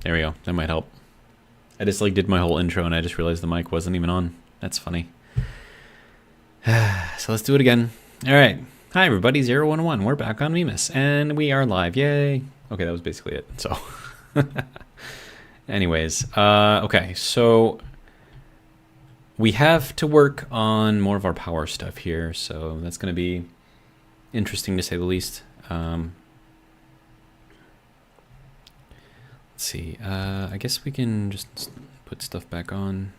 There we go. That might help. I just like did my whole intro and I just realized the mic wasn't even on. That's funny. So let's do it again. All right. Hi everybody, 011. We're back on Mimas and we are live. Yay. Okay, that was basically it. So anyways, okay. So we have to work on more of our power stuff here. So that's going to be interesting to say the least. Let's see. I guess we can just put stuff back on.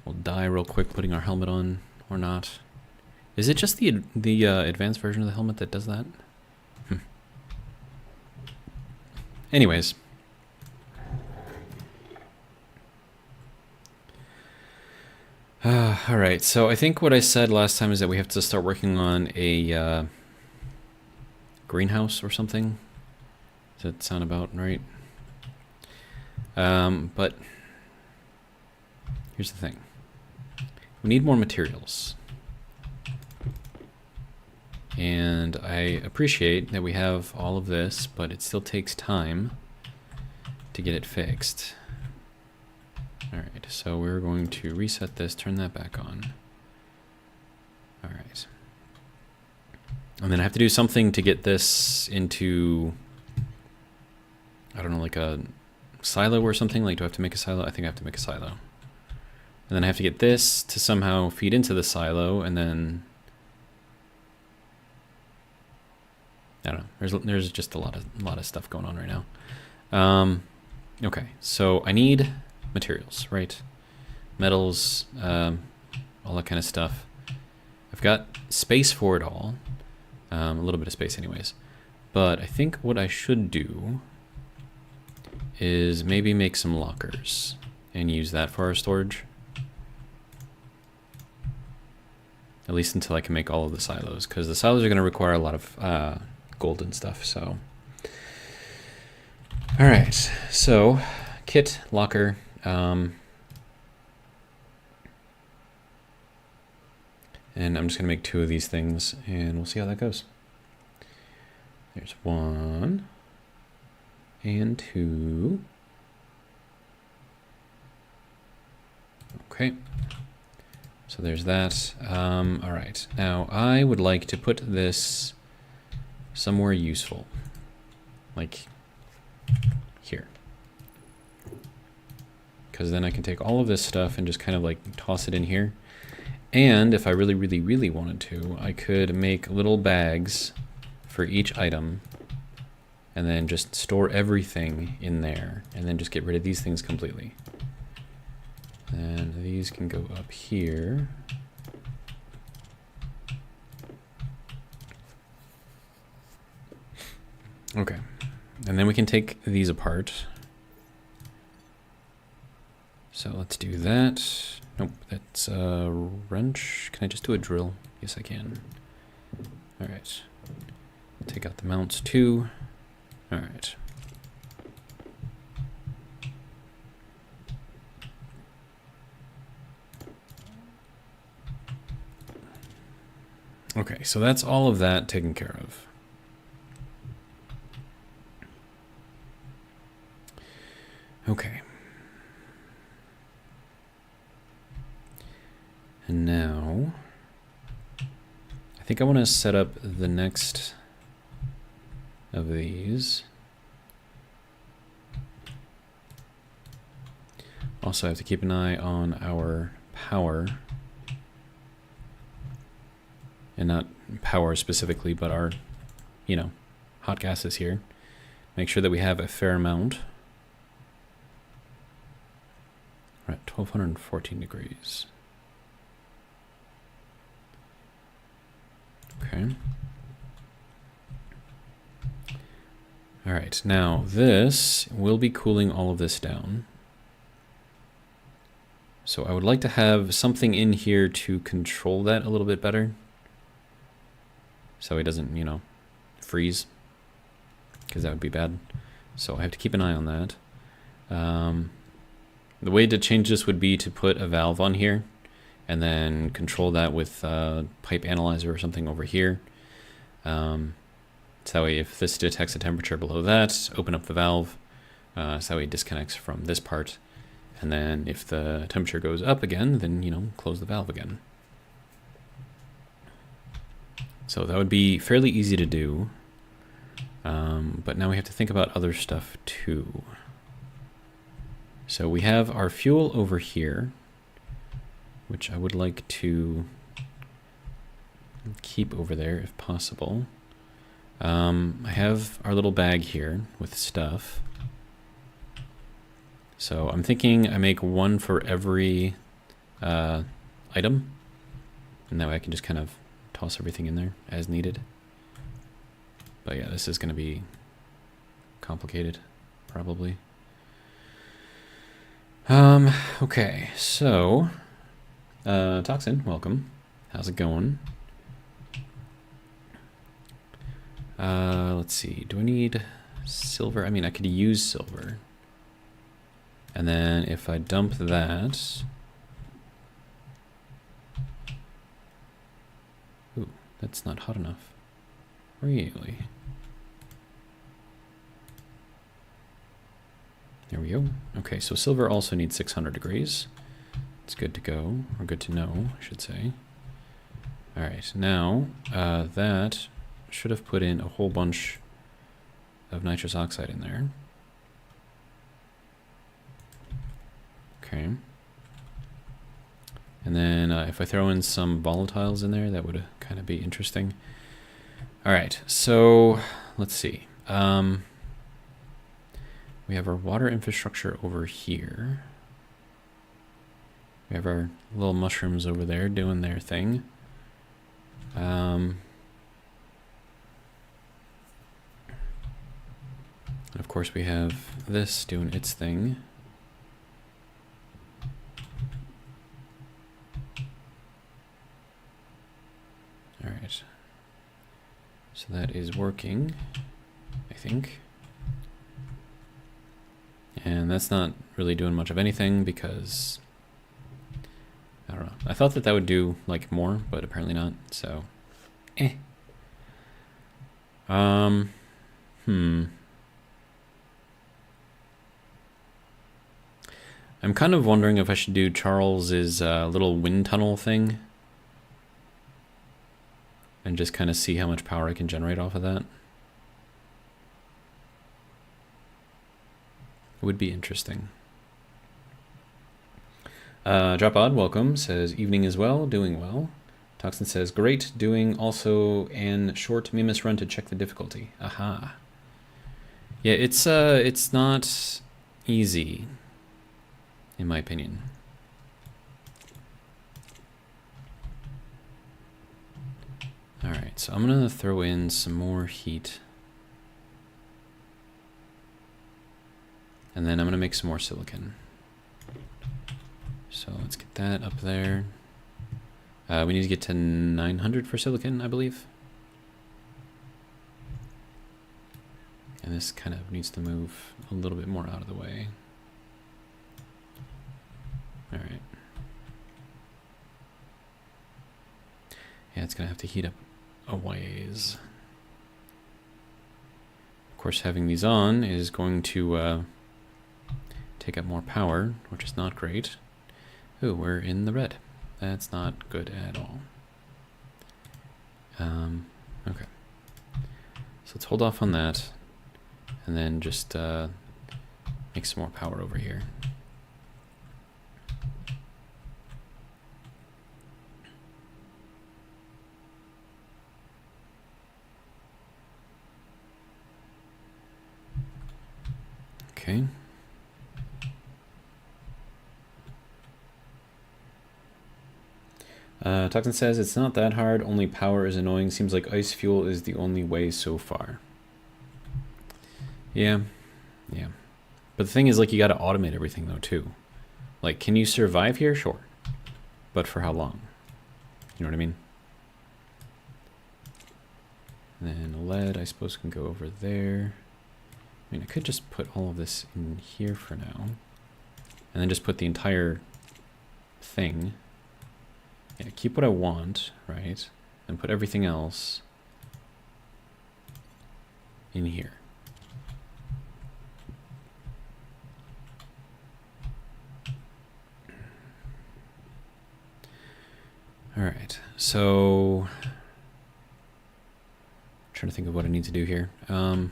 We'll die real quick putting our helmet on, or not. Is it just the advanced version of the helmet that does that? Anyways. Alright, so I think what I said last time is that we have to start working on a greenhouse or something. Does that sound about right? But here's the thing. We need more materials. And I appreciate that we have all of this, but it still takes time to get it fixed. Alright, so we're going to reset this, turn that back on. Alright. And then I have to do something to get this into, I don't know, like a silo or something. Like, do I have to make a silo? I think I have to make a silo. And then I have to get this to somehow feed into the silo, and then I don't know. There's just a lot of stuff going on right now. Okay, so I need materials, right? Metals, all that kind of stuff. I've got space for it all. A little bit of space anyways. But I think what I should do is maybe make some lockers and use that for our storage. At least until I can make all of the silos, because the silos are going to require a lot of gold and stuff, so. Alright, so kit, locker. And I'm just going to make 2 of these things, and we'll see how that goes. There's 1 and 2. Okay. So there's that. All right. Now I would like to put this somewhere useful, like here, because then I can take all of this stuff and just kind of like toss it in here. And if I really, really, really wanted to, I could make little bags for each item and then just store everything in there and then just get rid of these things completely. And these can go up here. Okay. And then we can take these apart. So let's do that. Nope, that's a wrench. Can I just do a drill? Yes, I can. All right. Take out the mounts too. All right. Okay, so that's all of that taken care of. Okay. And now, I think I want to set up the next of these. Also, I have to keep an eye on our power. And not power specifically, but our, you know, hot gases here. Make sure that we have a fair amount. We're at 1214 degrees. Okay. All right, now this will be cooling all of this down. So I would like to have something in here to control that a little bit better. So he doesn't, you know, freeze, because that would be bad. So I have to keep an eye on that. The way to change this would be to put a valve on here and then control that with a pipe analyzer or something over here. So that way if this detects a temperature below that, open up the valve. So that way it disconnects from this part. And then if the temperature goes up again, then, you know, close the valve again. So that would be fairly easy to do. But now we have to think about other stuff too. So we have our fuel over here, which I would like to keep over there if possible. I have our little bag here with stuff. So I'm thinking I make one for every item, and that way I can just kind of toss everything in there as needed. But yeah, this is going to be complicated, probably. Okay, so Toxin, welcome. How's it going? Let's see, do I need silver? I mean, I could use silver. And then if I dump that... Ooh, that's not hot enough. Really? There we go. Okay, so silver also needs 600 degrees. It's good to go, or good to know, I should say. Alright, now that should have put in a whole bunch of nitrous oxide in there. Okay. And then if I throw in some volatiles in there, that would kind of be interesting. All right, so let's see. We have our water infrastructure over here. We have our little mushrooms over there doing their thing. And of course we have this doing its thing. All right. So that is working, I think. And that's not really doing much of anything because, I don't know. I thought that that would do like more, but apparently not, so, I'm kind of wondering if I should do Charles's little wind tunnel thing. And just kind of see how much power I can generate off of that. It would be interesting. Dropod, welcome, says evening as well, doing well. Toxin says great, doing also an short Mimas run to check the difficulty. Aha. Yeah, it's not easy, in my opinion. Alright, so I'm going to throw in some more heat. And then I'm going to make some more silicon. So let's get that up there. We need to get to 900 for silicon, I believe. And this kind of needs to move a little bit more out of the way. Alright. Yeah, it's going to have to heat up a ways. Of course, having these on is going to take up more power, which is not great. Ooh, we're in the red. That's not good at all. Okay. So let's hold off on that, and then just make some more power over here. Okay. Toxin says it's not that hard, only power is annoying. Seems like ice fuel is the only way so far. Yeah. Yeah. But the thing is, like, you gotta automate everything though too. Like, can you survive here? Sure. But for how long? You know what I mean? And then lead, I suppose, can go over there. I mean, I could just put all of this in here for now. And then just put the entire thing. Yeah, keep what I want, right? And put everything else in here. All right, so I'm trying to think of what I need to do here. I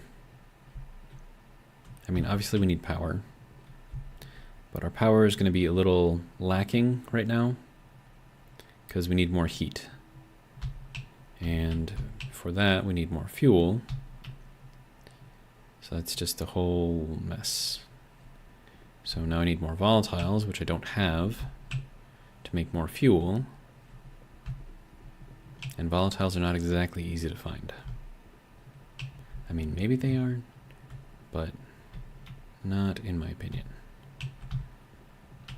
mean, obviously we need power, but our power is going to be a little lacking right now because we need more heat. And for that, we need more fuel. So that's just a whole mess. So now I need more volatiles, which I don't have, to make more fuel. And volatiles are not exactly easy to find. I mean, maybe they are, but not in my opinion. All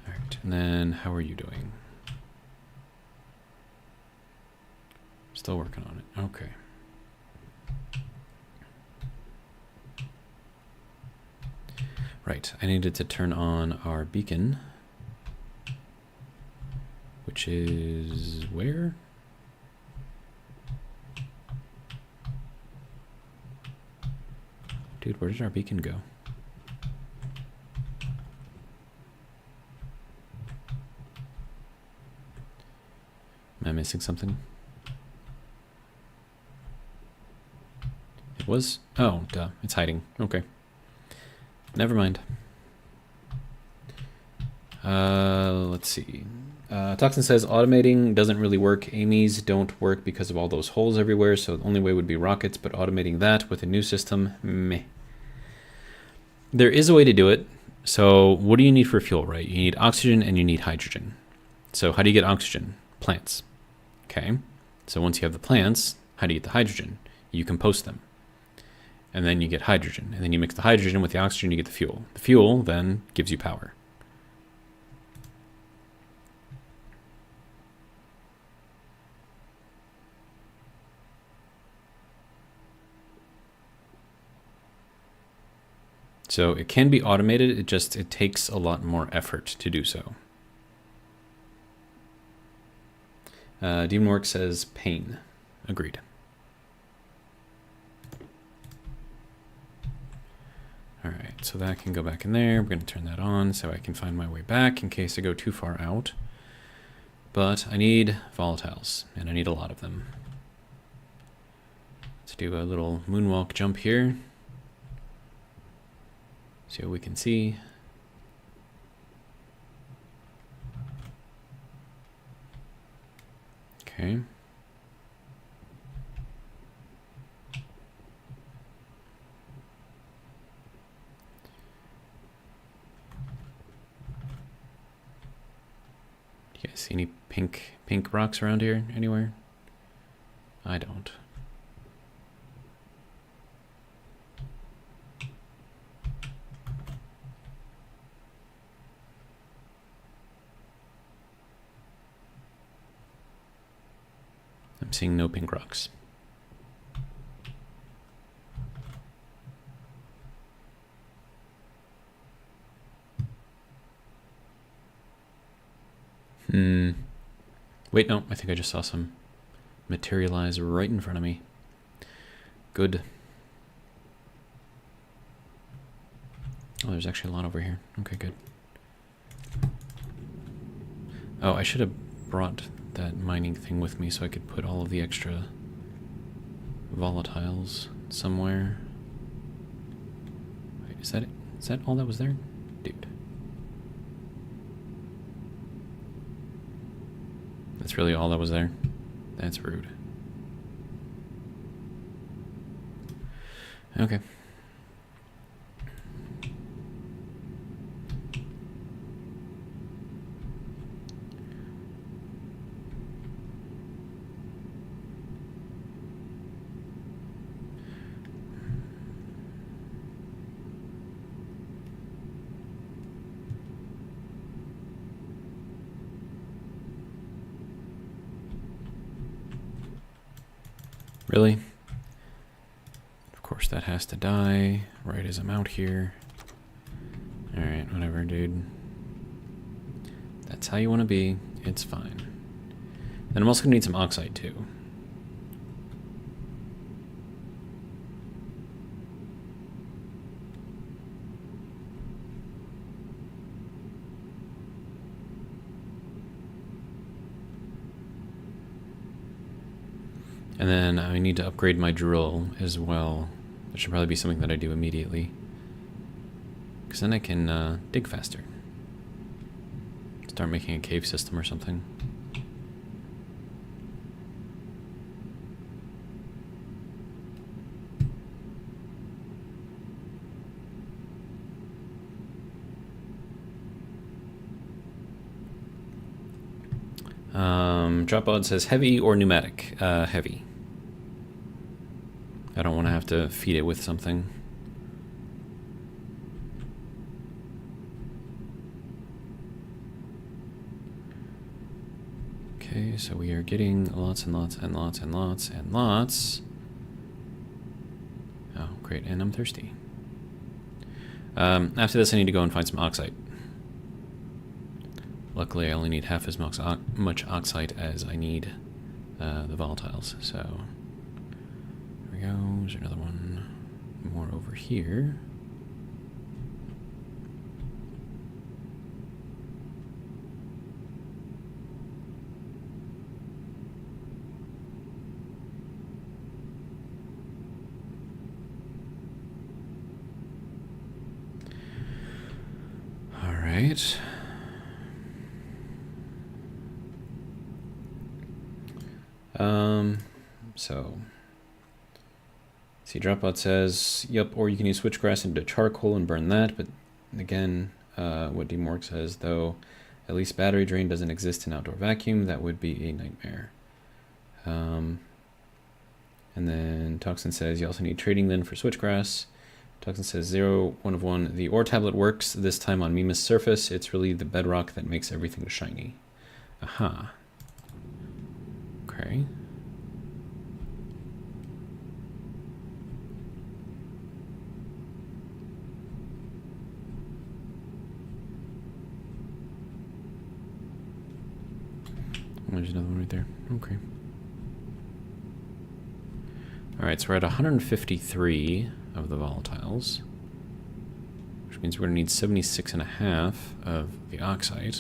right, and then how are you doing? Still working on it. Okay. Right, I needed to turn on our beacon, which is where? Dude, where did our beacon go? Am I missing something? It was? Oh, duh. It's hiding. Okay. Never mind. Let's see. Toxin says automating doesn't really work. Amy's don't work because of all those holes everywhere, so the only way would be rockets, but automating that with a new system, meh. There is a way to do it. So what do you need for fuel, right? You need oxygen and you need hydrogen. So how do you get oxygen? Plants. Okay. So once you have the plants, how do you get the hydrogen? You compost them. And then you get hydrogen. And then you mix the hydrogen with the oxygen, you get the fuel. The fuel then gives you power. So it can be automated, it takes a lot more effort to do so. Demonwork says pain. Agreed. All right, so that can go back in there. We're going to turn that on so I can find my way back in case I go too far out. But I need volatiles, and I need a lot of them. Let's do a little moonwalk jump here. See what we can see. Okay. Do you guys see any pink rocks around here anywhere? I don't. I'm seeing no pink rocks. Wait, no, I think I just saw some materialize right in front of me. Good. Oh, there's actually a lot over here. Okay, good. Oh, I should have brought that mining thing with me so I could put all of the extra volatiles somewhere. Wait, is that it? Is that all that was there? Dude. That's really all that was there? That's rude. Okay. Really? Of course that has to die right as I'm out here. Alright, whatever, dude. That's how you want to be. It's fine. Then I'm also going to need some oxide, too. And then I need to upgrade my drill as well. That should probably be something that I do immediately. Because then I can dig faster. Start making a cave system or something. Dropbod says heavy or pneumatic? Heavy. I don't want to have to feed it with something. Okay, so we are getting lots and lots and lots and lots and lots. Oh, great, and I'm thirsty. After this, I need to go and find some oxide. Luckily, I only need half as much oxide as I need the volatiles, so there we go. There's another one more over here. All right. So, see, Dropbot says, yep, or you can use switchgrass into charcoal and burn that, but again, what DMorg says, though, at least battery drain doesn't exist in outdoor vacuum, that would be a nightmare. And then Toxin says, you also need trading then for switchgrass. Toxin says, 0, 1 of 1, the ore tablet works, this time on Mimas surface, it's really the bedrock that makes everything shiny. Aha. Okay. There's another one right there. Okay. Alright, so we're at 153 of the volatiles, which means we're going to need 76.5 of the oxide.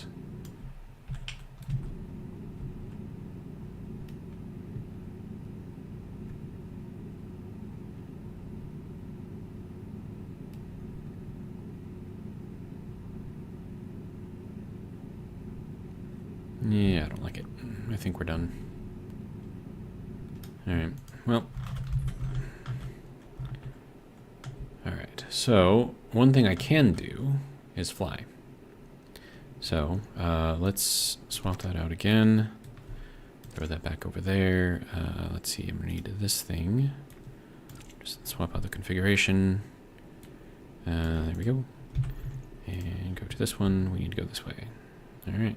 Yeah, I don't like it. I think we're done. Alright, well. Alright, so one thing I can do is fly. So, let's swap that out again. Throw that back over there. Let's see, I'm gonna need this thing. Just swap out the configuration. There we go. And go to this one. We need to go this way. Alright.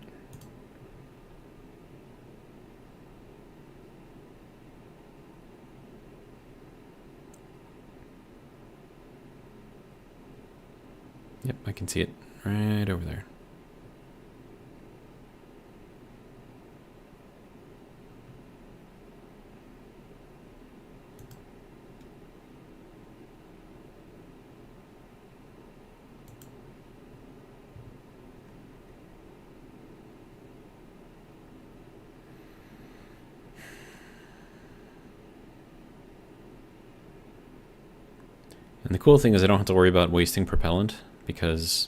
Yep, I can see it right over there. And the cool thing is I don't have to worry about wasting propellant, because,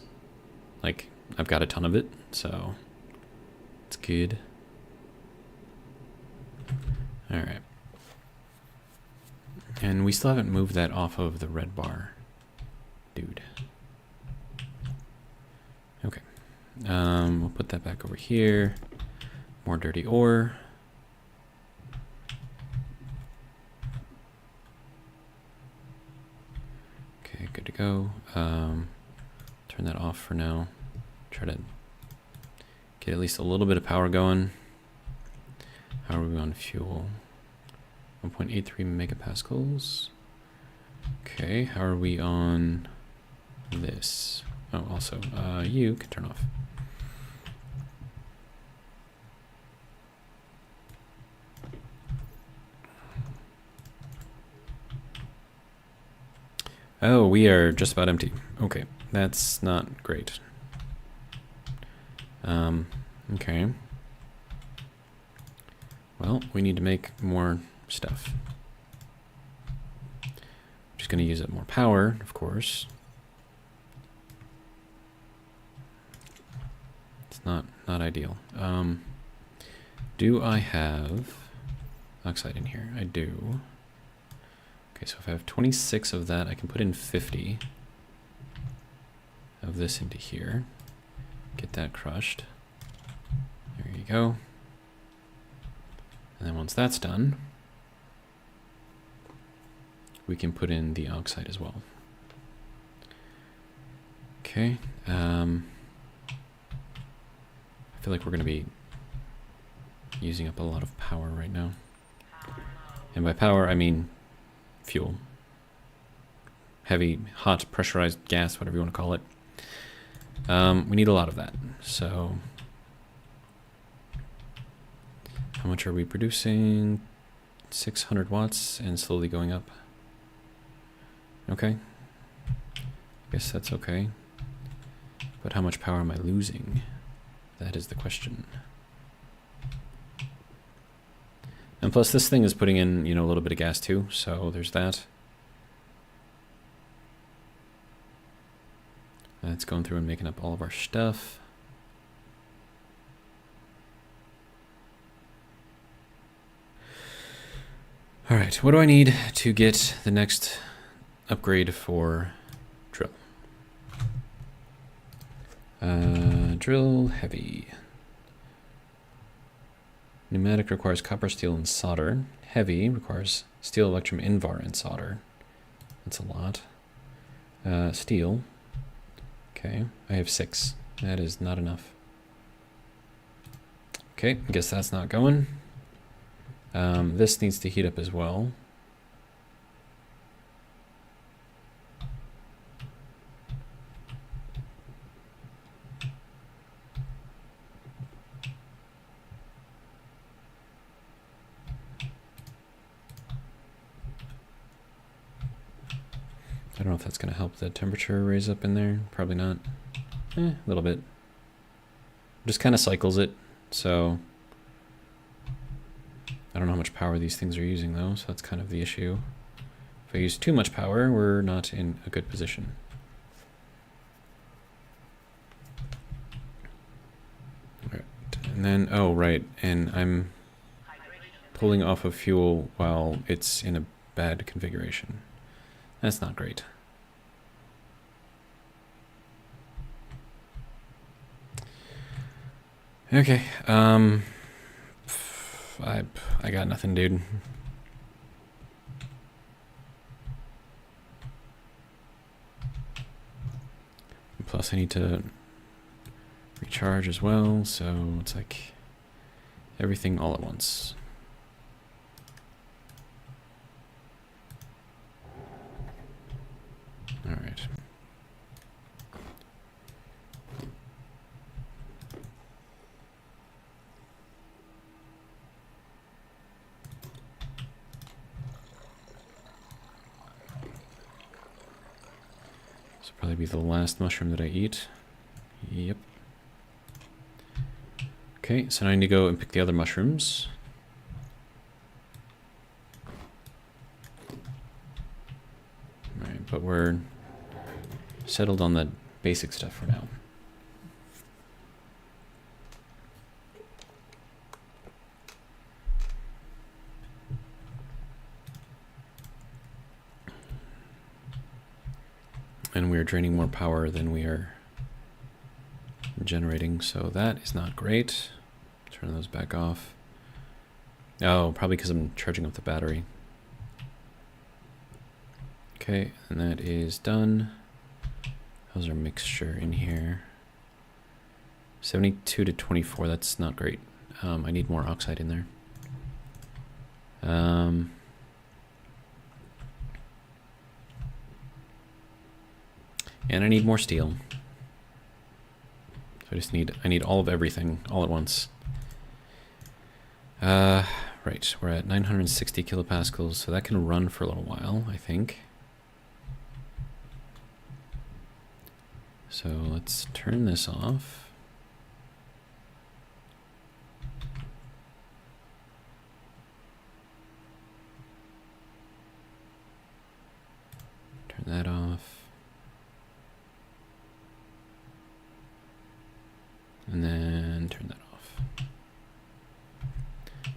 like, I've got a ton of it, so it's good. Alright. And we still haven't moved that off of the red bar. Dude. Okay. We'll put that back over here. More dirty ore. Okay, good to go. Turn that off for now. Try to get at least a little bit of power going. How are we on fuel? 1.83 megapascals. Okay, how are we on this? Oh, also, you can turn off. Oh, we are just about empty. Okay, that's not great. Okay. Well, we need to make more stuff. Just going to use up more power, of course. It's not ideal. Do I have oxide in here? I do. Okay, so if I have 26 of that, I can put in 50 of this into here. Get that crushed. There you go. And then once that's done, we can put in the oxide as well. Okay. I feel like we're going to be using up a lot of power right now. And by power, I mean fuel. Heavy, hot, pressurized gas, whatever you want to call it. We need a lot of that. So how much are we producing? 600 watts and slowly going up. Okay. Guess that's okay. But how much power am I losing? That is the question. And plus this thing is putting in, you know, a little bit of gas too, so there's that. That's going through and making up all of our stuff. All right, what do I need to get the next upgrade for drill? Drill heavy. Pneumatic requires copper, steel, and solder. Heavy requires steel, electrum, invar, and solder. That's a lot. Steel. Okay, I have 6. That is not enough. Okay, I guess that's not going. This needs to heat up as well. I don't know if that's going to help the temperature raise up in there. Probably not. A little bit. Just kind of cycles it, so I don't know how much power these things are using though, so that's kind of the issue. If I use too much power, we're not in a good position. Alright, and then, oh right, and I'm pulling off of fuel while it's in a bad configuration. That's not great. Okay, I got nothing, dude. Plus I need to recharge as well, so it's like everything all at once. All right. This will probably be the last mushroom that I eat. Yep. Okay, so now I need to go and pick the other mushrooms. Alright, but we're settled on the basic stuff for now. And we are draining more power than we are generating, so that is not great. Turn those back off. Oh, probably because I'm charging up the battery. Okay, and that is done. How's our mixture in here? 72 to 24, that's not great. I need more oxide in there. And I need more steel. So I need all of everything all at once. Right, we're at 960 kilopascals, so that can run for a little while, I think. So let's turn this off.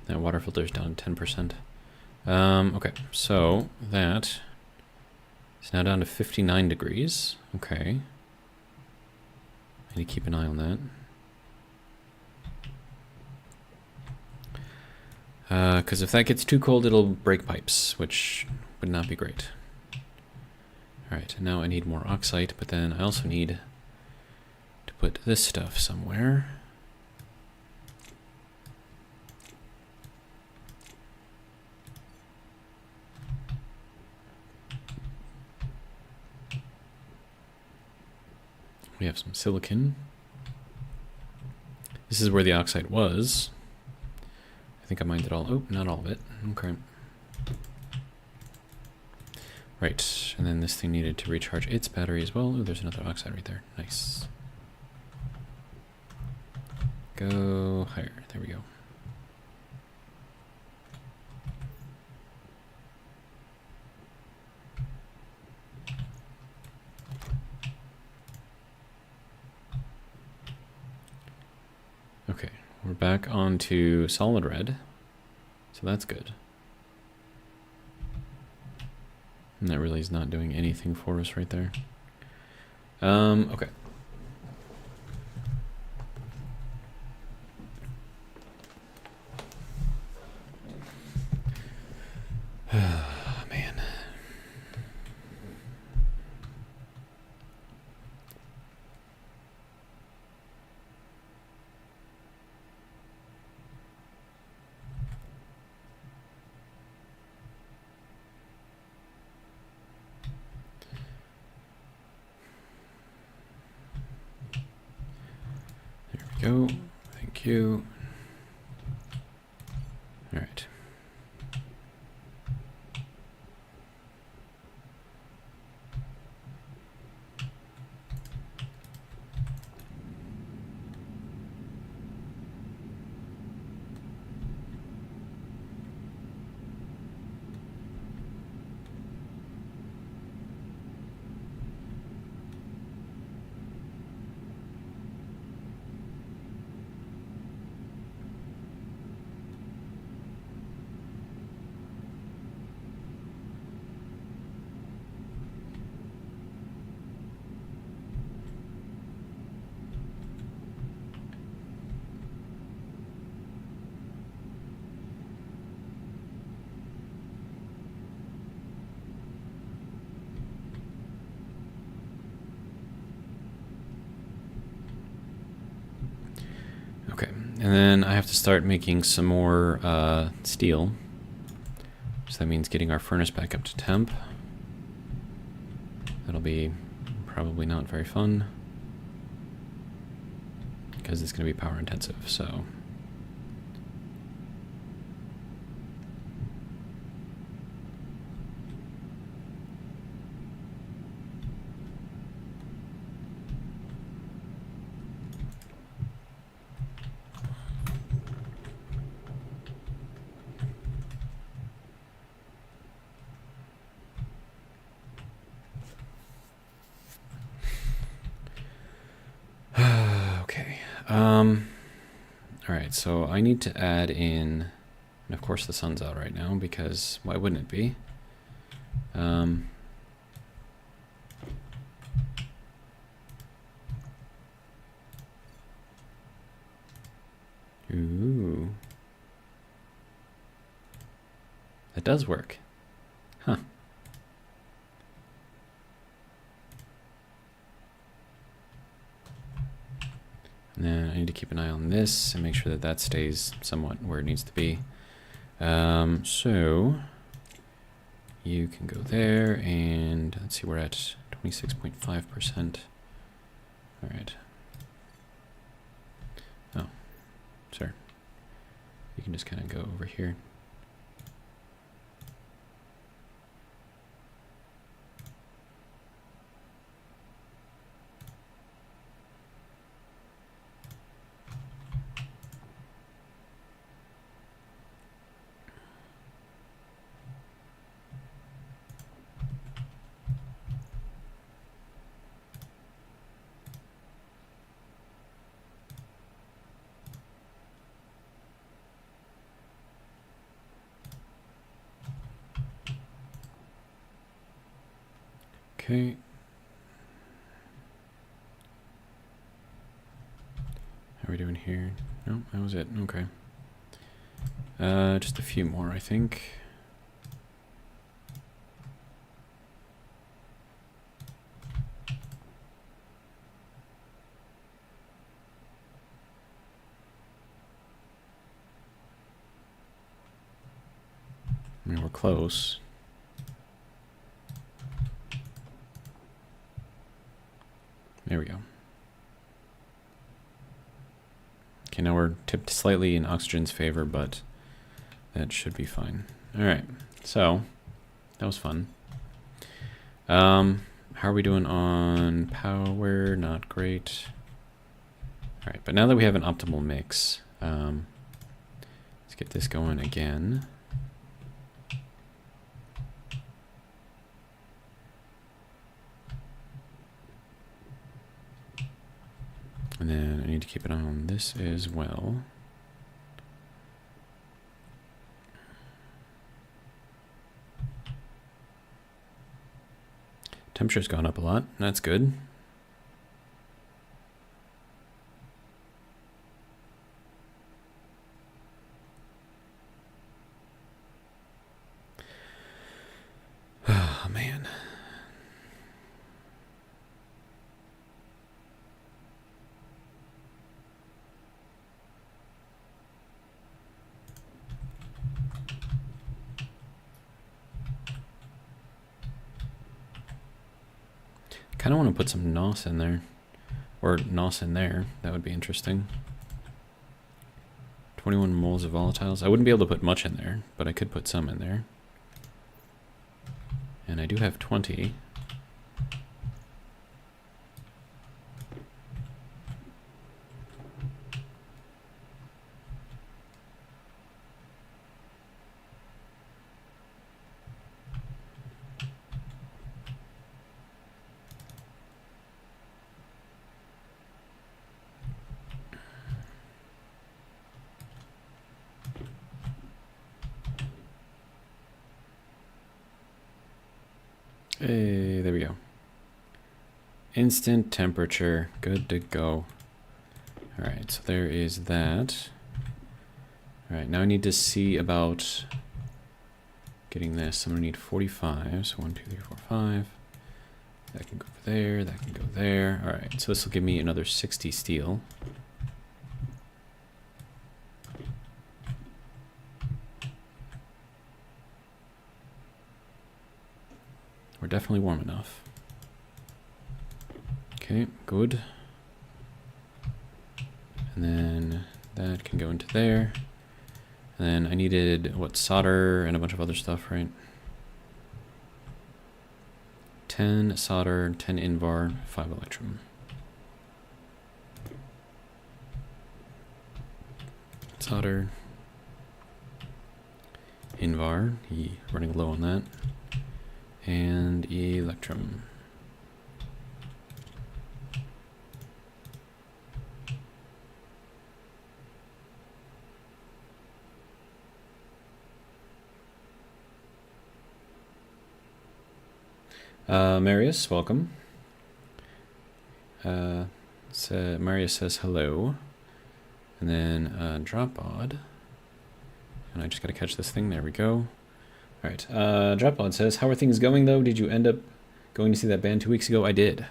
That water filter is down to 10%. Okay, so that is now down to 59 degrees. Okay. I need to keep an eye on that. Because if that gets too cold, it'll break pipes, which would not be great. Alright, now I need more oxide, but then I also need to put this stuff somewhere. We have some silicon. This is where the oxide was. I think I mined it all. Oh, not all of it. Okay. Right, and then this thing needed to recharge its battery as well. Oh, there's another oxide right there. Nice. Go higher. There we go. Okay, we're back onto solid red, so that's good. And that really is not doing anything for us right there. Okay. Man. Go. Thank you. All right. Okay, and then I have to start making some more steel. So that means getting our furnace back up to temp. That'll be probably not very fun, because it's going to be power intensive, so... Okay. Alright, so I need to add in, and of course the sun's out right now, because why wouldn't it be? Ooh. That does work. Huh. And then I need to keep an eye on this and make sure that that stays somewhat where it needs to be. So you can go there, and let's see, we're at 26.5%. All right. Oh, sir. You can just kind of go over here. Okay. How are we doing here? No, that was it. Okay. Just a few more, I think. I mean, we're close. There we go. Okay, now we're tipped slightly in oxygen's favor, but that should be fine. All right, so that was fun. How are we doing on power? Not great. All right, but now that we have an optimal mix, let's get this going again. And then I need to keep an eye on this as well. Temperature's gone up a lot. That's good. Oh, man. Kind of want to put some NOS in there, or NOS in there. That would be interesting. 21 moles of volatiles. I wouldn't be able to put much in there, but I could put some in there. And I do have 20. Hey, there we go. Instant temperature, good to go. All right, so there is that. All right, now I need to see about getting this. I'm gonna need 45, so 1, 2, 3, 4, 5. That can go over there, that can go there. All right, so this will give me another 60 steel. We're definitely warm enough. Okay, good. And then that can go into there. And then I needed, what, solder and a bunch of other stuff, right? 10 solder, 10 invar, 5 electrum. Solder. Invar, running low on that. And electrum. Marius, welcome. Marius says hello. And then drop odd. And I just gotta catch this thing. There we go. All right. Dropod says, how are things going though? Did you end up going to see that band 2 weeks ago? I did.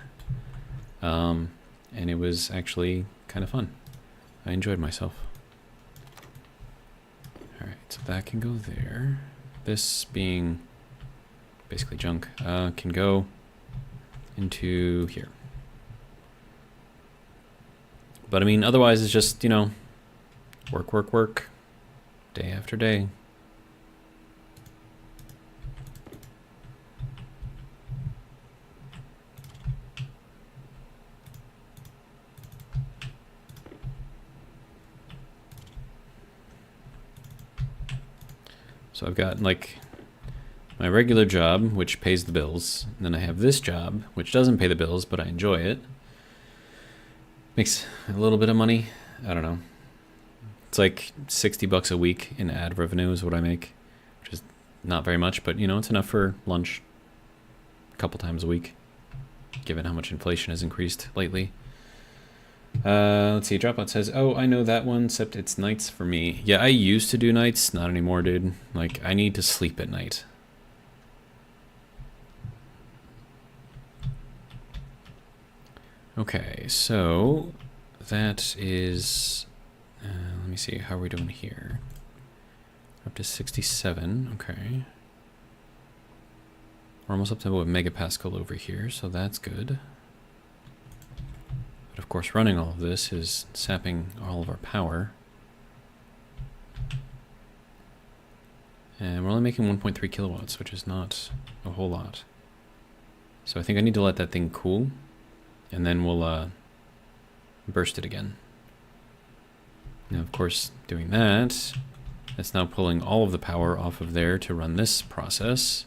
And it was actually kind of fun. I enjoyed myself. All right, so that can go there. This being basically junk can go into here. But I mean, otherwise it's just, you know, work, work, work, day after day. So I've got like my regular job, which pays the bills. And then I have this job, which doesn't pay the bills, but I enjoy it. Makes a little bit of money. I don't know. It's like $60 a week in ad revenue is what I make, which is not very much, but you know, it's enough for lunch a couple times a week. given how much inflation has increased lately. Let's see, Dropout says, oh, I know that one, except it's nights for me. Yeah, I used to do nights, not anymore, dude. Like, I need to sleep at night. Okay, so that is, let me see, how are we doing here? Up to 67, okay. We're almost up to a megapascal over here, so that's good. But of course, running all of this is sapping all of our power. And we're only making 1.3 kilowatts, which is not a whole lot. So I think I need to let that thing cool, and then we'll burst it again. Now, of course, doing that, it's now pulling all of the power off of there to run this process.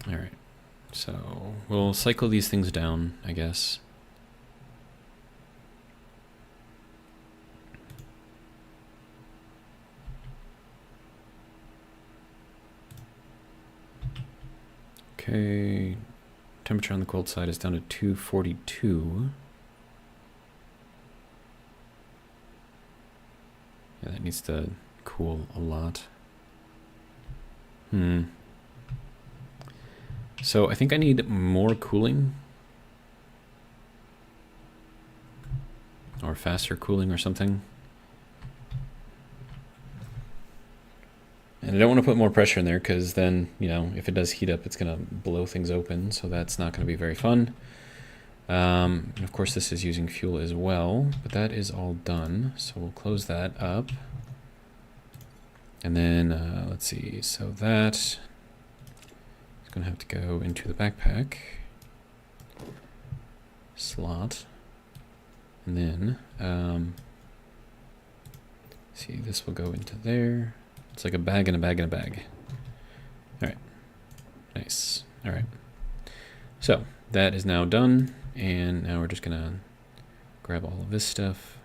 Alright, so we'll cycle these things down, I guess. Okay, temperature on the cold side is down to 242. Yeah, that needs to cool a lot. So I think I need more cooling. Or faster cooling or something. And I don't want to put more pressure in there because then, you know, if it does heat up, it's going to blow things open. So that's not going to be very fun. And of course, this is using fuel as well. But that is all done. So we'll close that up. And then, let's see. So that is going to have to go into the backpack slot. And then, see, this will go into there. It's like a bag and a bag and a bag. All right, nice. All right, so that is now done, and now we're just gonna grab all of this stuff.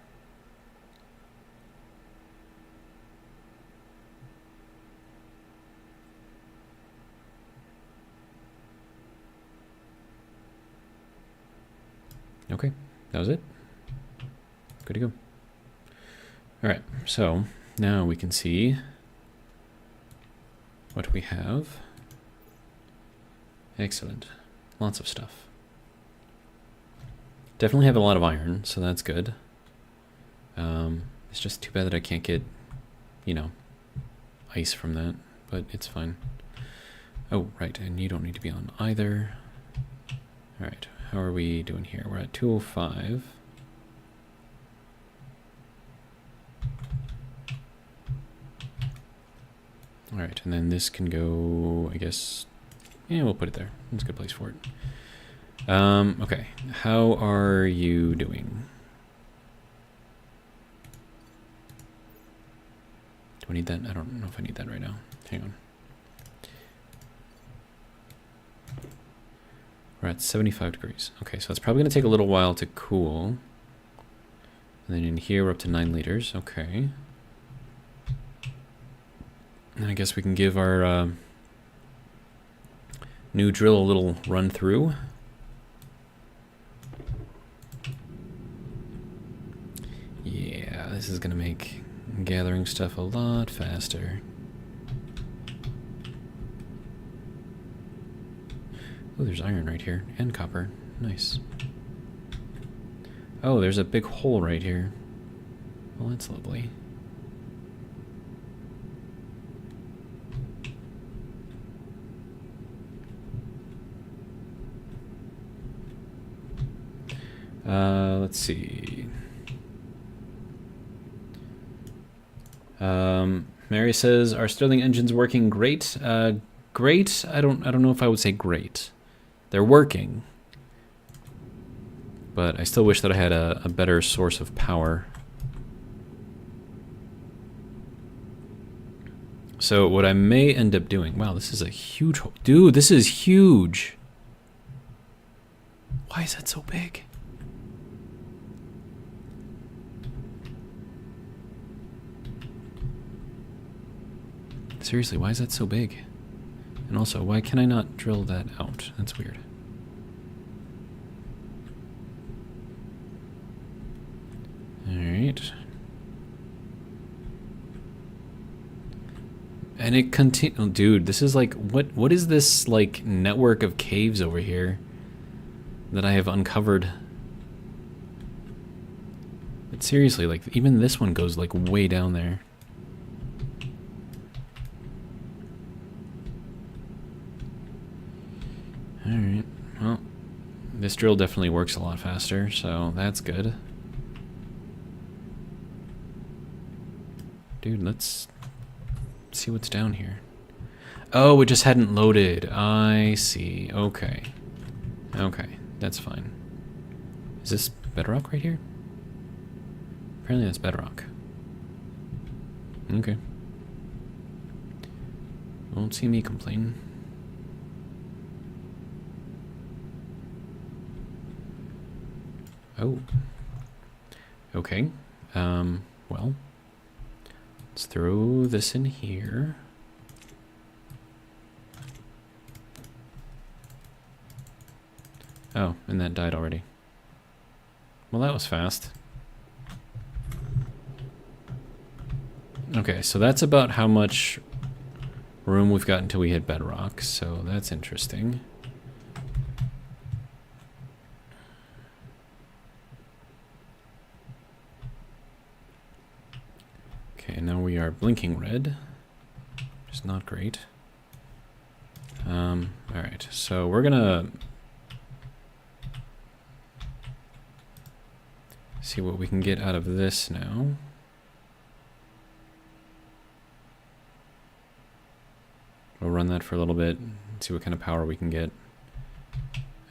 Okay, that was it. Good to go. All right, so now we can see what we have. Excellent. Lots of stuff. Definitely have a lot of iron, so that's good. It's just too bad that I can't get, you know, ice from that, but it's fine. Oh, right, and you don't need to be on either. All right, how are we doing here? We're at 205. All right, and then this can go, I guess, yeah, we'll put it there. That's a good place for it. Okay, how are you doing? Do I need that? I don't know if I need that right now. Hang on. We're at 75 degrees. Okay, so it's probably going to take a little while to cool. And then in here, we're up to 9 liters. Okay. And I guess we can give our new drill a little run through. Yeah, this is going to make gathering stuff a lot faster. Oh, there's iron right here, and copper. Nice. Oh, there's a big hole right here. Well, that's lovely. Let's see. Mary says, "Are Sterling engines working great?" Great. I don't know if I would say great. They're working, but I still wish that I had a better source of power. So what I may end up doing... Wow, this is a huge hole. Dude, this is huge. Why is that so big? Seriously, why is that so big? And also, why can I not drill that out? That's weird. Alright. And it continue. Oh, dude, this is like, what is this, like, network of caves over here that I have uncovered? But seriously, like, even this one goes, like, way down there. Alright, well, this drill definitely works a lot faster, so that's good. Dude, let's see what's down here. Oh, it just hadn't loaded. I see. Okay. Okay, that's fine. Is this bedrock right here? Apparently that's bedrock. Okay. Won't see me complain. Oh. Okay. Well. Let's throw this in here. Oh, and that died already. Well, that was fast. Okay, so that's about how much room we've got until we hit bedrock, so that's interesting. Okay, now we are blinking red, which is not great. Alright, so we're gonna see what we can get out of this now. We'll run that for a little bit, see what kind of power we can get.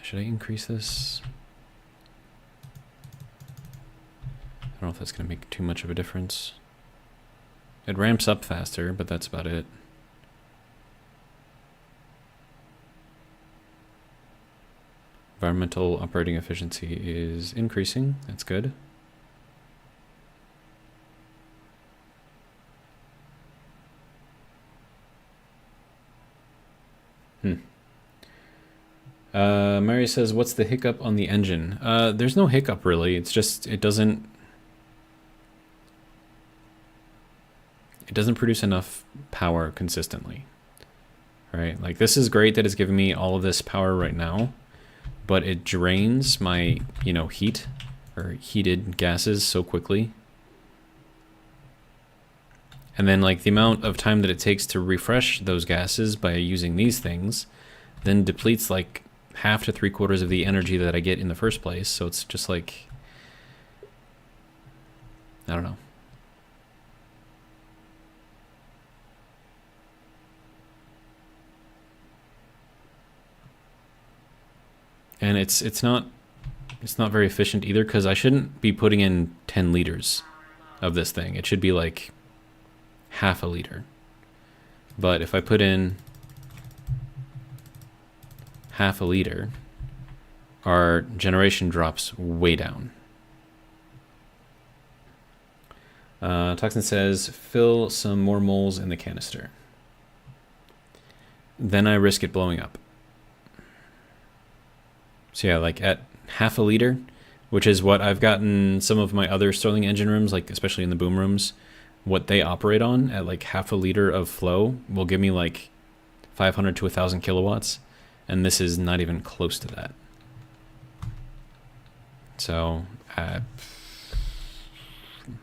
Should I increase this? I don't know if that's going to make too much of a difference. It ramps up faster, but that's about it. Environmental operating efficiency is increasing. That's good. Mary says, what's the hiccup on the engine? There's no hiccup really. It's just, it doesn't produce enough power consistently. Right? Like, this is great that it's giving me all of this power right now, but it drains my, you know, heat or heated gases so quickly. And then, like, the amount of time that it takes to refresh those gases by using these things then depletes, like, half to 3/4 of the energy that I get in the first place. So it's just like, I don't know. And it's not very efficient either, because I shouldn't be putting in 10 liters of this thing. It should be like half a liter. But if I put in half a liter, our generation drops way down. Toxin says, fill some more moles in the canister. Then I risk it blowing up. So yeah, like at half a liter, which is what I've gotten some of my other Stirling engine rooms, like especially in the boom rooms, what they operate on at like half a liter of flow will give me like 500 to 1,000 kilowatts. And this is not even close to that. So, I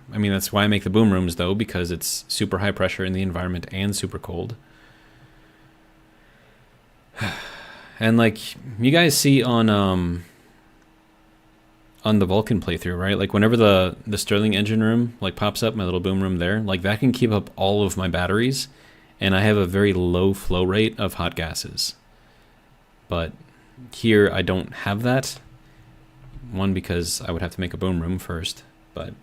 mean, that's why I make the boom rooms, though, because it's super high pressure in the environment and super cold. And, like, you guys see on the Vulcan playthrough, right? Like, whenever the Stirling engine room, like, pops up, my little boom room there, like, that can keep up all of my batteries, and I have a very low flow rate of hot gases. But here I don't have that. One, because I would have to make a boom room first, but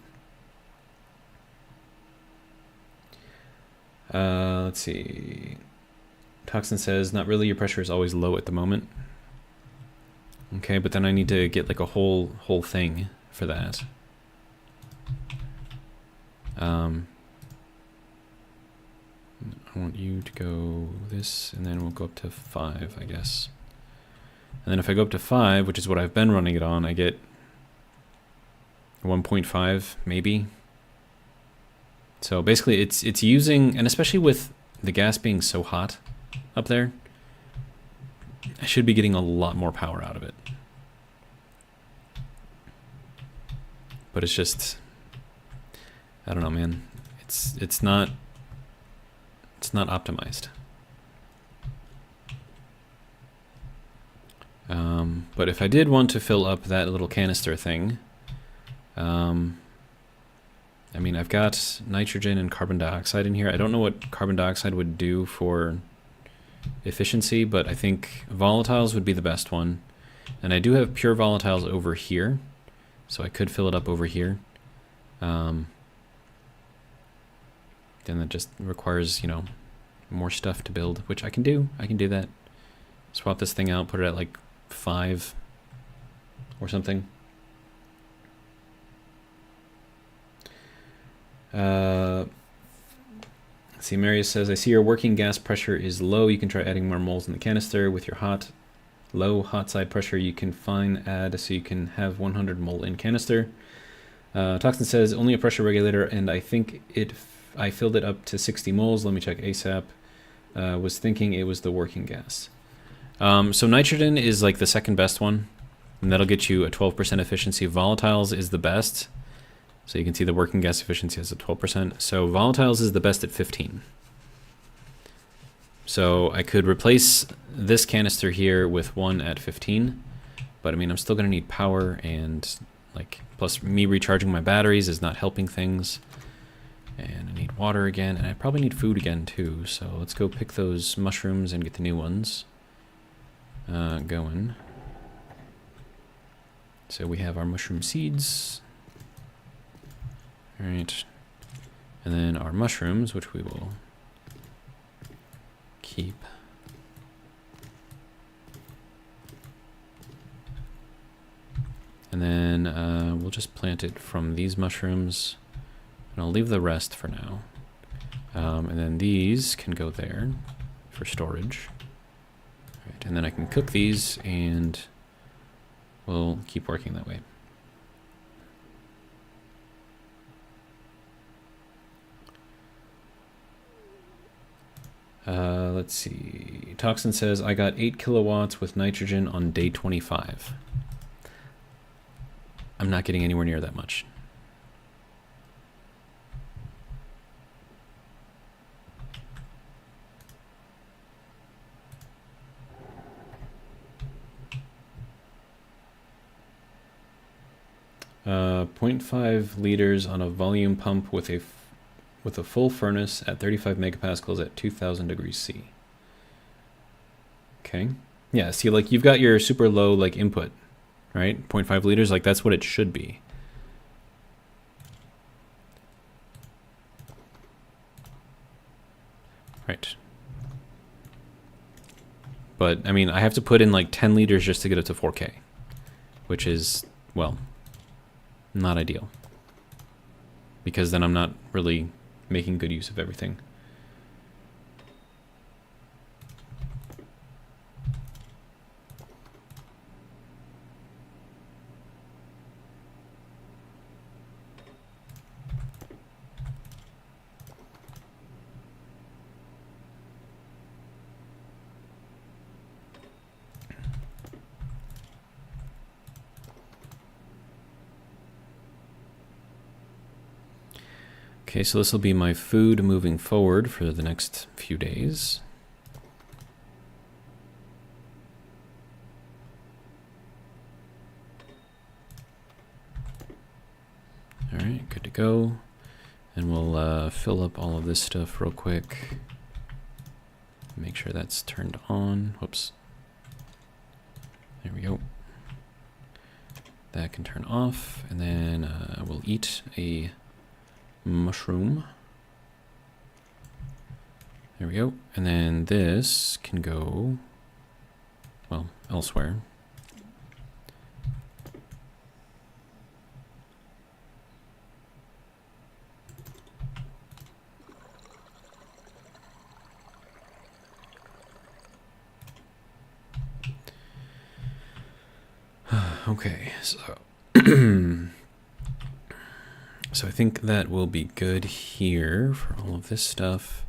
let's see. Toxin says, not really, your pressure is always low at the moment. Okay, but then I need to get like a whole thing for that. I want you to go this, and then we'll go up to 5, I guess. And then if I go up to 5, which is what I've been running it on, I get 1.5 maybe. So basically it's using, and especially with the gas being so hot up there, I should be getting a lot more power out of it. But it's just, I don't know, man. It's not optimized. But if I did want to fill up that little canister thing, I mean, I've got nitrogen and carbon dioxide in here. I don't know what carbon dioxide would do for efficiency, but I think volatiles would be the best one. And I do have pure volatiles over here, so I could fill it up over here. Then that just requires, you know, more stuff to build, which I can do. I can do that. Swap this thing out, put it at like 5 or something. See, Marius says, I see your working gas pressure is low. You can try adding more moles in the canister. With your low hot side pressure, you can add so you can have 100 mole in canister. Toxin says, only a pressure regulator, and I think I filled it up to 60 moles. Let me check ASAP. Was thinking it was the working gas. So nitrogen is like the second best one, and that'll get you a 12% efficiency. Volatiles is the best. So you can see the working gas efficiency has a 12%. So volatiles is the best at 15. So I could replace this canister here with one at 15, but I mean, I'm still gonna need power, and like, plus me recharging my batteries is not helping things. And I need water again, and I probably need food again too. So let's go pick those mushrooms and get the new ones going. So we have our mushroom seeds. All right, and then our mushrooms, which we will keep. And then we'll just plant it from these mushrooms, and I'll leave the rest for now. And then these can go there for storage. All right, and then I can cook these, and we'll keep working that way. Let's see. Toxin says, I got 8 kilowatts with nitrogen on day 25. I'm not getting anywhere near that much. Uh, 0.5 liters on a volume pump with a full furnace at 35 megapascals at 2000 degrees C. Okay. Yeah, see, like, you've got your super low, like, input, right? 0.5 liters, like, that's what it should be. Right. But, I mean, I have to put in, like, 10 liters just to get it to 4K, which is, well, not ideal. Because then I'm not really making good use of everything. Okay, so this will be my food moving forward for the next few days. All right, good to go. And we'll fill up all of this stuff real quick. Make sure that's turned on. Whoops. There we go. That can turn off, and then we'll eat a mushroom. There we go. And then this can go, well, elsewhere. Okay, so so I think that will be good here for all of this stuff.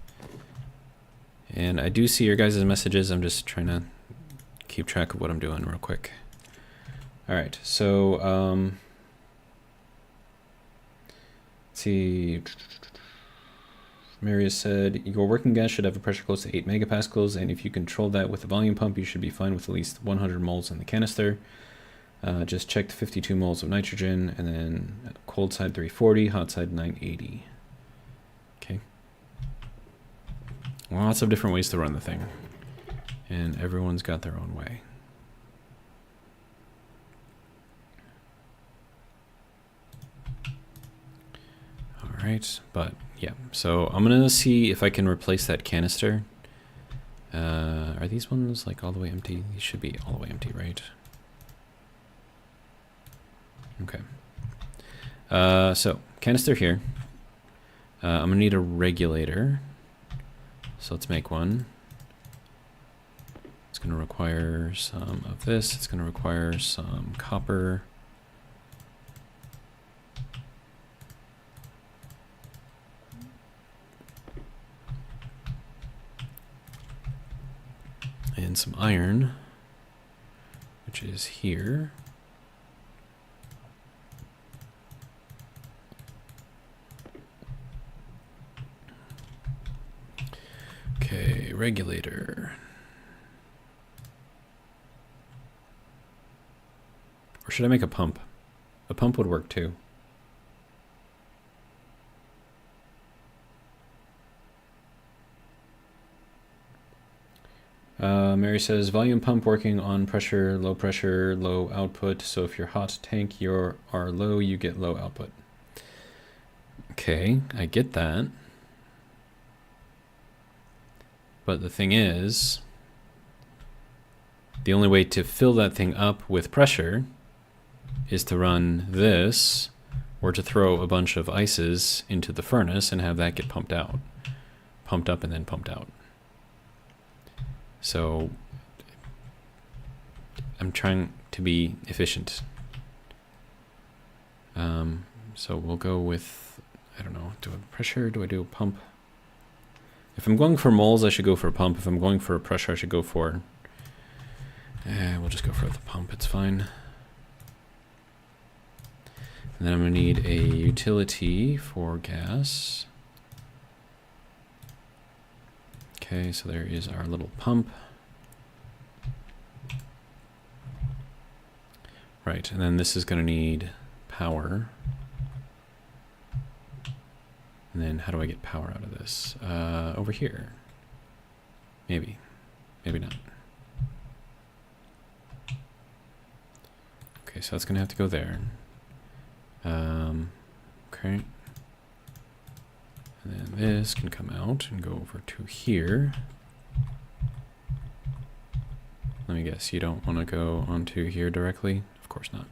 And I do see your guys' messages. I'm just trying to keep track of what I'm doing real quick. All right, so let's see. Marius said, your working gas should have a pressure close to 8 megapascals, and if you control that with a volume pump, you should be fine with at least 100 moles in the canister. Just check the 52 moles of nitrogen, and then cold side 340, hot side 980. Okay. Lots of different ways to run the thing, and everyone's got their own way. All right, but yeah, so I'm gonna see if I can replace that canister. Are these ones like all the way empty? These should be all the way empty, right? Okay. So canister here. I'm gonna need a regulator. So let's make one. It's gonna require some of this. It's gonna require some copper. And some iron, which is here. Okay, regulator. Or should I make a pump? A pump would work too. Mary says, volume pump working on pressure, low output. So if your hot tank are low, you get low output. Okay, I get that. But the thing is, the only way to fill that thing up with pressure is to run this, or to throw a bunch of ices into the furnace and have that get pumped out. Pumped up and then pumped out. So I'm trying to be efficient. So we'll go with, I don't know, do a pressure, do I do a pump? If I'm going for moles, I should go for a pump. If I'm going for a pressure, I should go for, we'll just go for the pump, it's fine. And then I'm gonna need a utility for gas. Okay, so there is our little pump. Right, and then this is going to need power. And then how do I get power out of this? Over here. Maybe. Maybe not. Okay, so that's going to have to go there. Okay. And then this can come out and go over to here. Let me guess, you don't want to go onto here directly? Of course not.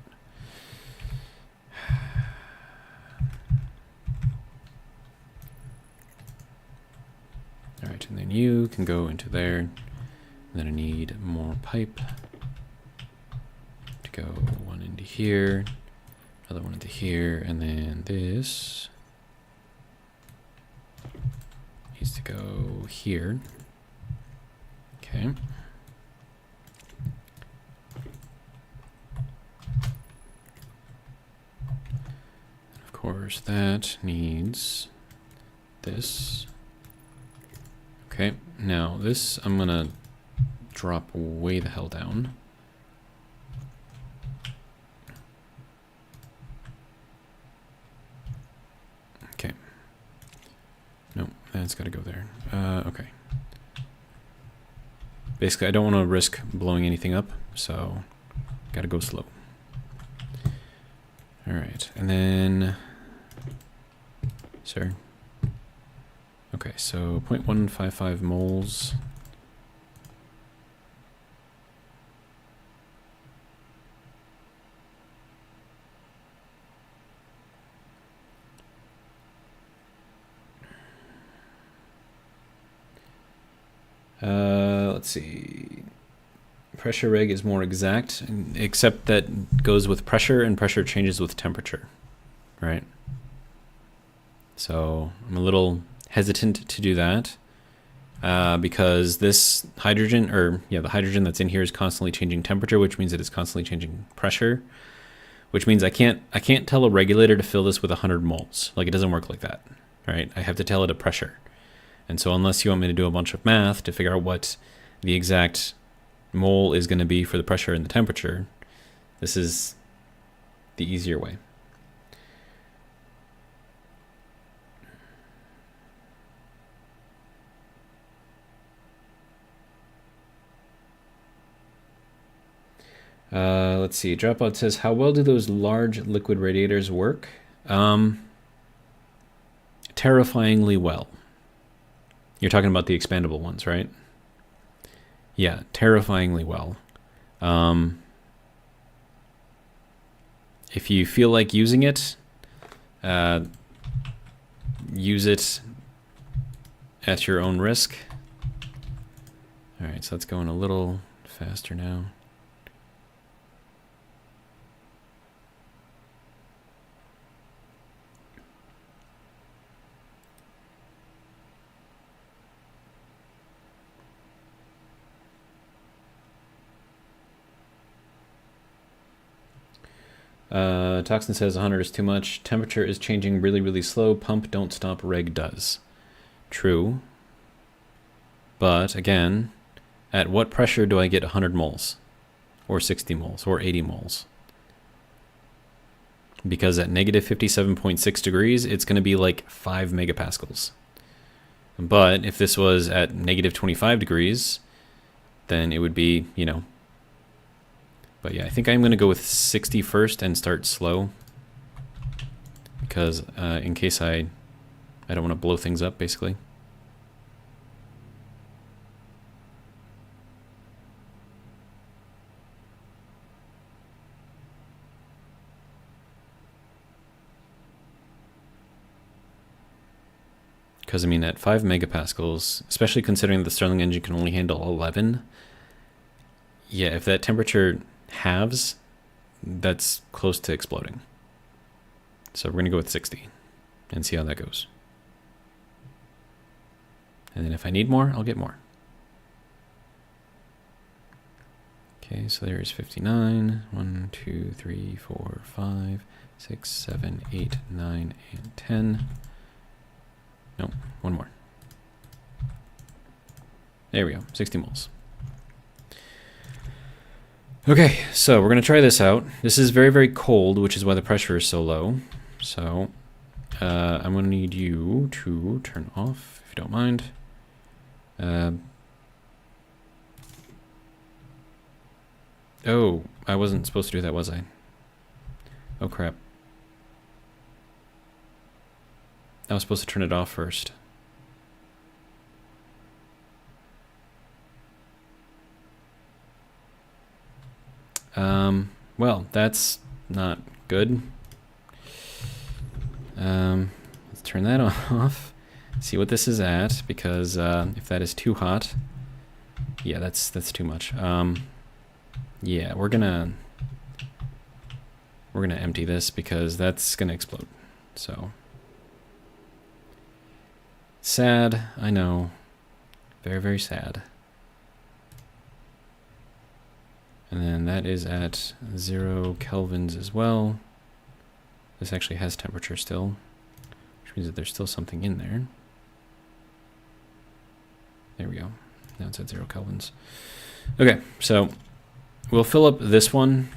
All right, and then you can go into there. And then I need more pipe to go one into here, another one into here, and then this needs to go here. Okay. Of course, that needs this. Okay, now this I'm gonna drop way the hell down. Okay. No, that's gotta go there. Okay. Basically, I don't want to risk blowing anything up, so gotta go slow. All right, and then, sir. Okay, so 0.155 moles. Let's see. Pressure reg is more exact, except that goes with pressure, and pressure changes with temperature, right? So I'm a little hesitant to do that because this hydrogen, or yeah, the hydrogen that's in here is constantly changing temperature, which means it is constantly changing pressure, which means I can't tell a regulator to fill this with 100 moles. Like, it doesn't work like that, right? I have to tell it a pressure. And so unless you want me to do a bunch of math to figure out what the exact mole is going to be for the pressure and the temperature, this is the easier way. Let's see. Dropout says, how well do those large liquid radiators work? Terrifyingly well. You're talking about the expandable ones, right? Yeah, terrifyingly well. If you feel like using it, use it at your own risk. All right, so that's going a little faster now. Toxin says 100 is too much. Temperature is changing really, really slow. Pump don't stop, reg does. True. But again, at what pressure do I get 100 moles? Or 60 moles? Or 80 moles? Because at negative 57.6 degrees, it's going to be like 5 megapascals. But if this was at negative 25 degrees, then it would be, you know. But yeah, I think I'm going to go with 60 first and start slow. Because in case I don't want to blow things up, basically. Because, I mean, at 5 megapascals, especially considering the Stirling engine can only handle 11, yeah, if that temperature halves, that's close to exploding. So we're going to go with 60 and see how that goes. And then if I need more, I'll get more. Okay, so there's 59. 1, 2, 3, 4, 5, 6, 7, 8, 9, and 10. No, one more. There we go, 60 moles. Okay, so we're going to try this out. This is very, very cold, which is why the pressure is so low. So I'm going to need you to turn off, if you don't mind. Oh, I wasn't supposed to do that, was I? Oh, crap. I was supposed to turn it off first. Well, that's not good. Let's turn that off. See what this is at, because if that is too hot, yeah, that's too much. Yeah, we're gonna empty this because that's gonna explode. So sad, I know. Very, very sad. And then that is at 0 kelvins as well. This actually has temperature still, which means that there's still something in there. There we go. Now it's at 0 kelvins. Okay, so we'll fill up this one.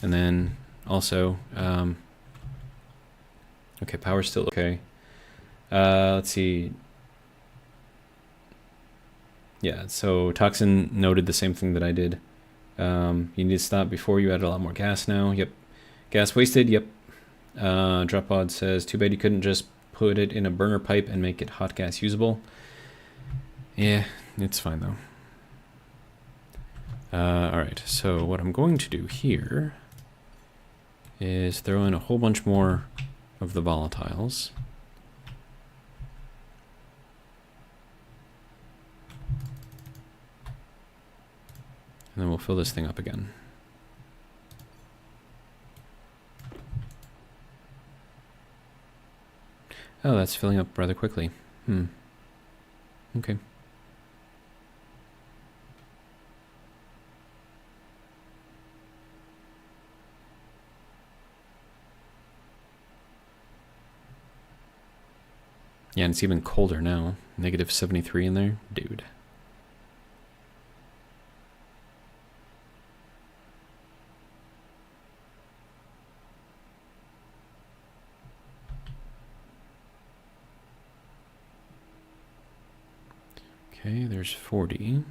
And then also, okay, power's still okay. Let's see. Yeah, so Toxin noted the same thing that I did. You need to stop before you add a lot more gas now. Yep. Gas wasted, yep. Droppod says, too bad you couldn't just put it in a burner pipe and make it hot gas usable. Yeah, it's fine though. Alright, so what I'm going to do here is throw in a whole bunch more of the volatiles. And then we'll fill this thing up again. Oh, that's filling up rather quickly. Okay. Yeah, and it's even colder now. Negative 73 in there. Dude. Okay, there's 40.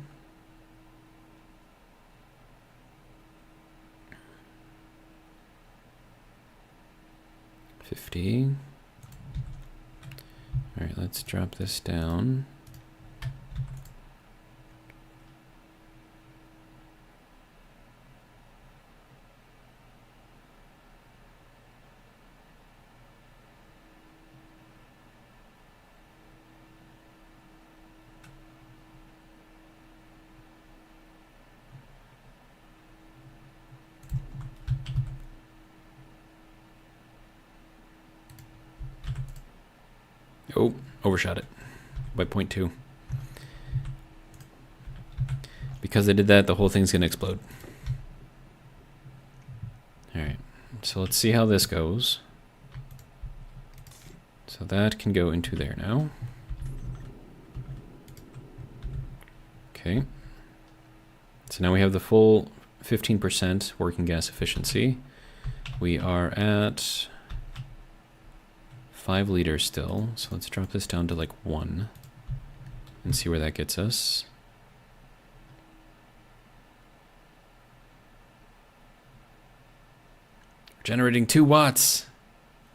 $50. All right, let's drop this down. Oh, overshot it by 0.2. Because I did that, the whole thing's going to explode. All right, so let's see how this goes. So that can go into there now. Okay. So now we have the full 15% working gas efficiency. We are at 5 liters still, so let's drop this down to like 1 and see where that gets us. We're generating 2 watts.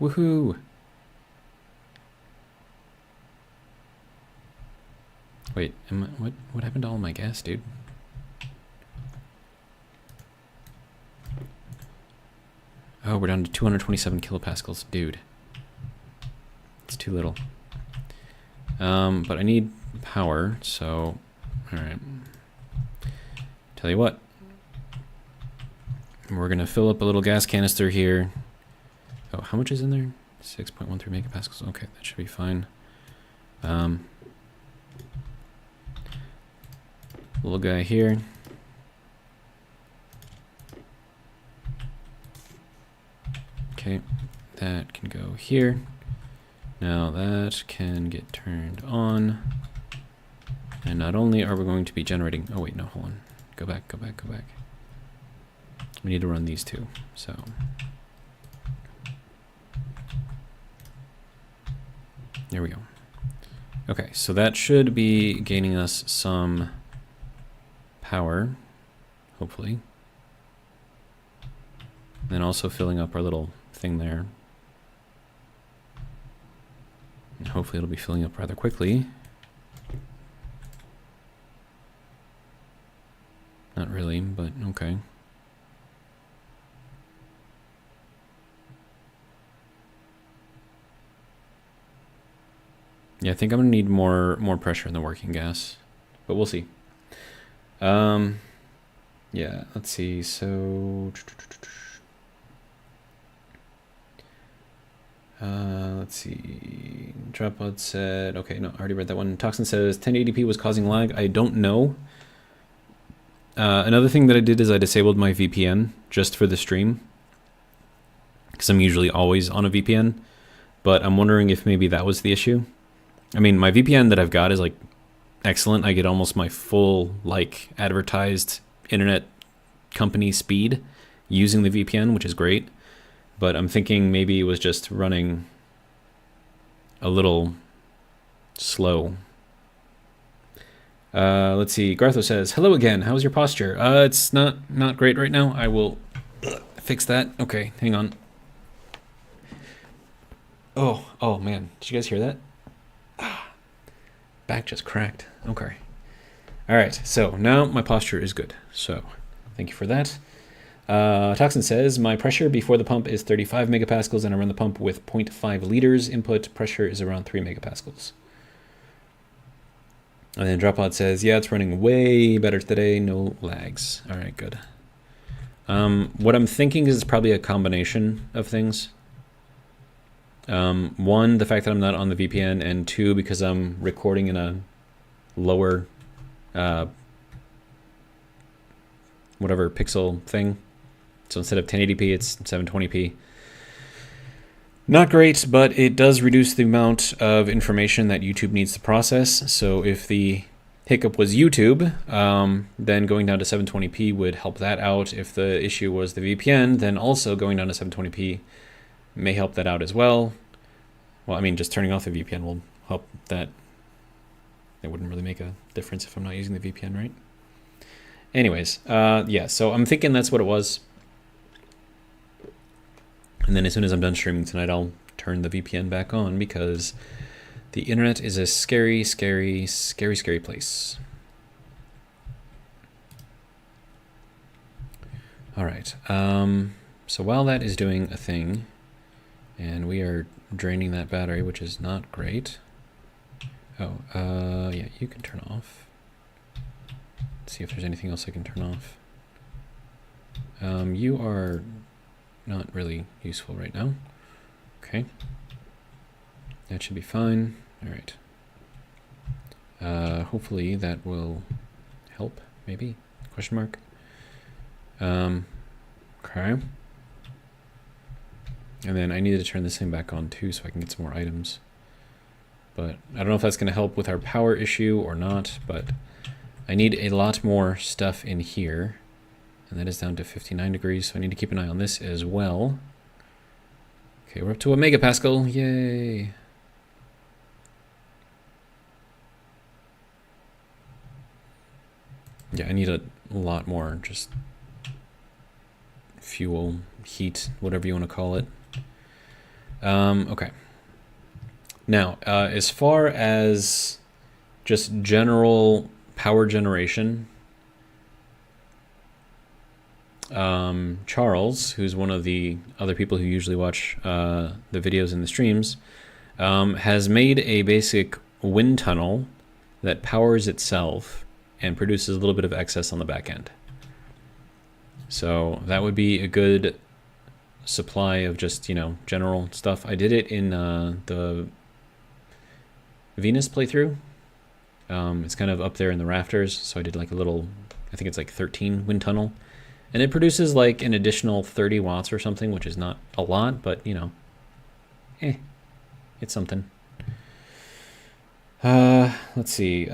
Woohoo! Wait, what happened to all my gas, dude? Oh, we're down to 227 kilopascals, dude. It's too little. But I need power, so alright. Tell you what. We're gonna fill up a little gas canister here. Oh, how much is in there? 6.13 megapascals. Okay, that should be fine. Little guy here. Okay, that can go here. Now that can get turned on. And not only are we going to be generating, oh wait, no, hold on. Go back, go back, go back. We need to run these two, so. There we go. Okay, so that should be gaining us some power, hopefully. And then also filling up our little thing there. And hopefully it'll be filling up rather quickly. Not really, but okay. Yeah, I think I'm gonna need more pressure in the working gas, but we'll see. Yeah, let's see. So, let's see. Dropout said, okay, no, I already read that one. Toxin says 1080p was causing lag. I don't know. Another thing that I did is I disabled my VPN just for the stream, because I'm usually always on a VPN, but I'm wondering if maybe that was the issue. I mean, my VPN that I've got is like excellent. I get almost my full like advertised internet company speed using the VPN, which is great. But I'm thinking maybe it was just running a little slow. Let's see. Gartho says, hello again. How's your posture? It's not great right now. I will fix that. Okay, hang on. Oh man. Did you guys hear that? Back just cracked. Okay. All right. So now my posture is good. So thank you for that. Toxin says, my pressure before the pump is 35 megapascals and I run the pump with 0.5 liters. Input pressure is around 3 megapascals. And then Droppod says, yeah, it's running way better today. No lags. All right, good. What I'm thinking is probably a combination of things. One, the fact that I'm not on the VPN, and two, because I'm recording in a lower, whatever pixel thing. So instead of 1080p, it's 720p. Not great, but it does reduce the amount of information that YouTube needs to process. So if the hiccup was YouTube, then going down to 720p would help that out. If the issue was the VPN, then also going down to 720p may help that out as well. Well, I mean, just turning off the VPN will help that. It wouldn't really make a difference if I'm not using the VPN, right? Anyways, yeah, so I'm thinking that's what it was. And then as soon as I'm done streaming tonight, I'll turn the VPN back on because the internet is a scary, scary, scary, scary place. All right. So while that is doing a thing, and we are draining that battery, which is not great. Oh, yeah, you can turn off. Let's see if there's anything else I can turn off. You are not really useful right now. Okay. That should be fine. All right. Hopefully that will help, maybe? Question mark. Okay. And then I needed to turn this thing back on too so I can get some more items. But I don't know if that's going to help with our power issue or not, but I need a lot more stuff in here. And that is down to 59 degrees, so I need to keep an eye on this as well. Okay, we're up to a megapascal. Yay! Yeah, I need a lot more just fuel, heat, whatever you want to call it. Okay. Now, as far as just general power generation, Charles, who's one of the other people who usually watch the videos and the streams, has made a basic wind tunnel that powers itself and produces a little bit of excess on the back end. So that would be a good supply of just, you know, general stuff. I did it in the Venus playthrough. It's kind of up there in the rafters, so I did like a little, I think it's like 13 wind tunnel. And it produces like an additional 30 watts or something, which is not a lot, but, you know, it's something. Let's see.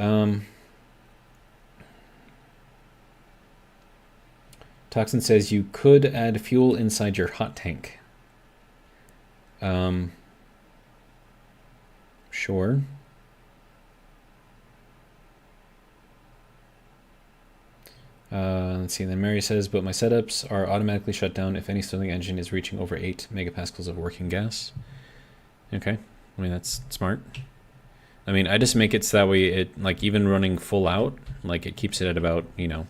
Toxin says you could add fuel inside your hot tank. Sure. Let's see, and then Mary says, but my setups are automatically shut down if any Stirling engine is reaching over 8 megapascals of working gas. Okay, I mean, that's smart. I mean, I just make it so that way it, like, even running full out, like, it keeps it at about, you know,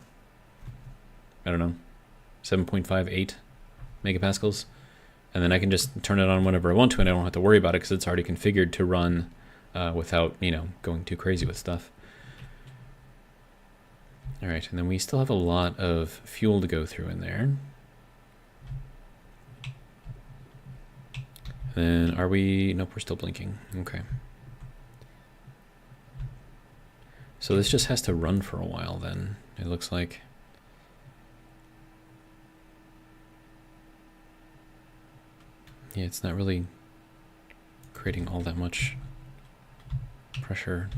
I don't know, 7.58 megapascals. And then I can just turn it on whenever I want to, and I don't have to worry about it because it's already configured to run without, you know, going too crazy with stuff. All right, and then we still have a lot of fuel to go through in there. Then are we, nope, we're still blinking. Okay. So this just has to run for a while then, it looks like. Yeah, it's not really creating all that much pressure.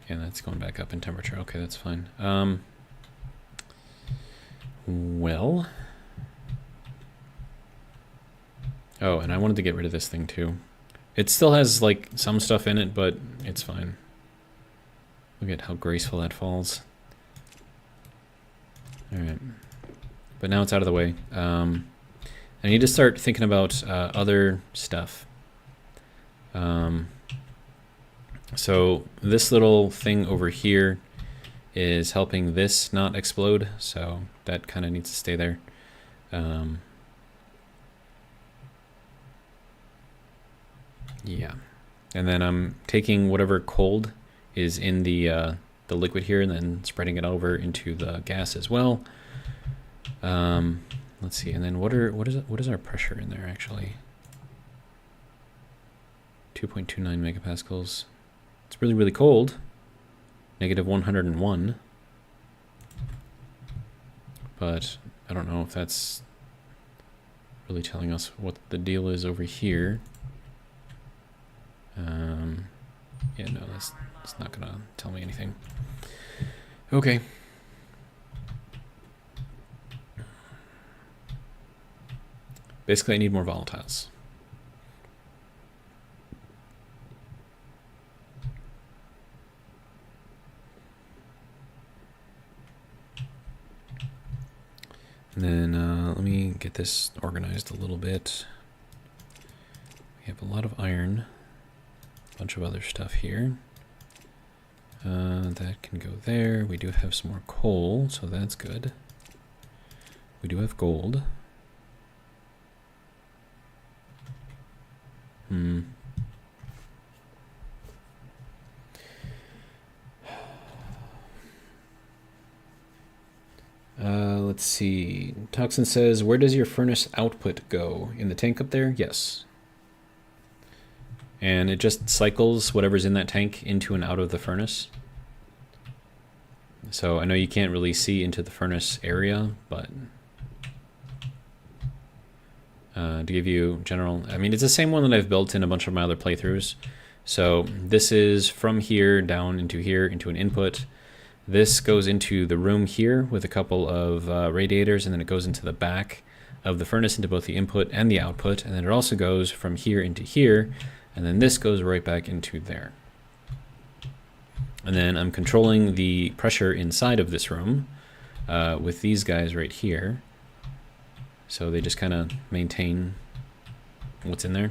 Yeah, that's going back up in temperature. Okay, that's fine. Well. Oh, and I wanted to get rid of this thing too. It still has like some stuff in it, but it's fine. Look at how graceful that falls. All right. But now it's out of the way. I need to start thinking about other stuff. So this little thing over here is helping this not explode, so that kind of needs to stay there. Yeah, and then I'm taking whatever cold is in the liquid here, and then spreading it over into the gas as well. Let's see, and then what is our pressure in there actually? 2.29 megapascals. It's really, really cold. Negative 101. But I don't know if that's really telling us what the deal is over here. Yeah, no, that's not gonna tell me anything. Okay. Basically, I need more volatiles. And then let me get this organized a little bit. We have a lot of iron, a bunch of other stuff here. That can go there. We do have some more coal, so that's good. We do have gold. Let's see. Toxin says, where does your furnace output go? In the tank up there? Yes. And it just cycles whatever's in that tank into and out of the furnace. So I know you can't really see into the furnace area, but to give you general, I mean, it's the same one that I've built in a bunch of my other playthroughs. So this is from here down into here into an input. This goes into the room here with a couple of radiators, and then it goes into the back of the furnace into both the input and the output, and then it also goes from here into here, and then this goes right back into there. And then I'm controlling the pressure inside of this room with these guys right here. So they just kind of maintain what's in there.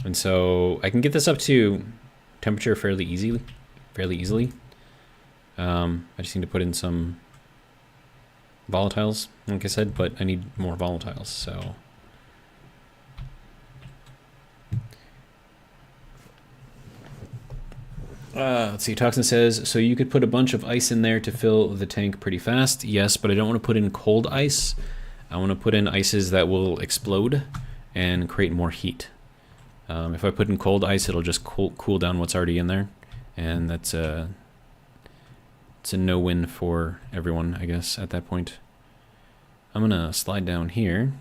And so I can get this up to temperature fairly easily. I just need to put in some volatiles, like I said, but I need more volatiles, so. Let's see, Toxin says, so you could put a bunch of ice in there to fill the tank pretty fast. Yes, but I don't want to put in cold ice. I want to put in ices that will explode and create more heat. If I put in cold ice, it'll just cool down what's already in there, and that's it's a no-win for everyone, I guess, at that point. I'm gonna slide down here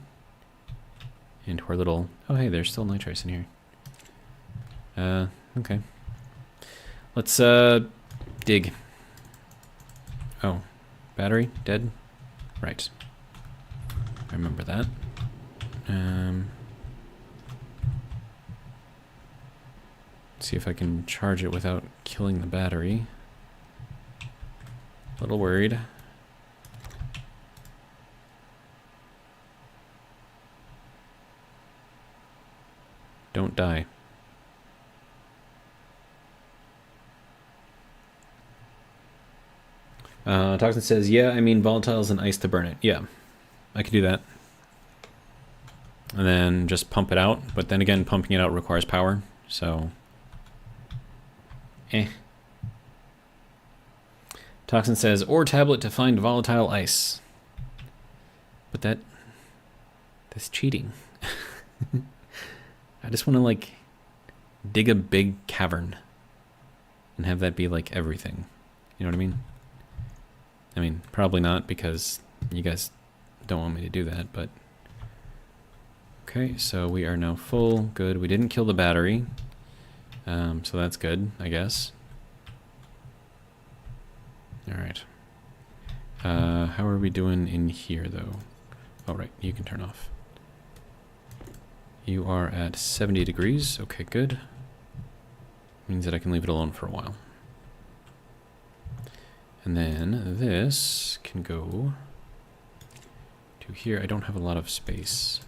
into our little, oh hey, there's still nitrice in here. Okay. Let's dig. Oh, battery dead? Right. I remember that. See if I can charge it without killing the battery. A little worried. Don't die. Toxin says, yeah, I mean volatiles and ice to burn it. Yeah, I could do that. And then just pump it out. But then again, pumping it out requires power, so... Toxin says, ore tablet to find volatile ice. But that's cheating. I just want to, like, dig a big cavern and have that be, like, everything. You know what I mean? I mean, probably not, because you guys don't want me to do that, but... Okay, so we are now full. Good. We didn't kill the battery. So that's good, I guess. Alright. How are we doing in here, though? Oh, right, you can turn off. You are at 70 degrees. Okay, good. Means that I can leave it alone for a while. And then this can go to here. I don't have a lot of space.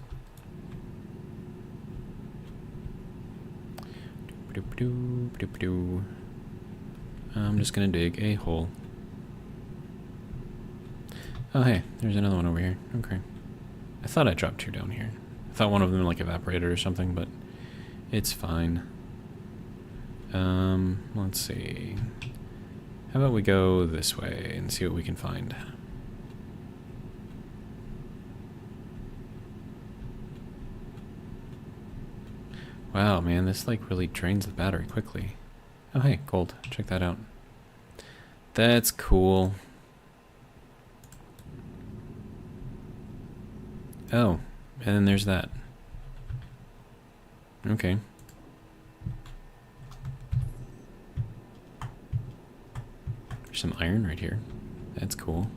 I'm just gonna dig a hole. Oh hey, there's another one over here. Okay. I thought I dropped two down here. I thought one of them like evaporated or something, but it's fine. Let's see. How about we go this way and see what we can find. Wow, man, this like really drains the battery quickly. Oh, hey, gold. Check that out. That's cool. Oh, and then there's that. Okay. There's some iron right here. That's cool.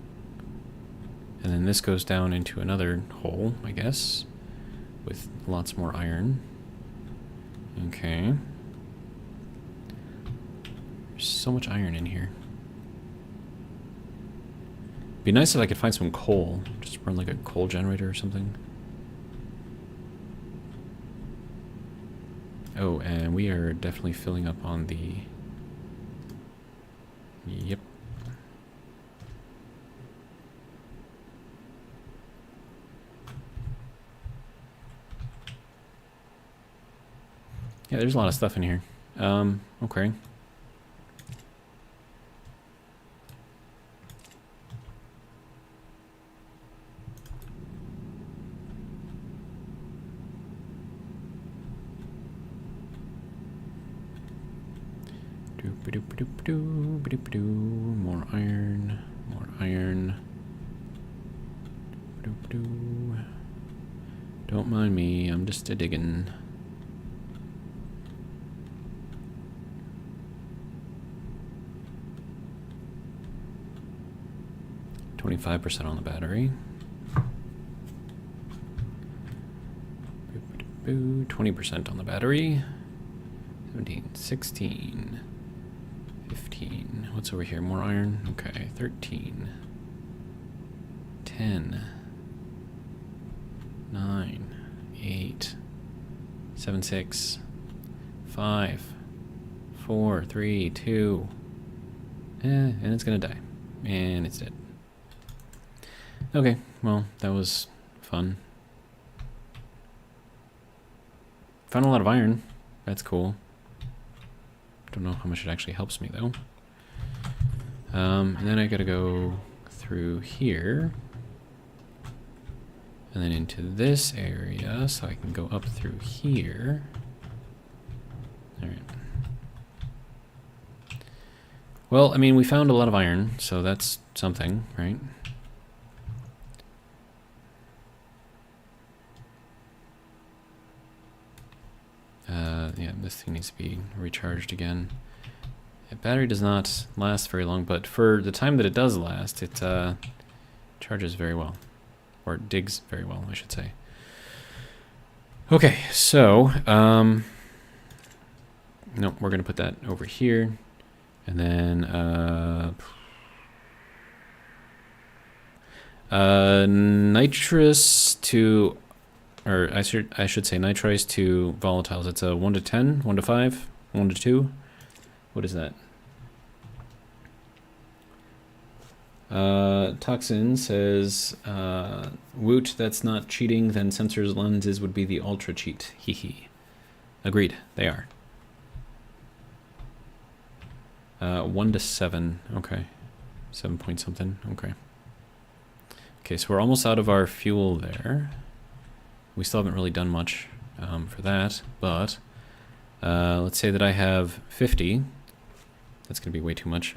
And then this goes down into another hole, I guess, with lots more iron. Okay. There's so much iron in here. Be nice if I could find some coal. Just run like a coal generator or something. Oh, and we are definitely filling up on the... Yep. Yeah, there's a lot of stuff in here. Okay. More iron, more iron. Don't mind me, I'm just a digging. %25 on the battery. 20% on the battery. 17, 16, 15. What's over here? More iron? Okay, 13, 10, 9, 8, 7, 6, 5, 4, 3, 2. And it's gonna die. And it's dead. Okay, well, that was fun. Found a lot of iron. That's cool. Don't know how much it actually helps me, though. And then I gotta go through here. And then into this area, so I can go up through here. Alright. Well, I mean, we found a lot of iron, so that's something, right? Yeah, this thing needs to be recharged again. The battery does not last very long, but for the time that it does last, it charges very well. Or digs very well, I should say. Okay, so, no, we're going to put that over here. And then, nitrous to... Or I should say nitrice to volatiles. It's a 1 to 10, 1 to 5, 1 to 2. What is that? Toxin says, woot, that's not cheating, then sensors lenses would be the ultra cheat. Hee hee. Agreed, they are. 1 to 7, okay. 7 point something, okay. Okay, so we're almost out of our fuel there. We still haven't really done much for that, but let's say that I have 50. That's going to be way too much.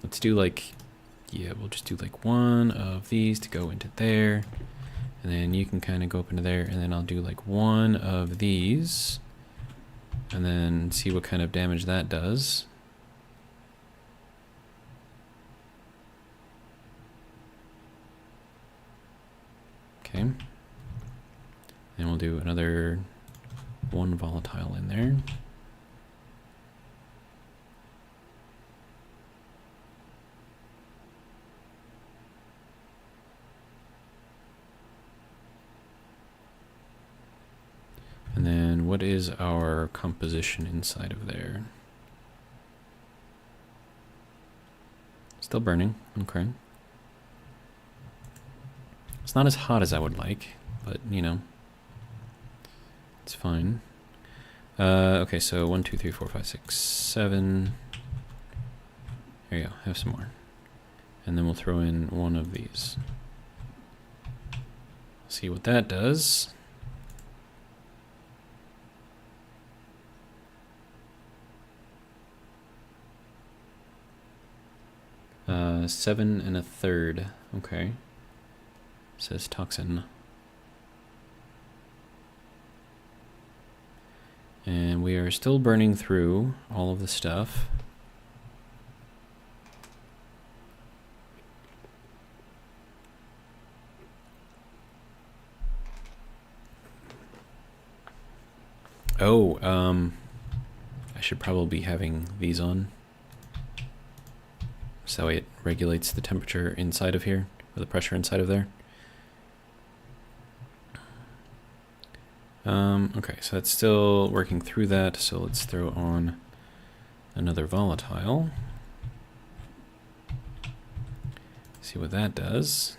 Let's do like, yeah, we'll just do like one of these to go into there. And then you can kind of go up into there, and then I'll do like one of these. And then see what kind of damage that does. Okay. And we'll do another one volatile in there. And then what is our composition inside of there? Still burning, okay. It's not as hot as I would like, but you know. It's fine. Okay, so 1, 2, 3, 4, 5, 6, 7. There you go, have some more. And then we'll throw in one of these. See what that does. Uh, 7 1/3. Okay. Says toxin. And we are still burning through all of the stuff. Oh, I should probably be having these on. So it regulates the temperature inside of here, or the pressure inside of there. Okay, so that's still working through that, so let's throw on another volatile. See what that does.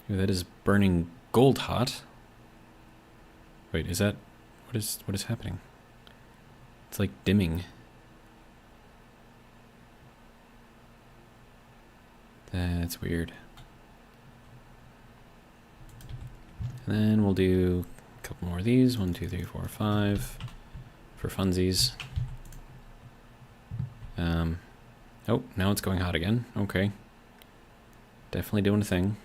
Ooh, that is burning gold hot. Wait, is that what is happening? It's like dimming. That's weird. And then we'll do a couple more of these. 1, 2, 3, 4, 5 for funsies. Oh, now it's going hot again. Okay. Definitely doing a thing.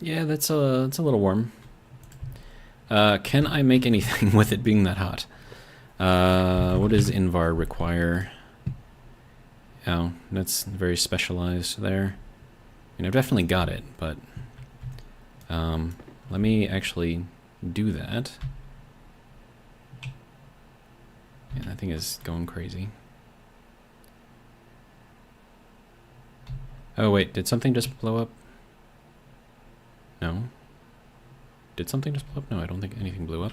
Yeah, it's a little warm. Can I make anything with it being that hot? What does Invar require? Oh, that's very specialized there. I mean, I've definitely got it, but let me actually do that. Yeah, that thing is going crazy. Oh wait, did something just blow up? No. Did something just blow up? No, I don't think anything blew up.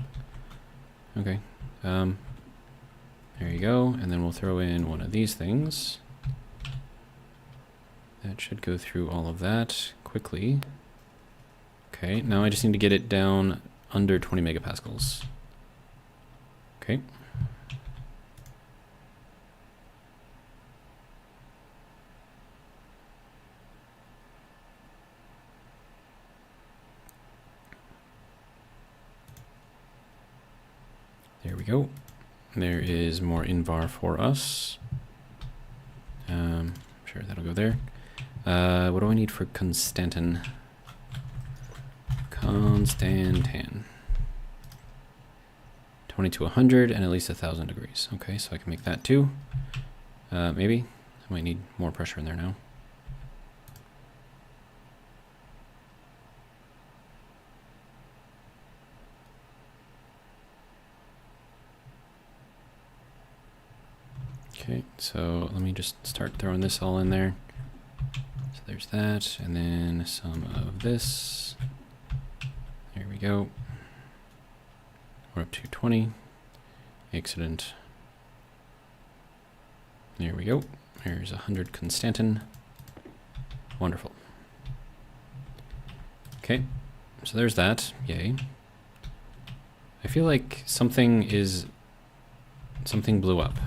Okay. There you go, and then we'll throw in one of these things. That should go through all of that quickly. Okay, now I just need to get it down under 20 megapascals. Okay. There we go. There is more Invar for us. Sure, that'll go there. What do I need for Constantin? Constantan. 20 to 100 and at least 1,000 degrees. Okay, so I can make that too. Maybe. I might need more pressure in there now. Okay, so let me just start throwing this all in there. So there's that, and then some of this. There we go. We're up to 20. Excellent. There we go. There's 100 Constantin. Wonderful. Okay, so there's that. Yay. I feel like something blew up.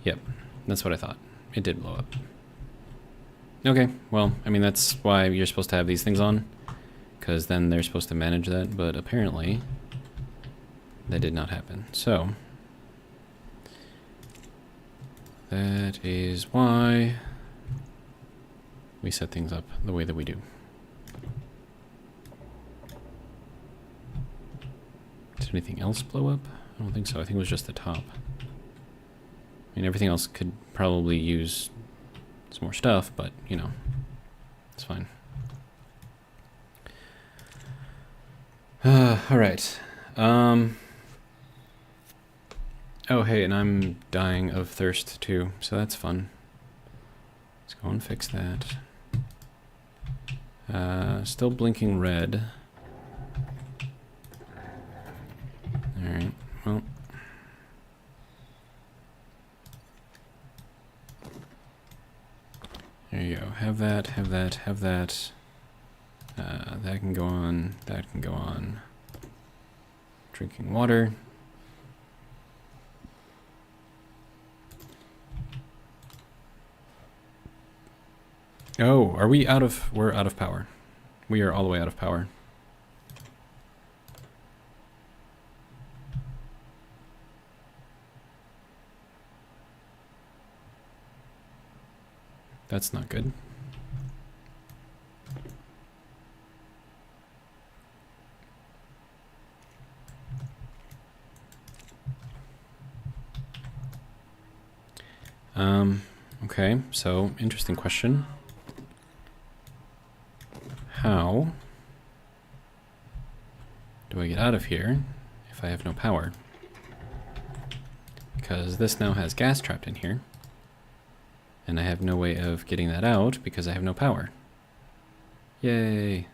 Yep, that's what I thought. It did blow up. Okay, well, I mean, that's why you're supposed to have these things on, because then they're supposed to manage that, but apparently that did not happen. So that is why we set things up the way that we do. Did anything else blow up? I don't think so. I think it was just the top. I mean, everything else could probably use some more stuff, but, you know, it's fine. All right. Oh, hey, and I'm dying of thirst, too, so that's fun. Let's go and fix that. Still blinking red. All right. you go. Have that, have that, have that. That can go on, that can go on. Drinking water. Oh, are we out of... We're out of power. We are all the way out of power. That's not good. Okay, so interesting question. How do I get out of here if I have no power? Because this now has gas trapped in here, and I have no way of getting that out because I have no power. Yay!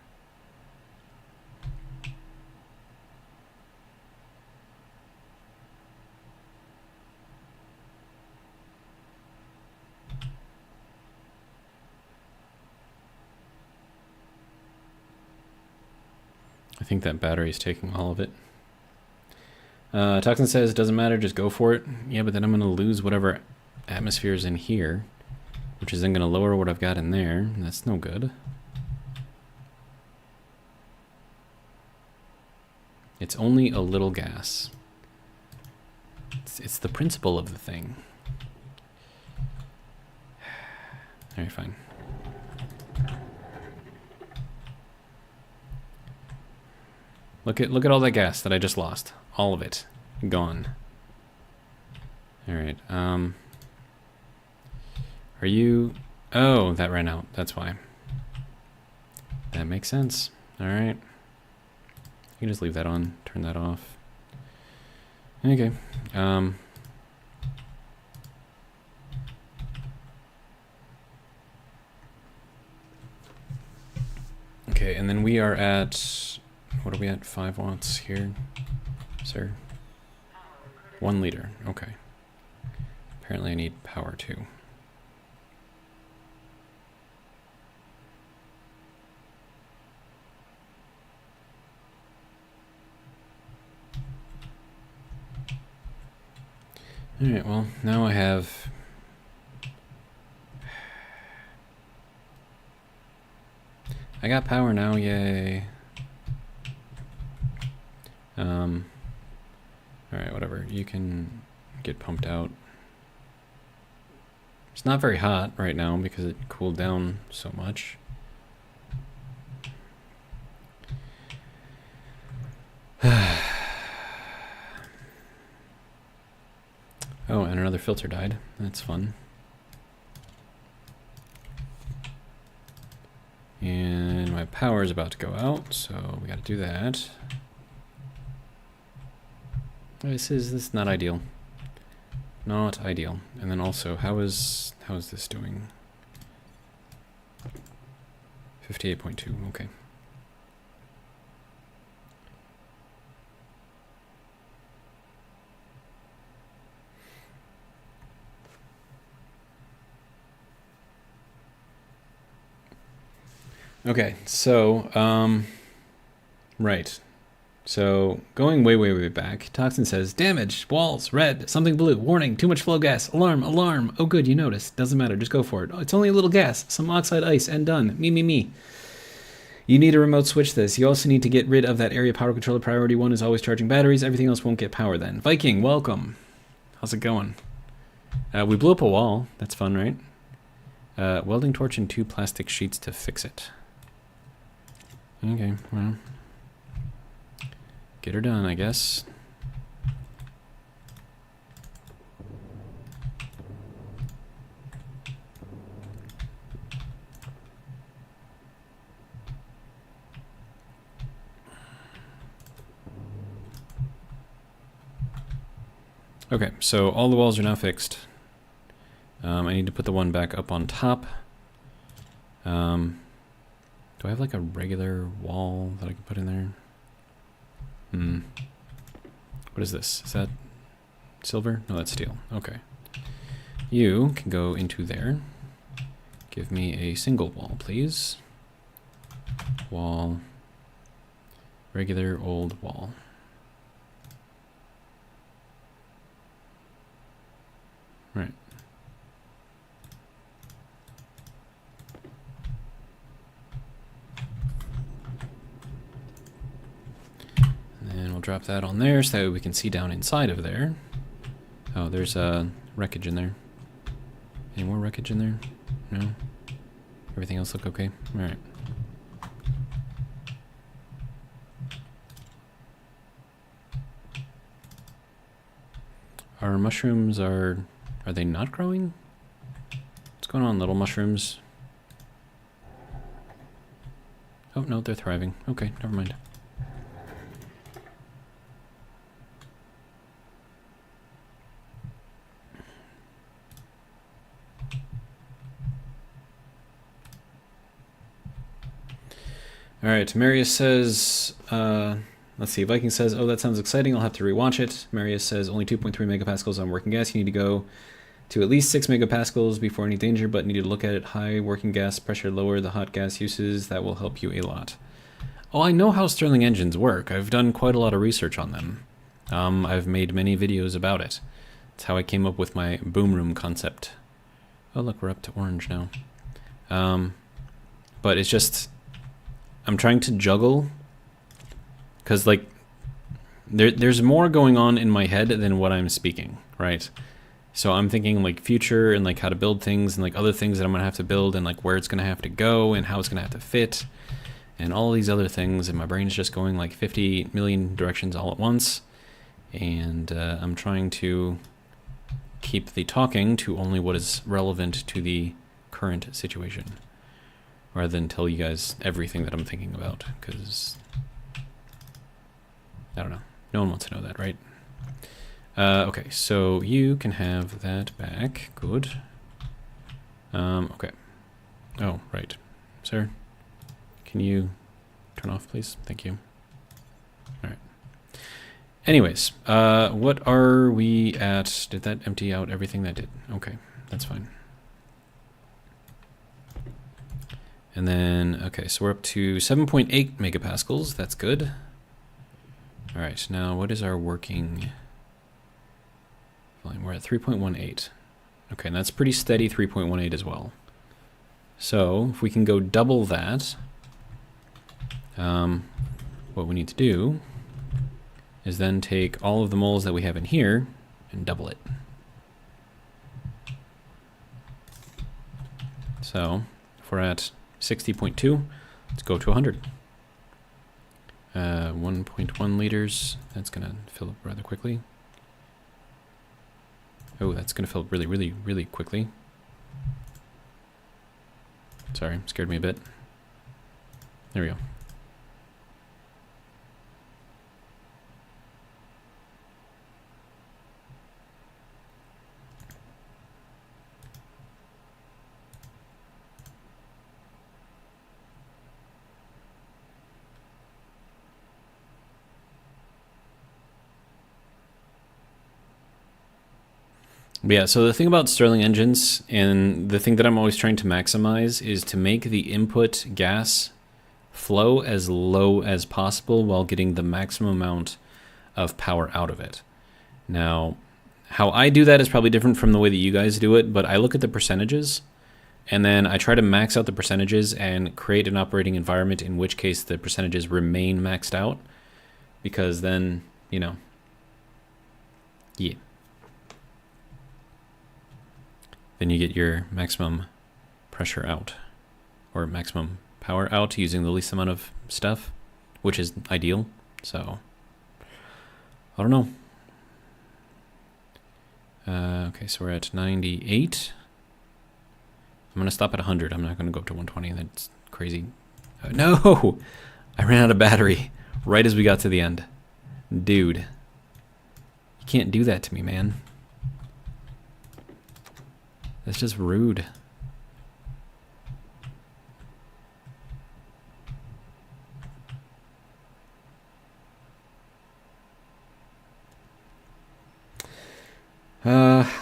I think that battery is taking all of it. Toxin says, doesn't matter, just go for it. Yeah, but then I'm going to lose whatever atmosphere is in here, which is then going to lower what I've got in there. And that's no good. It's only a little gas. It's the principle of the thing. Alright, fine. Look at all that gas that I just lost. All of it. Gone. Alright, are you... Oh, that ran out. That's why. That makes sense. Alright. You can just leave that on. Turn that off. Okay. Okay, and then we are at... What are we at? 5 watts here, sir? 1 liter. Okay. Apparently I need power too. Alright, well, now I have... I got power now, yay. Alright, whatever. You can get pumped out. It's not very hot right now because it cooled down so much. Oh, and another filter died. That's fun. And my power is about to go out, so we gotta do that. This is not ideal. Not ideal. And then also, how is this doing? 58.2, okay. Okay, so, right. So, going way back, Toxin says, damage, walls, red, something blue, warning, too much flow gas, alarm, alarm. Oh good, you noticed. Doesn't matter, just go for it. Oh, it's only a little gas, some oxide ice, and done. Me. You need a remote switch this. You also need to get rid of that area power controller. Priority 1 is always charging batteries. Everything else won't get power then. Viking, welcome. How's it going? We blew up a wall. That's fun, right? Welding torch and 2 plastic sheets to fix it. Okay, well... Get her done, I guess. Okay, so all the walls are now fixed. I need to put the one back up on top. Do I have like a regular wall that I can put in there? What is this? Is that silver? No, that's steel. Okay. You can go into there. Give me a single wall, please. Wall. Regular old wall. Right. And then we'll drop that on there so that we can see down inside of there. Oh, there's wreckage in there. Any more wreckage in there? No? Everything else look okay? Alright. Our mushrooms are they not growing? What's going on, little mushrooms? Oh, no, they're thriving. Okay, never mind. All right, Marius says, let's see, Viking says, oh, that sounds exciting. I'll have to rewatch it. Marius says, only 2.3 megapascals on working gas. You need to go to at least 6 megapascals before any danger, but need to look at it. High working gas pressure, lower the hot gas uses. That will help you a lot. Oh, I know how Stirling engines work. I've done quite a lot of research on them. I've made many videos about it. It's how I came up with my boom room concept. Oh, look, we're up to orange now. But it's just... I'm trying to juggle, because like there's more going on in my head than what I'm speaking, right? So I'm thinking like future and like how to build things and like other things that I'm gonna have to build and like where it's gonna have to go and how it's gonna have to fit and all these other things, and my brain's just going like 50 million directions all at once, and I'm trying to keep the talking to only what is relevant to the current situation, rather than tell you guys everything that I'm thinking about, because, I don't know. No one wants to know that, right? Okay, so you can have that back. Good. Okay. Oh, right. Sir, can you turn off, please? Thank you. All right. Anyways, what are we at? Did that empty out everything? That did. Okay, that's fine. And then, okay, so we're up to 7.8 megapascals. That's good. All right, now what is our working volume? We're at 3.18. Okay, and that's pretty steady 3.18 as well. So if we can go double that, what we need to do is then take all of the moles that we have in here and double it. So if we're at 60.2, let's go to 100. 1.1 liters, that's gonna fill up rather quickly. Oh, that's gonna fill up really, really, really quickly. Sorry, scared me a bit. There we go. But yeah, so the thing about Stirling engines, and the thing that I'm always trying to maximize, is to make the input gas flow as low as possible while getting the maximum amount of power out of it. Now, how I do that is probably different from the way that you guys do it, but I look at the percentages, and then I try to max out the percentages and create an operating environment in which case the percentages remain maxed out, because then, you know, yeah. Then you get your maximum pressure out, or maximum power out using the least amount of stuff, which is ideal. So, I don't know. Okay, so we're at 98. I'm going to stop at 100. I'm not going to go up to 120. That's crazy. No! I ran out of battery right as we got to the end. Dude. You can't do that to me, man. That's just rude.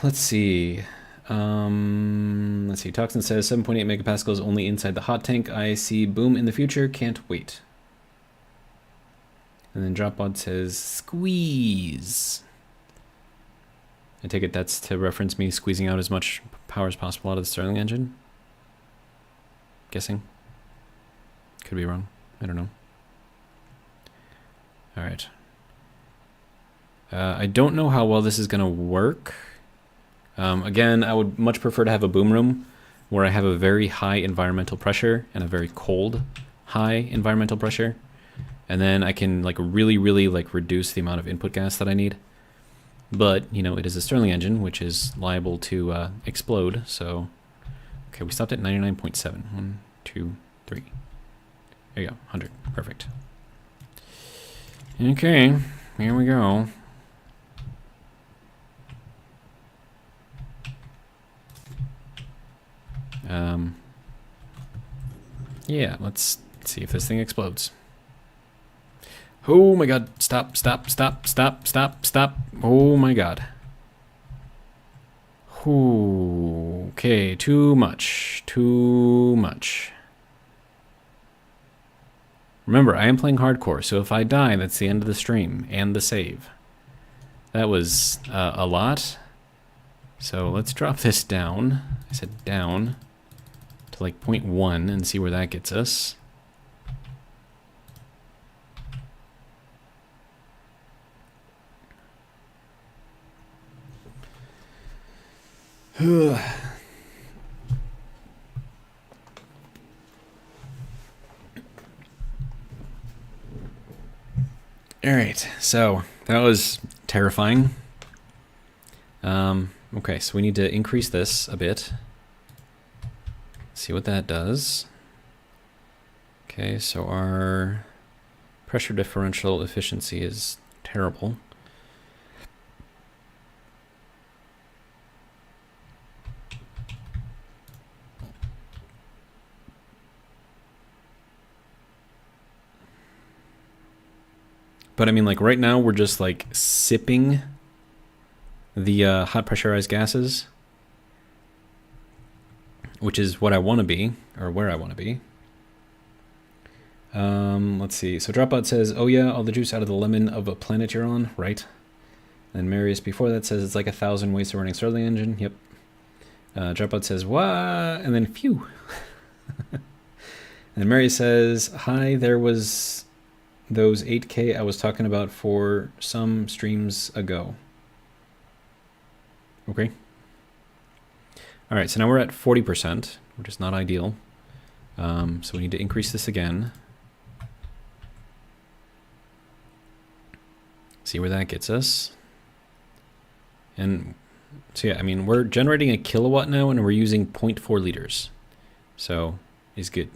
Let's see. Let's see. Toxin says 7.8 megapascals only inside the hot tank. I see boom in the future. Can't wait. And then Dropbot says squeeze. I take it that's to reference me squeezing out as much power as possible out of the Stirling engine. Guessing. Could be wrong. I don't know. All right. I don't know how well this is going to work. Again, I would much prefer to have a boom room where I have a very high environmental pressure and a very cold high environmental pressure. And then I can like really like reduce the amount of input gas that I need. But, you know, it is a Stirling engine, which is liable to explode. So, okay, we stopped at 99.7. 1, 2, 3. There you go, 100. Perfect. Okay, here we go. Yeah, let's see if this thing explodes. Oh my god, stop, stop, stop, stop, stop, stop. Oh my god. Ooh, okay, too much, too much. Remember, I am playing hardcore, so if I die, that's the end of the stream and the save. That was a lot. So let's drop this down. I said down to like 0.1 and see where that gets us. Alright, so that was terrifying. Okay, so we need to increase this a bit. See what that does. Okay, so our pressure differential efficiency is terrible. But I mean, like right now we're just like sipping the hot pressurized gases, which is what I want to be, or where I want to be. Let's see. So Dropout says, oh yeah, all the juice out of the lemon of a planet you're on, right? And Marius before that says it's like 1,000 ways to running Stirling engine. Yep. Dropout says, what? And then phew. And Marius says, hi, there was those 8K I was talking about for some streams ago. Okay. All right, so now we're at 40%, which is not ideal. So we need to increase this again. See where that gets us. And so yeah, I mean, we're generating a kilowatt now and we're using 0.4 liters. So is good.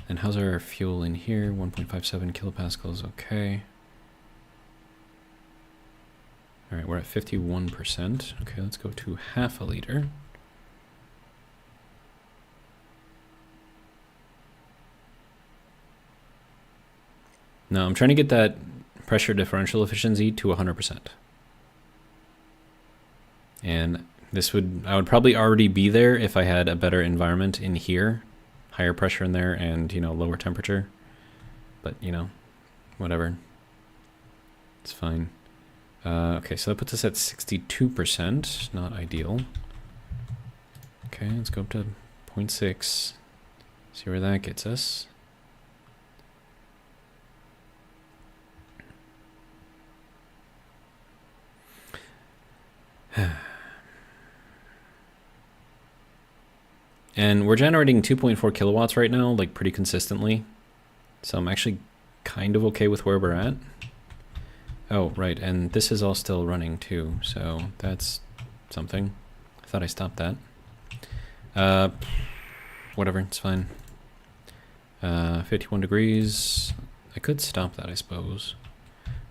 And how's our fuel in here? 1.57 kilopascals, okay. All right, we're at 51%. Okay, let's go to half a liter. Now I'm trying to get that pressure differential efficiency to 100%. And this would, I would probably already be there if I had a better environment in here, higher pressure in there and, you know, lower temperature. But, you know, whatever. It's fine. Okay, so that puts us at 62%, not ideal. Okay, let's go up to 0.6, see where that gets us. And we're generating 2.4 kilowatts right now, like pretty consistently. So I'm actually kind of okay with where we're at. Oh, right, and this is all still running too, so that's something. I thought I stopped that. Whatever, it's fine. 51 degrees. I could stop that, I suppose.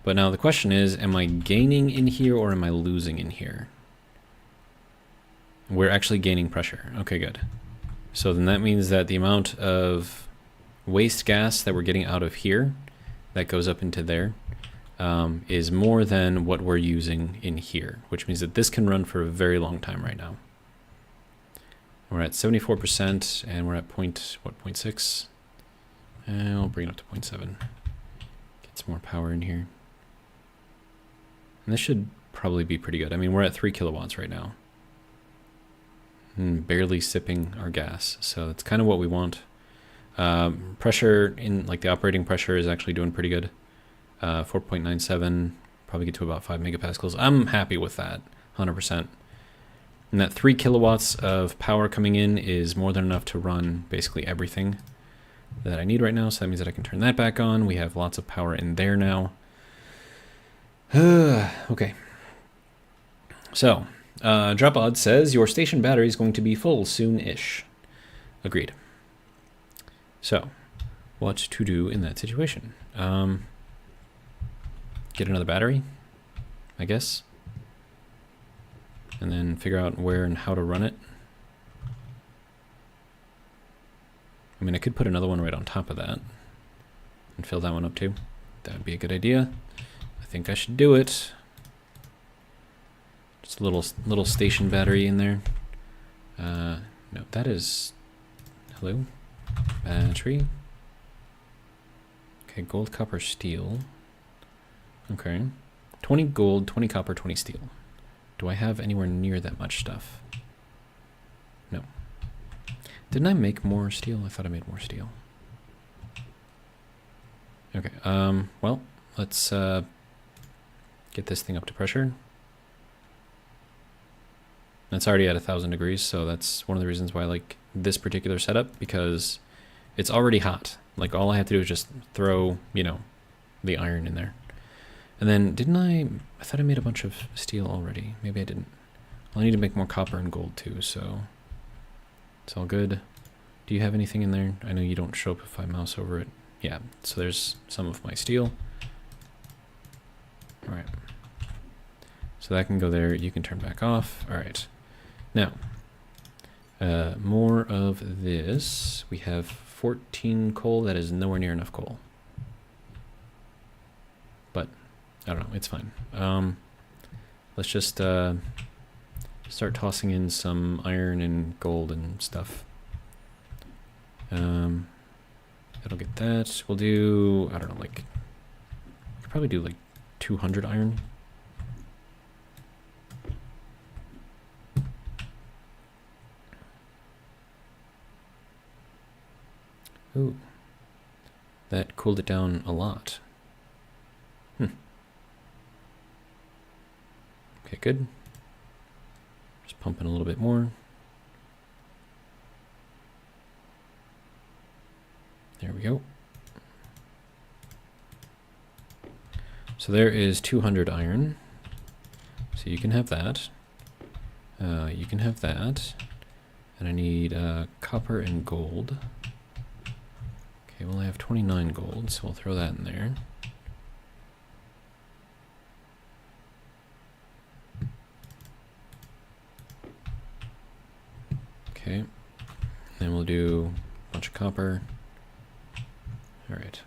But now the question is, am I gaining in here or am I losing in here? We're actually gaining pressure. Okay, good. So then that means that the amount of waste gas that we're getting out of here, that goes up into there. is more than what we're using in here, which means that this can run for a very long time right now. We're at 74%, and we're at 0.6? And I'll bring it up to 0.7. Get some more power in here. And this should probably be pretty good. I mean, we're at 3 kilowatts right now. And barely sipping our gas, so that's kind of what we want. Pressure in, like, the operating pressure is actually doing pretty good. 4.97, probably get to about 5 megapascals. I'm happy with that, 100%. And that 3 kilowatts of power coming in is more than enough to run basically everything that I need right now. So that means that I can turn that back on. We have lots of power in there now. Okay. So, Dropod says, your station battery is going to be full soon-ish. Agreed. So, what to do in that situation? Get another battery, I guess. And then figure out where and how to run it. I mean, I could put another one right on top of that and fill that one up too. That would be a good idea. I think I should do it. Just a little station battery in there. No, that is... Hello? Battery. Okay, gold, copper, steel. Okay. 20 gold, 20 copper, 20 steel. Do I have anywhere near that much stuff? No. Didn't I make more steel? I thought I made more steel. Okay, well, let's get this thing up to pressure. It's already at 1,000 degrees, so that's one of the reasons why I like this particular setup, because it's already hot. Like, all I have to do is just throw, you know, the iron in there. And then, didn't I thought I made a bunch of steel already. Maybe I didn't. Well, I need to make more copper and gold too, so it's all good. Do you have anything in there? I know you don't show up if I mouse over it. Yeah, so there's some of my steel. All right. So that can go there. You can turn back off. All right. Now, more of this. We have 14 coal. That is nowhere near enough coal. But I don't know, it's fine. Let's just start tossing in some iron and gold and stuff. That'll get that. We'll do, I don't know, like, could probably do like 200 iron. Ooh, that cooled it down a lot. Okay, good. Just pumping a little bit more. There we go. So there is 200 iron. So you can have that. You can have that. And I need copper and gold. Okay, well I have 29 gold, so we'll throw that in there. Okay, then we'll do a bunch of copper. All right.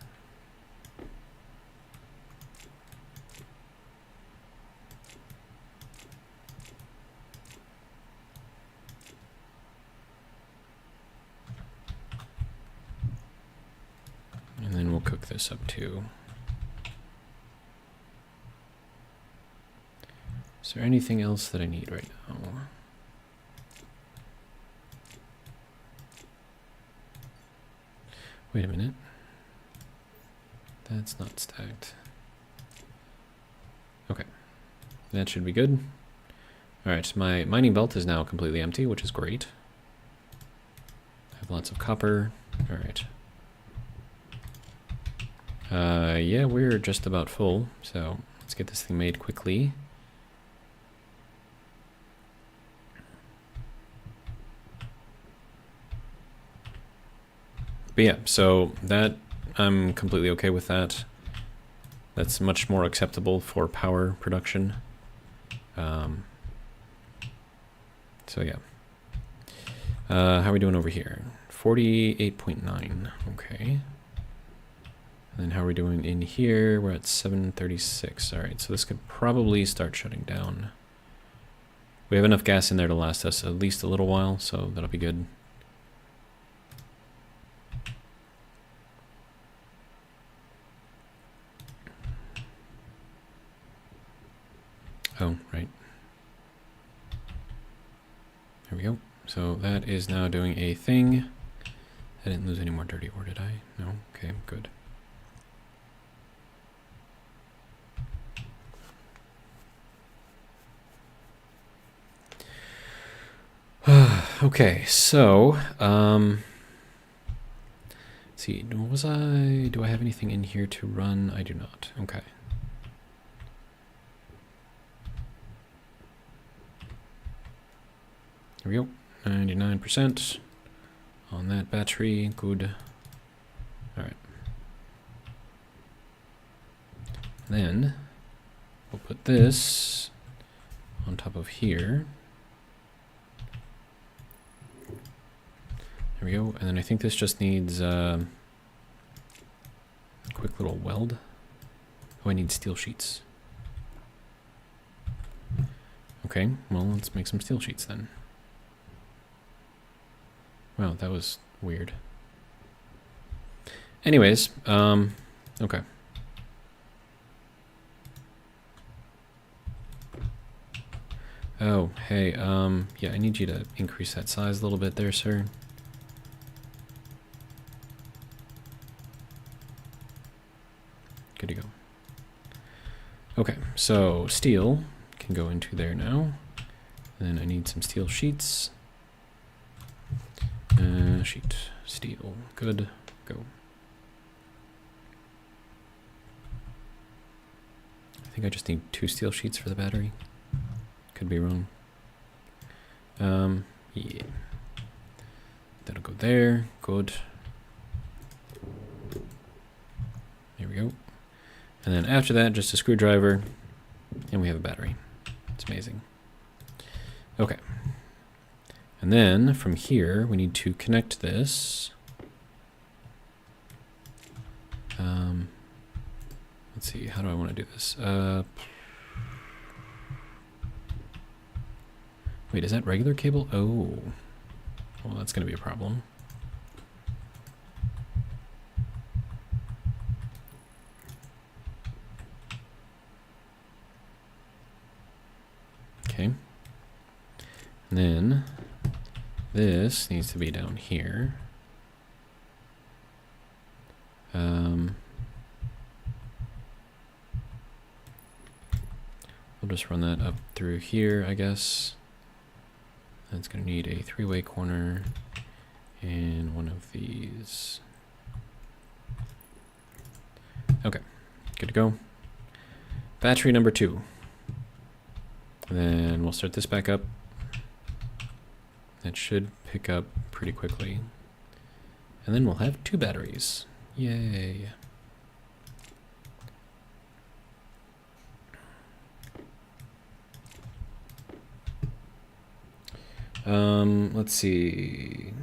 And then we'll cook this up too. Is there anything else that I need right now? Wait a minute. That's not stacked. Okay. That should be good. Alright, my mining belt is now completely empty, which is great. I have lots of copper. Alright. Yeah, we're just about full, so let's get this thing made quickly. But yeah, so that, I'm completely okay with that. That's much more acceptable for power production. So yeah. How are we doing over here? 48.9, okay. And then how are we doing in here? We're at 736. All right, so this could probably start shutting down. We have enough gas in there to last us at least a little while, so that'll be good. Oh, right. There we go. So that is now doing a thing. I didn't lose any more dirty ore, did I? No? Okay, good. Okay, so, let's see, do I have anything in here to run? I do not. Okay. Here we go, 99% on that battery, good. All right. Then we'll put this on top of here. There we go, and then I think this just needs a quick little weld. Oh, I need steel sheets. Okay, well, let's make some steel sheets then. Wow, that was weird. Anyways, okay. Oh, hey, yeah, I need you to increase that size a little bit there, sir. Good to go. Okay, so steel can go into there now. Then I need some steel sheets. Sheet, steel, good, go. I think I just need 2 steel sheets for the battery. Could be wrong. Yeah. That'll go there, good. There we go. And then after that, just a screwdriver, and we have a battery. It's amazing. Okay. And then from here, we need to connect this. Let's see, how do I want to do this? Wait, is that regular cable? Oh, well, that's going to be a problem. Okay. And then this needs to be down here. We'll just run that up through here, I guess. That's going to need a 3-way corner and one of these. Okay, good to go. Battery number 2. And then we'll start this back up. That should pick up pretty quickly. And then we'll have 2 batteries. Yay. Let's see.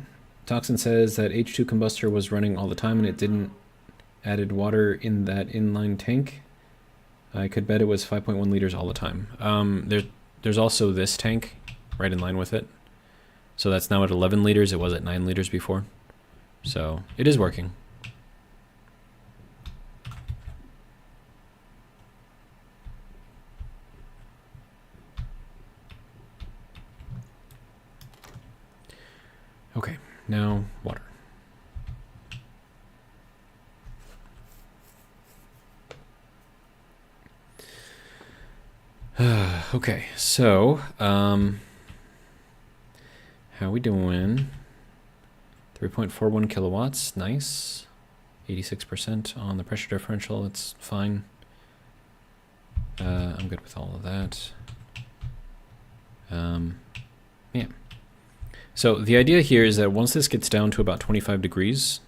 Toxin says that H2 combustor was running all the time and it didn't added water in that inline tank. I could bet it was 5.1 liters all the time. There's also this tank right in line with it. So that's now at 11 liters. It was at 9 liters before. So it is working. Okay, now water. Okay, so how we doing? 3.41 kilowatts, nice. 86% on the pressure differential, that's fine. I'm good with all of that. Yeah. So the idea here is that once this gets down to about 25 degrees,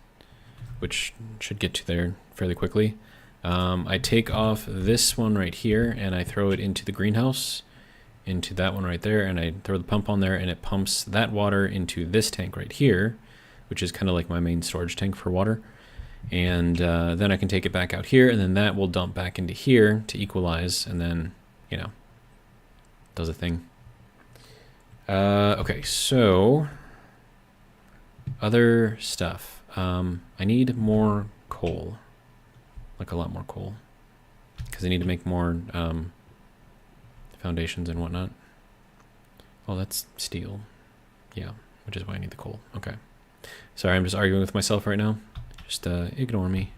which should get to there fairly quickly, I take off this one right here and I throw it into the greenhouse, into that one right there, and I throw the pump on there and it pumps that water into this tank right here, which is kind of like my main storage tank for water. And then I can take it back out here, and then that will dump back into here to equalize, and then, you know, does a thing. Okay, so other stuff. I need more coal, like a lot more coal, because I need to make more foundations and whatnot. Oh, that's steel. Yeah, which is why I need the coal. Okay. Sorry, I'm just arguing with myself right now. Just ignore me.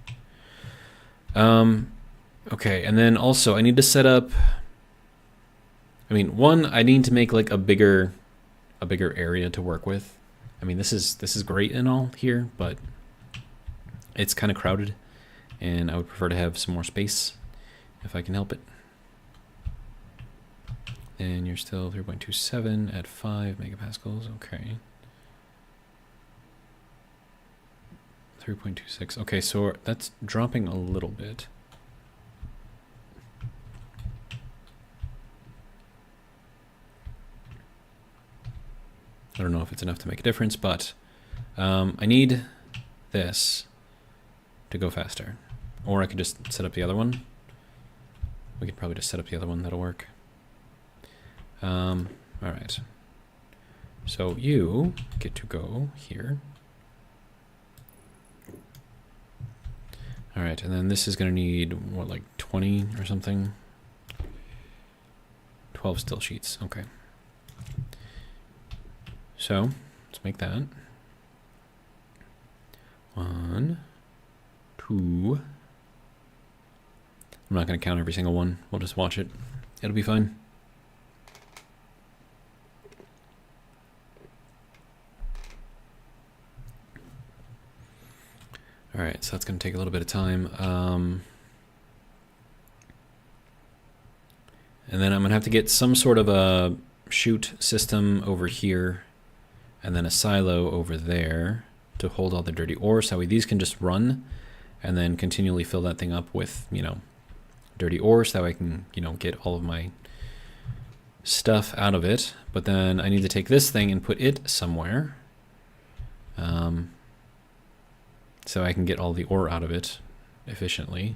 Okay, and then also I need to set up. I mean, one, I need to make like a bigger area to work with. I mean, this is great and all here, but it's kind of crowded, and I would prefer to have some more space if I can help it. And you're still 3.27 at 5 megapascals. Okay. 3.26. Okay, so that's dropping a little bit. I don't know if it's enough to make a difference, but I need this to go faster. Or I could just set up the other one. We could probably just set up the other one. That'll work. All right. So you get to go here. All right, and then this is going to need, what, like 20 or something? 12 still sheets, okay. So, let's make that. 1, 2. I'm not going to count every single one. We'll just watch it. It'll be fine. All right, so that's going to take a little bit of time. And then I'm going to have to get some sort of a chute system over here, and then a silo over there to hold all the dirty ore. So that way these can just run and then continually fill that thing up with, you know, dirty ore, so that way I can, you know, get all of my stuff out of it. But then I need to take this thing and put it somewhere. So I can get all the ore out of it efficiently.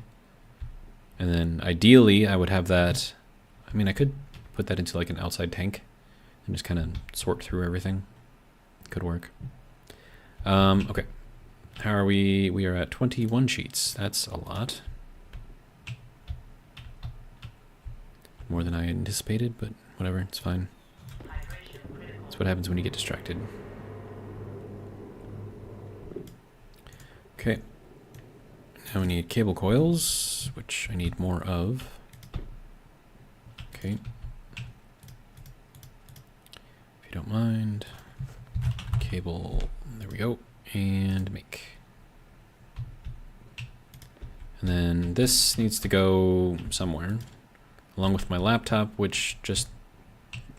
And then ideally I would have that, I mean, I could put that into like an outside tank and just kind of sort through everything. Could work. Okay. How are we? We are at 21 sheets. That's a lot. More than I anticipated, but whatever, it's fine. That's what happens when you get distracted. Okay. Now we need cable coils, which I need more of. Okay. If you don't mind. Cable, there we go, and make. And then this needs to go somewhere, along with my laptop, which just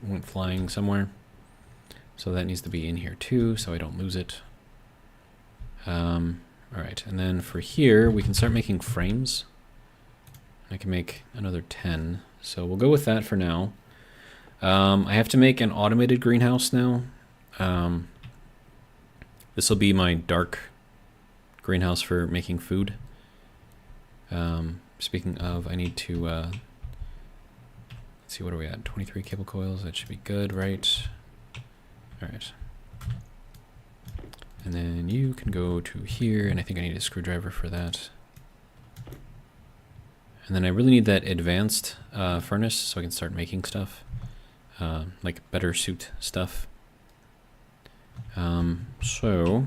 went flying somewhere. So that needs to be in here too, so I don't lose it. All right, and then for here, we can start making frames. I can make another 10, so we'll go with that for now. I have to make an automated greenhouse now. This will be my dark greenhouse for making food. Speaking of, I need to, let's see, what are we at? 23 cable coils, that should be good, right? All right. And then you can go to here, and I think I need a screwdriver for that. And then I really need that advanced furnace so I can start making stuff, like better suit stuff. So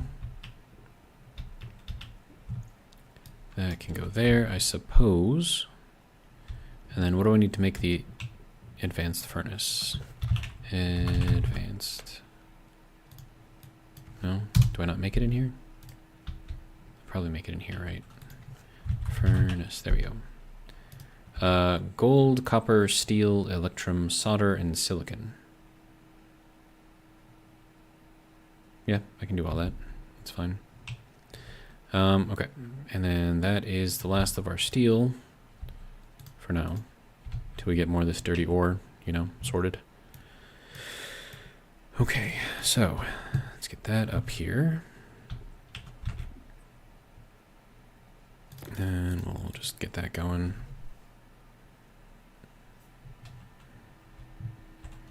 that can go there, I suppose. And then what do I need to make the advanced furnace? Advanced. No? Do I not make it in here? Probably make it in here, right? Furnace, there we go. Gold, copper, steel, electrum, solder, and silicon. Yeah, I can do all that. It's fine. Okay, and then that is the last of our steel for now, till we get more of this dirty ore, you know, sorted. Okay, so let's get that up here. And we'll just get that going.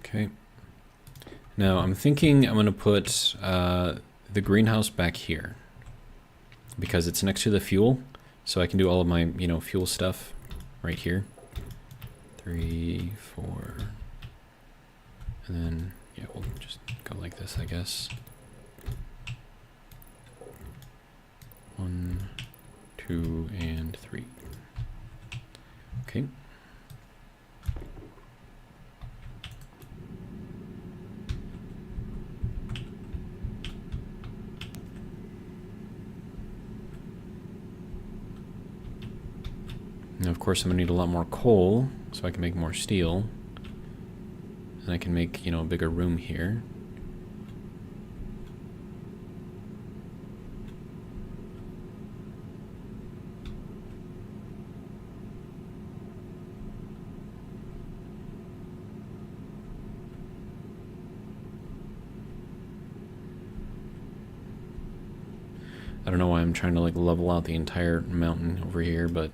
Okay. Now I'm thinking I'm going to put the greenhouse back here because it's next to the fuel, so I can do all of my, you know, fuel stuff right here. 3, 4, and then yeah, we'll just go like this, I guess. 1, 2, and 3. Okay. Now, of course, I'm going to need a lot more coal, so I can make more steel. And I can make, you know, a bigger room here. I don't know why I'm trying to, like, level out the entire mountain over here, but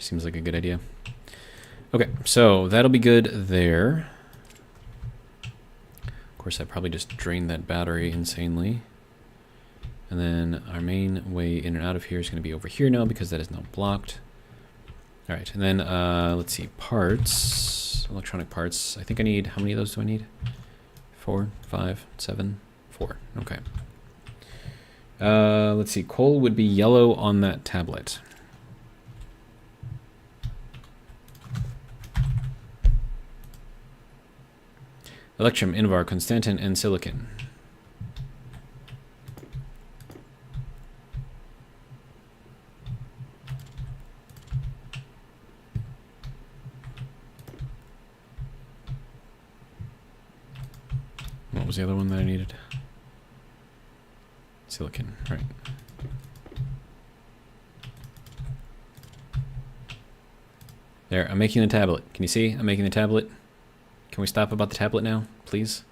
seems like a good idea. Okay, so that'll be good there. Of course, I probably just drained that battery insanely. And then our main way in and out of here is going to be over here now because that is now blocked. All right, and then let's see, parts, electronic parts. I think I need, how many of those do I need? 4, 5, 7, 4. Okay. Let's see, coal would be yellow on that tablet. Electrum, Invar, Constantin, and Silicon. What was the other one that I needed? Silicon, right. There, I'm making the tablet. Can you see? I'm making the tablet. Can we stop about the tablet now, please?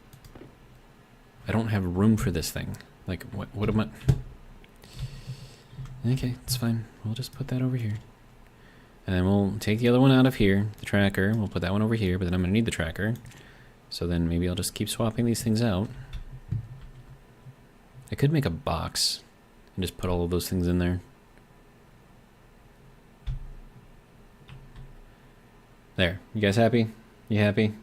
I don't have room for this thing. Like, what am I... Okay, it's fine. We'll just put that over here. And then we'll take the other one out of here, the tracker. We'll put that one over here, but then I'm going to need the tracker. So then maybe I'll just keep swapping these things out. I could make a box and just put all of those things in there. There. You guys happy? You happy?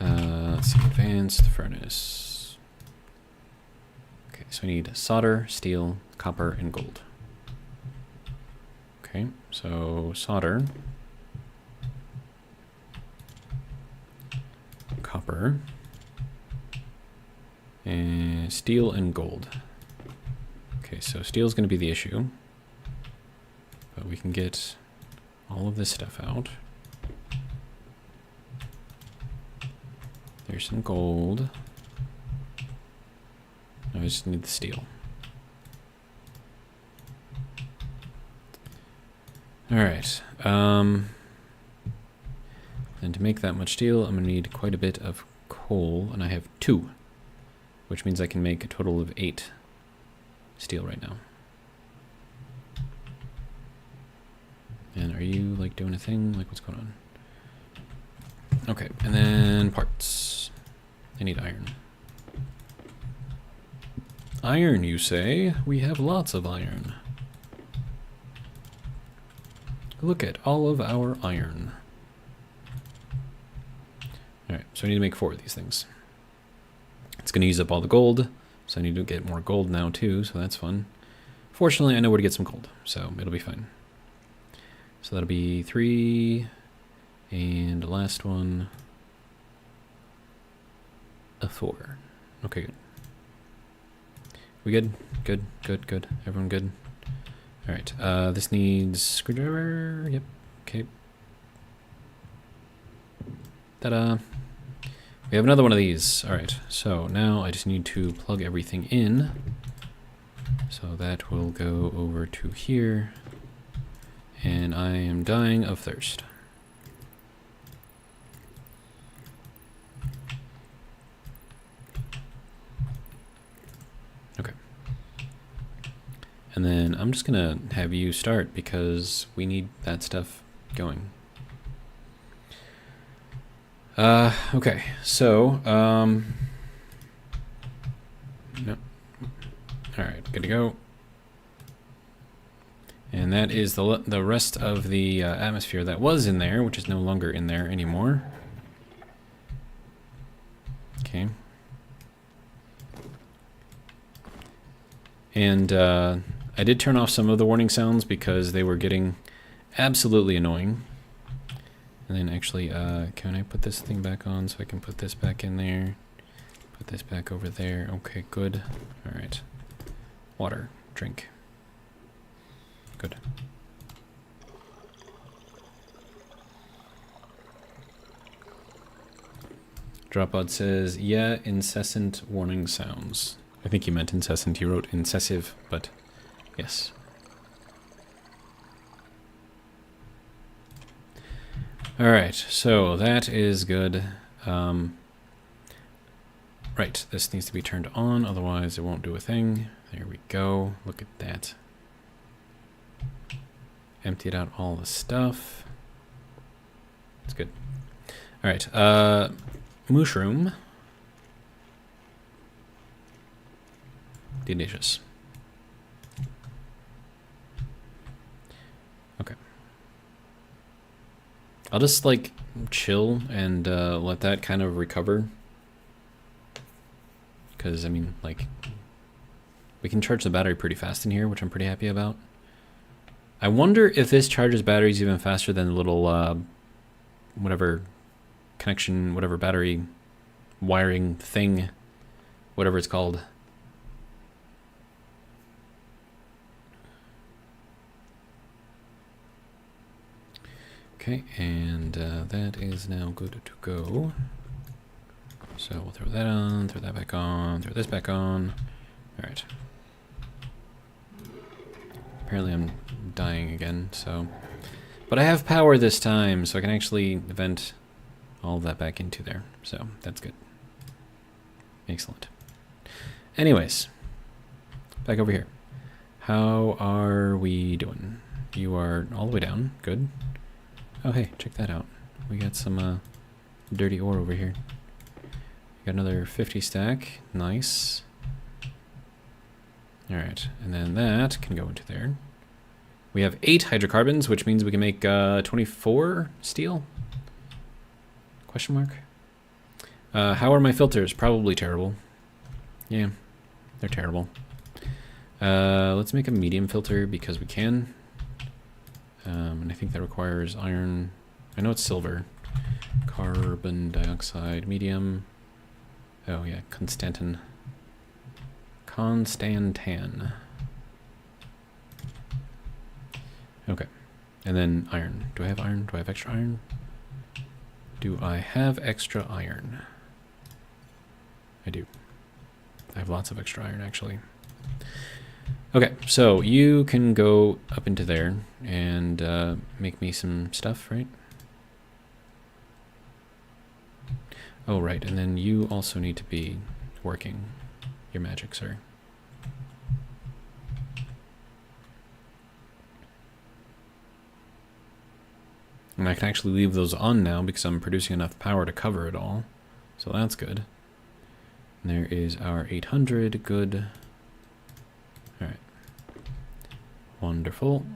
Let's see, advanced furnace. Okay, so I need solder, steel, copper, and gold. Okay, so solder, copper, and steel and gold. Okay, so steel is going to be the issue, but we can get all of this stuff out. There's some gold. Now I just need the steel. Alright. And to make that much steel, I'm going to need quite a bit of coal, and I have 2, which means I can make a total of 8 steel right now. And are you, like, doing a thing? Like, what's going on? Okay, and then parts. I need iron. Iron, you say? We have lots of iron. Look at all of our iron. Alright, so I need to make 4 of these things. It's going to use up all the gold, so I need to get more gold now too, so that's fun. Fortunately, I know where to get some gold, so it'll be fine. So that'll be 3, and the last one, a 4. Okay, good. We good? Good, good, good. Everyone good? Alright, this needs screwdriver. Yep, okay. Ta-da! We have another one of these. Alright, so now I just need to plug everything in. So that will go over to here. And I am dying of thirst. Okay. And then I'm just gonna have you start because we need that stuff going. Okay, so, no. All right, good to go. And that is the rest of the atmosphere that was in there, which is no longer in there anymore. Okay. And I did turn off some of the warning sounds because they were getting absolutely annoying. And then actually, can I put this thing back on so I can put this back in there? Put this back over there. Okay, good. All right. Water. Drink. Good. Dropod says, yeah, incessant warning sounds. I think he meant incessant. He wrote incessive, but yes. Alright, so that is good. Right, this needs to be turned on, otherwise it won't do a thing. There we go. Look at that. Emptied out all the stuff. That's good. Alright, mushroom. Delicious. Okay. I'll just like chill and let that kind of recover. Because, I mean, like, we can charge the battery pretty fast in here, which I'm pretty happy about. I wonder if this charges batteries even faster than the little, whatever connection, whatever battery wiring thing, whatever it's called. Okay, and that is now good to go. So we'll throw that on, throw that back on, throw this back on. All right. Apparently I'm dying again, so. But I have power this time, so I can actually vent all of that back into there. So that's good. Excellent. Anyways, back over here. How are we doing? You are all the way down. Good. Oh, hey, check that out. We got some dirty ore over here. Got another 50 stack. Nice. Alright, and then that can go into there. We have 8 hydrocarbons, which means we can make 24 steel? Question mark? How are my filters? Probably terrible. Yeah, they're terrible. Let's make a medium filter because we can. And I think that requires iron. I know it's silver. Carbon dioxide, medium. Oh yeah, Constantan. Okay. And then iron. Do I have iron? Do I have extra iron? Do I have extra iron? I do. I have lots of extra iron, actually. Okay, so you can go up into there and make me some stuff, right? Oh, right, and then you also need to be working your magic, sir. And I can actually leave those on now because I'm producing enough power to cover it all. So that's good. And there is our 800, good. All right. Wonderful.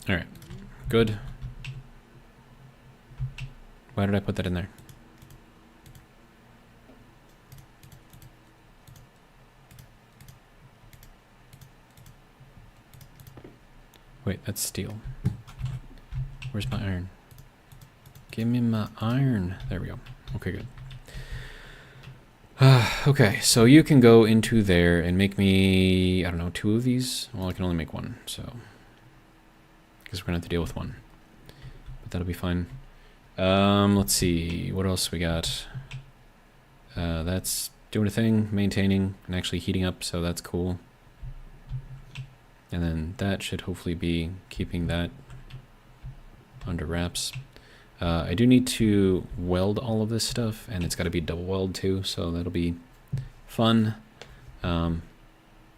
All right, good. Why did I put that in there? Wait, that's steel. Where's my iron? Give me my iron. There we go. Okay, good. Okay, so you can go into there and make me, I don't know, 2 of these? Well, I can only make 1, so. Because we're going to have to deal with 1. But that'll be fine. Let's see, what else we got? That's doing a thing, maintaining, and actually heating up, so that's cool. And then that should hopefully be keeping that under wraps. I do need to weld all of this stuff, and it's got to be double weld too, so that'll be fun.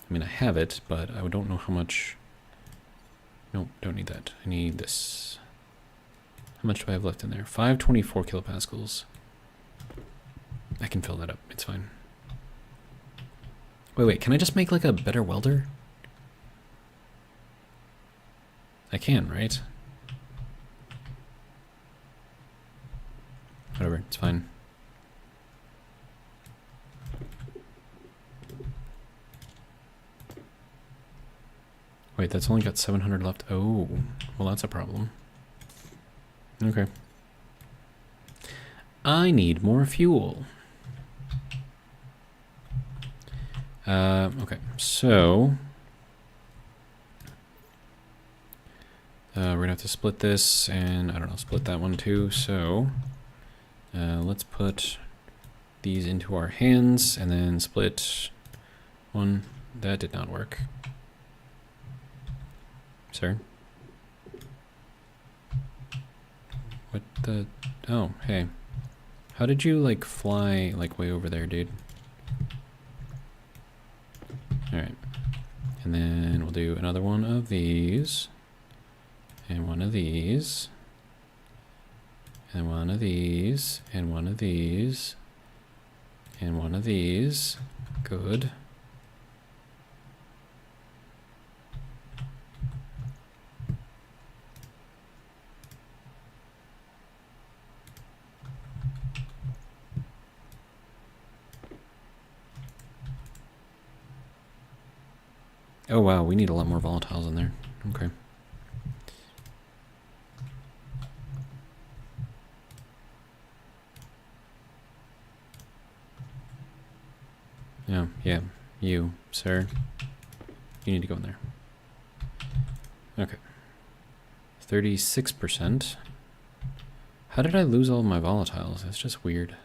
I mean, I have it, but I don't know how much. Nope, don't need that. I need this. How much do I have left in there? 524 kilopascals. I can fill that up. It's fine. Wait. Can I just make like a better welder? I can, right? Whatever, it's fine. Wait, that's only got 700 left. Oh, well, that's a problem. Okay. I need more fuel. Okay, so we're gonna have to split this, and I don't know, split that one too. So let's put these into our hands, and then split one. That did not work. Sir? What the? Oh, hey. How did you, like, fly, like, way over there, dude? Alright. And then we'll do another one of these. And one of these. And one of these. And one of these. And one of these. Good. Oh wow, we need a lot more volatiles in there. Okay. Yeah, you, sir. You need to go in there. Okay. 36%. How did I lose all of my volatiles? That's just weird.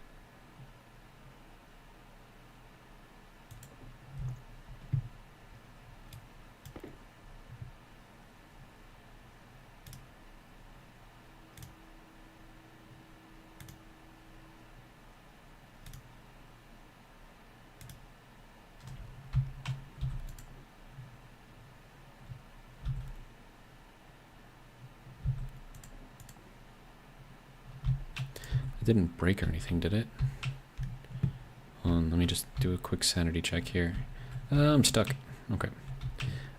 It didn't break or anything, did it? Hold on, let me just do a quick sanity check here. I'm stuck. Okay.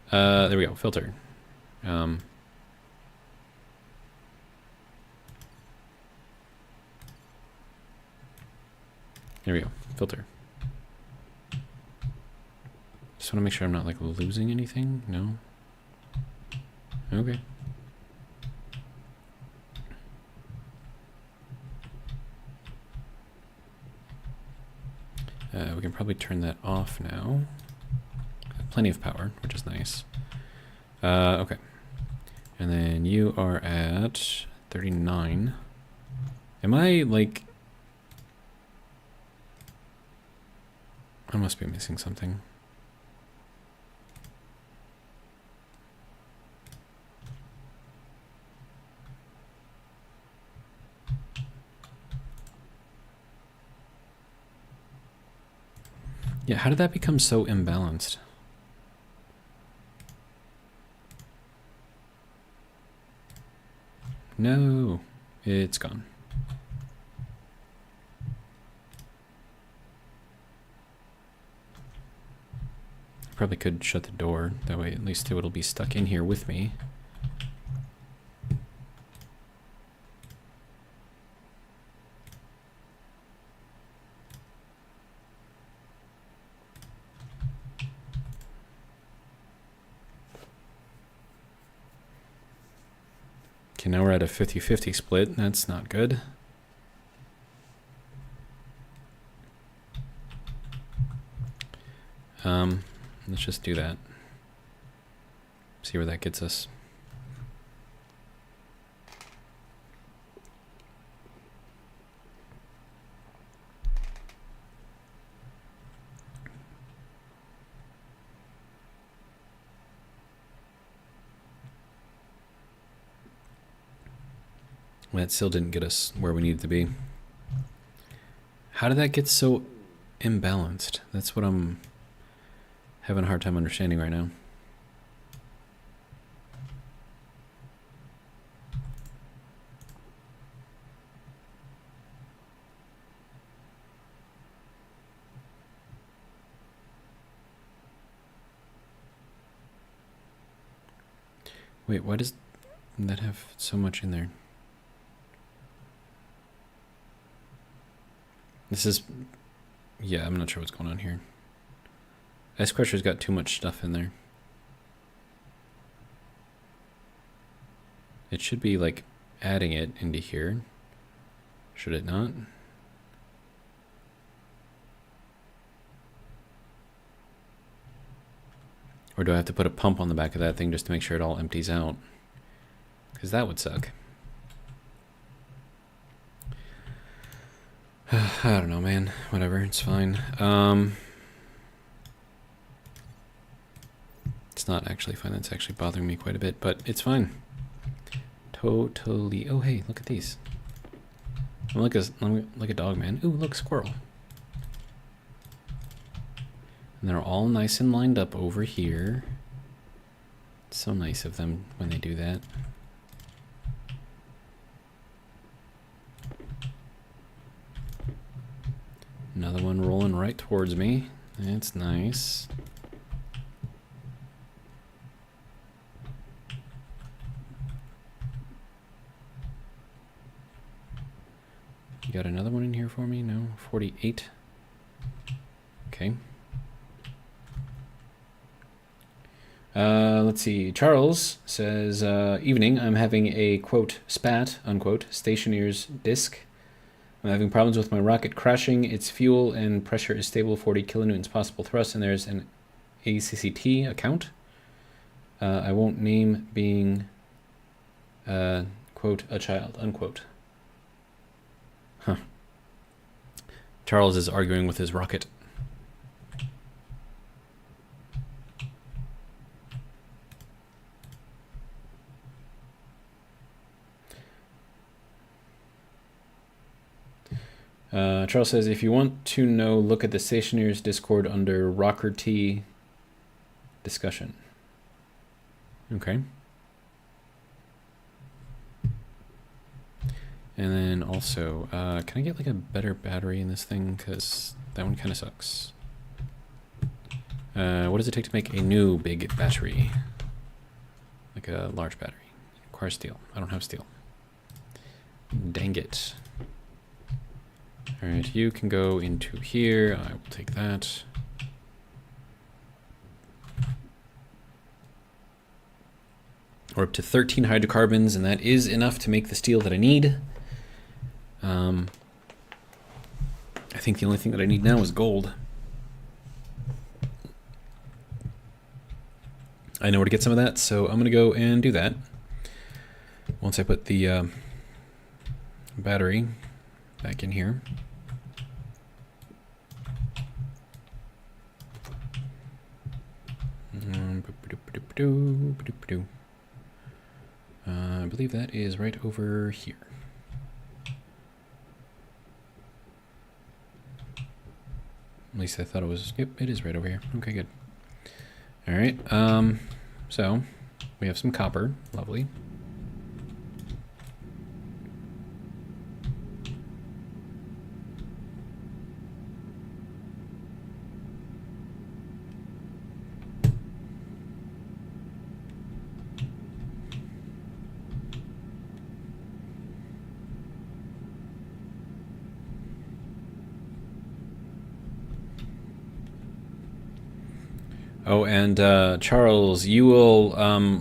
There we go. Filter. There we go. Filter. Just want to make sure I'm not, like, losing anything. No? Okay. We can probably turn that off now. Plenty of power, which is nice. Okay. And then you are at 39. Am I, like... I must be missing something. Yeah, how did that become so imbalanced? No, it's gone. Probably could shut the door, that way at least it'll be stuck in here with me. Okay, now we're at a 50-50 split. That's not good. Let's just do that. See where that gets us. That still didn't get us where we needed to be. How did that get so imbalanced? That's what I'm having a hard time understanding right now. Wait, why does that have so much in there? This is... yeah, I'm not sure what's going on here. Ice Crusher's got too much stuff in there. It should be, like, adding it into here. Should it not? Or do I have to put a pump on the back of that thing just to make sure it all empties out? Because that would suck. I don't know, man. Whatever, it's fine. It's not actually fine. That's actually bothering me quite a bit, but it's fine. Totally. Oh, hey, look at these. I'm like a dog, man. Ooh, look, squirrel. And they're all nice and lined up over here. It's so nice of them when they do that. Another one rolling right towards me. That's nice. You got another one in here for me? No? 48. Okay. Let's see. Charles says, evening, I'm having a, quote, spat, unquote, Stationeers disc. I'm having problems with my rocket crashing. Its fuel and pressure is stable, 40 kilonewtons possible thrust, and there's an ACCT account. I won't name being, quote, a child, unquote. Huh. Charles is arguing with his rocket. Charles says, if you want to know, look at the Stationeers Discord under Rocker T discussion. Okay. And then also, can I get like a better battery in this thing? Because that one kind of sucks. What does it take to make a new big battery? Like a large battery. It requires steel. I don't have steel. Dang it. Alright, you can go into here. I will take that. We're up to 13 hydrocarbons, and that is enough to make the steel that I need. I think the only thing that I need now is gold. I know where to get some of that, so I'm going to go and do that. Once I put the battery back in here. I believe that is right over here. At least I thought it was. Yep, it is right over here. Okay, good. All right. So we have some copper. Lovely. Oh, and Charles, you will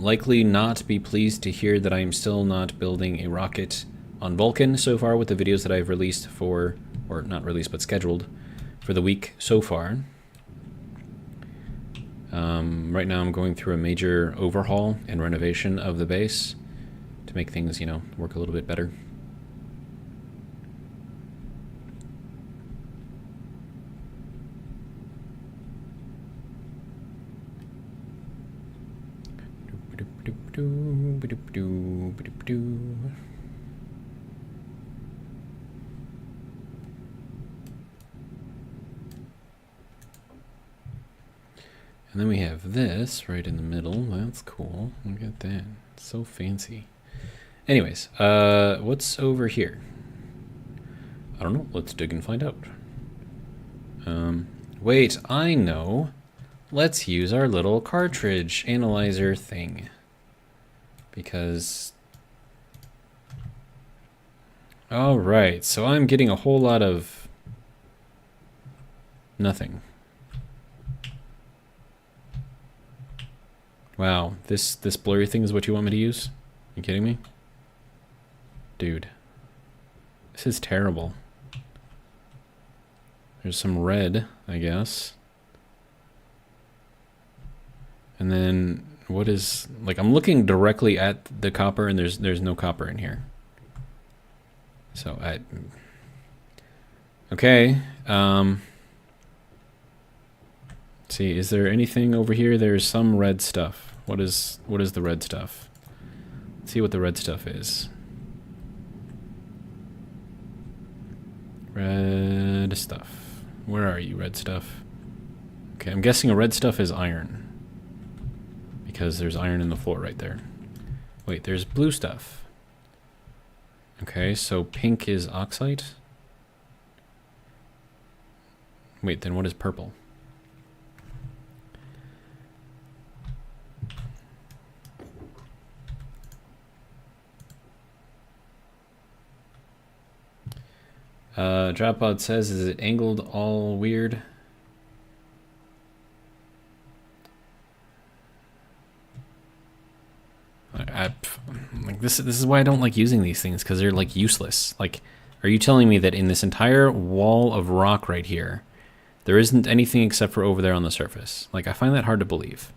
likely not be pleased to hear that I am still not building a rocket on Vulcan so far with the videos that I've released for, or not released, but scheduled for the week so far. Right now I'm going through a major overhaul and renovation of the base to make things, you know, work a little bit better. And then we have this right in the middle. That's cool. Look at that. So fancy. Anyways, what's over here? I don't know. Let's dig and find out. Wait, I know. Let's use our little cartridge analyzer thing. Because... Alright, so I'm getting a whole lot of... nothing. Wow, this blurry thing is what you want me to use? You kidding me? Dude. This is terrible. There's some red, I guess. And then what is, like, I'm looking directly at the copper and there's no copper in here. So okay. See, is there anything over here? There's some red stuff. What is the red stuff? Let's see what the red stuff is. Red stuff. Where are you, red stuff? Okay, I'm guessing a red stuff is iron. Because there's iron in the floor right there. Wait, there's blue stuff. Okay, so pink is oxide. Wait, then what is purple? Droppod says, is it angled all weird? Like this is why I don't like using these things, because they're like useless. Like, are you telling me that in this entire wall of rock right here, there isn't anything except for over there on the surface? Like, I find that hard to believe.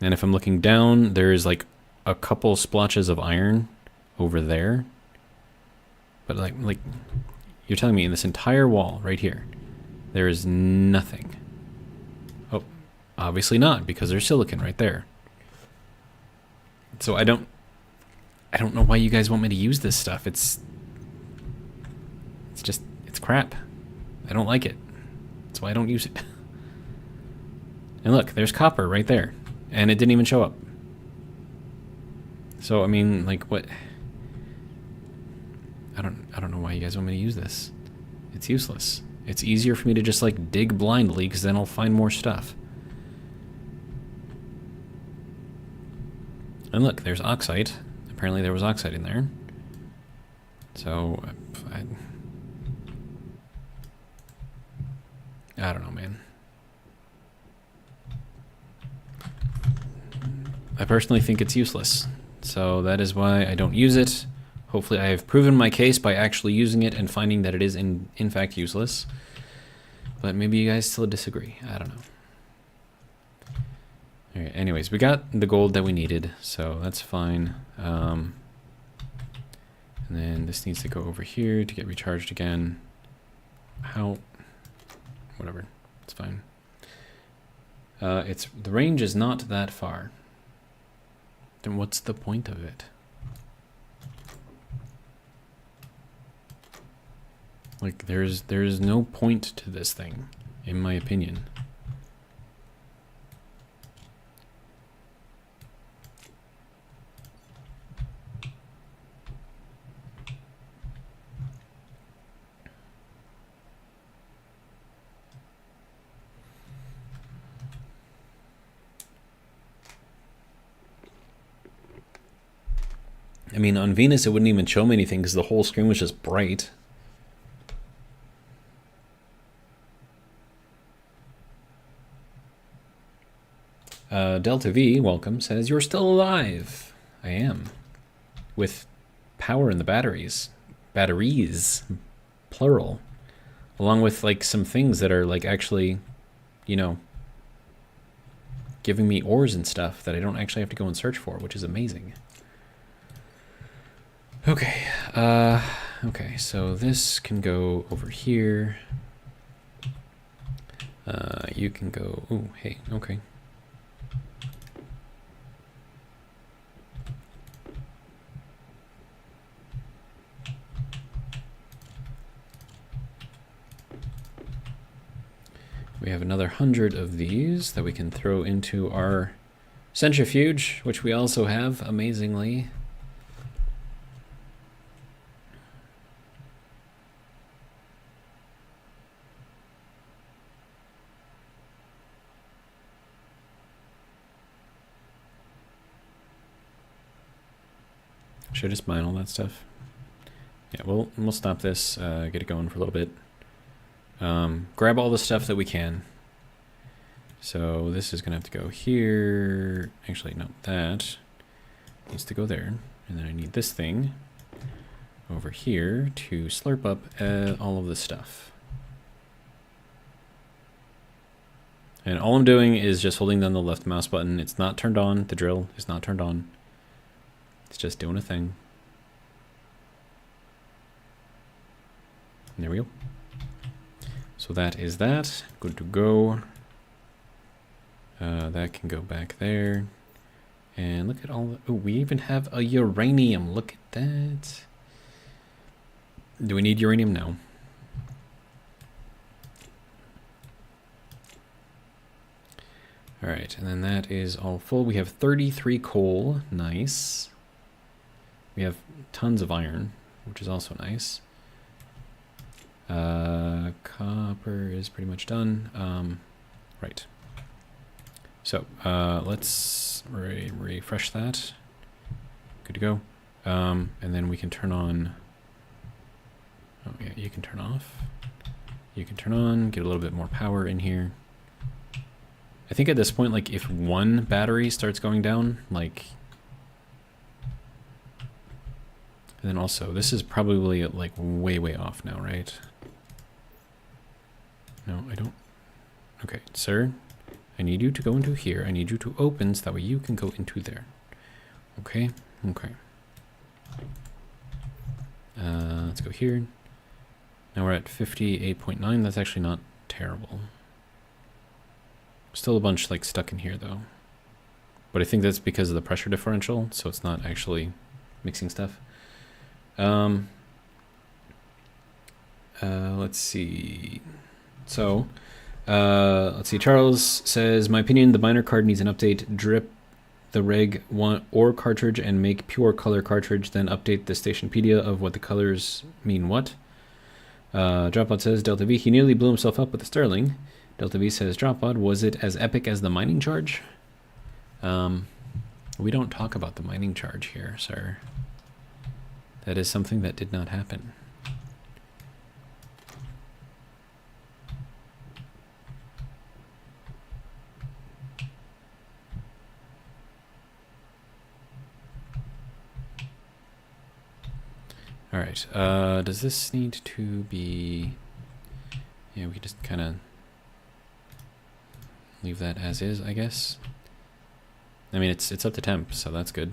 And if I'm looking down, there's like a couple splotches of iron over there. But like, you're telling me in this entire wall right here, there is nothing. Oh, obviously not, because there's silicon right there. So I don't know why you guys want me to use this stuff. It's crap. I don't like it. That's why I don't use it. And look, there's copper right there, and it didn't even show up. So I mean, like, what? I don't know why you guys want me to use this. It's useless. It's easier for me to just like dig blindly, because then I'll find more stuff. And look, there's oxide. Apparently there was oxide in there. So I don't know, man. I personally think it's useless. So that is why I don't use it. Hopefully I have proven my case by actually using it and finding that it is in fact useless. But maybe you guys still disagree. I don't know. Alright, anyways, we got the gold that we needed, so that's fine. And then this needs to go over here to get recharged again. How? Whatever, it's fine. The range is not that far. Then what's the point of it? Like, there's no point to this thing, in my opinion. I mean, on Venus it wouldn't even show me anything because the whole screen was just bright. Delta V, welcome, says, you're still alive. I am. With power in the batteries. Batteries. Plural. Along with, like, some things that are, like, actually, you know, giving me ores and stuff that I don't actually have to go and search for, which is amazing. Okay. Okay, so this can go over here. You can go... Ooh, hey, okay. we have another 100 of these that we can throw into our centrifuge, which we also have, amazingly. Should I just mine all that stuff? Yeah, we'll stop this, get it going for a little bit. Grab all the stuff that we can. So this is gonna have to go here. Actually, no, that needs to go there. And then I need this thing over here to slurp up all of this stuff. And all I'm doing is just holding down the left mouse button. It's not turned on. The drill is not turned on. It's just doing a thing. And there we go. So that is that. Good to go. That can go back there. And look at all the... Oh, we even have a uranium. Look at that. Do we need uranium? No. Alright, and then that is all full. We have 33 coal. Nice. We have tons of iron, which is also nice. Copper is pretty much done. Right. So let's refresh that. Good to go. And then we can turn on. Oh yeah, you can turn off. You can turn on. Get a little bit more power in here. I think at this point, like if one battery starts going down, like. And then also, this is probably like way off now, right? No, I don't. Okay, sir, I need you to go into here. I need you to open so that way you can go into there. Okay, okay. Let's go here. Now we're at 58.9. That's actually not terrible. Still a bunch like stuck in here though. But I think that's because of the pressure differential, so it's not actually mixing stuff. Let's see. So, let's see. Charles says, my opinion, the miner card needs an update. Drip the reg one or cartridge and make pure color cartridge, then update the Stationpedia of what the colors mean what. Dropbot says, Delta V, he nearly blew himself up with the Sterling. Delta V says, Dropbot, was it as epic as the mining charge? We don't talk about the mining charge here, sir. That is something that did not happen. All right, does this need to be, yeah, we can just kind of leave that as is, I guess. I mean, it's up to temp, so that's good.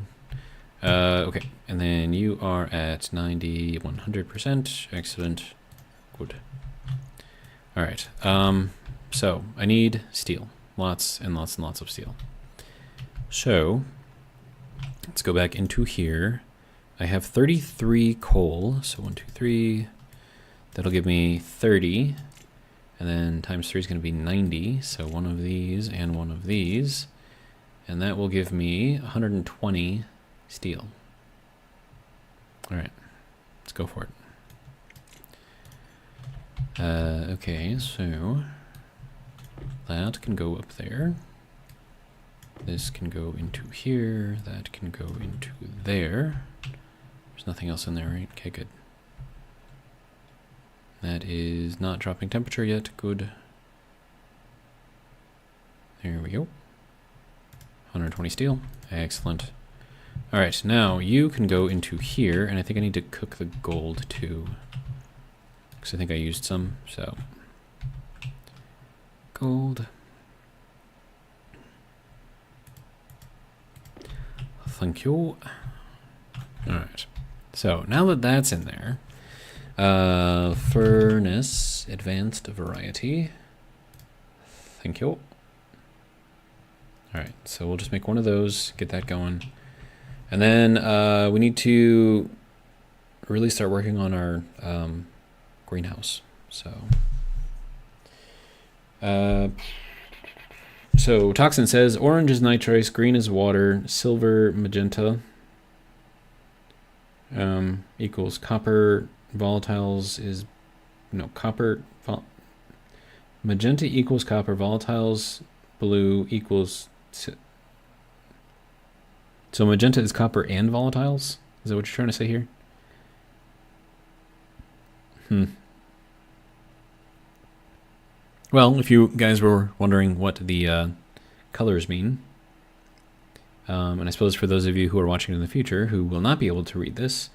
Okay, and then you are at 90, 100%, excellent, good. All right, so I need steel, lots and lots and lots of steel. So let's go back into here. I have 33 coal, so 1, 2, 3. That'll give me 30, and then times 3 is going to be 90. So one of these and one of these, and that will give me 120 steel. All right, let's go for it. Okay, so that can go up there. This can go into here. That can go into there. There's nothing else in there, right? Okay, good. That is not dropping temperature yet. Good. There we go. 120 steel. Excellent. All right, now you can go into here, and I think I need to cook the gold too, because I think I used some, so. Gold. Thank you. All right. So now that that's in there, furnace, advanced variety. Thank you. All right, so we'll just make one of those, get that going. And then we need to really start working on our greenhouse. So So Toxin says orange is nitrous, green is water, silver magenta equals copper. Volatiles is copper. Magenta equals copper. Volatiles blue equals. So magenta is copper and volatiles. Is that what you're trying to say here? Well, if you guys were wondering what the colors mean, and I suppose for those of you who are watching in the future who will not be able to read this,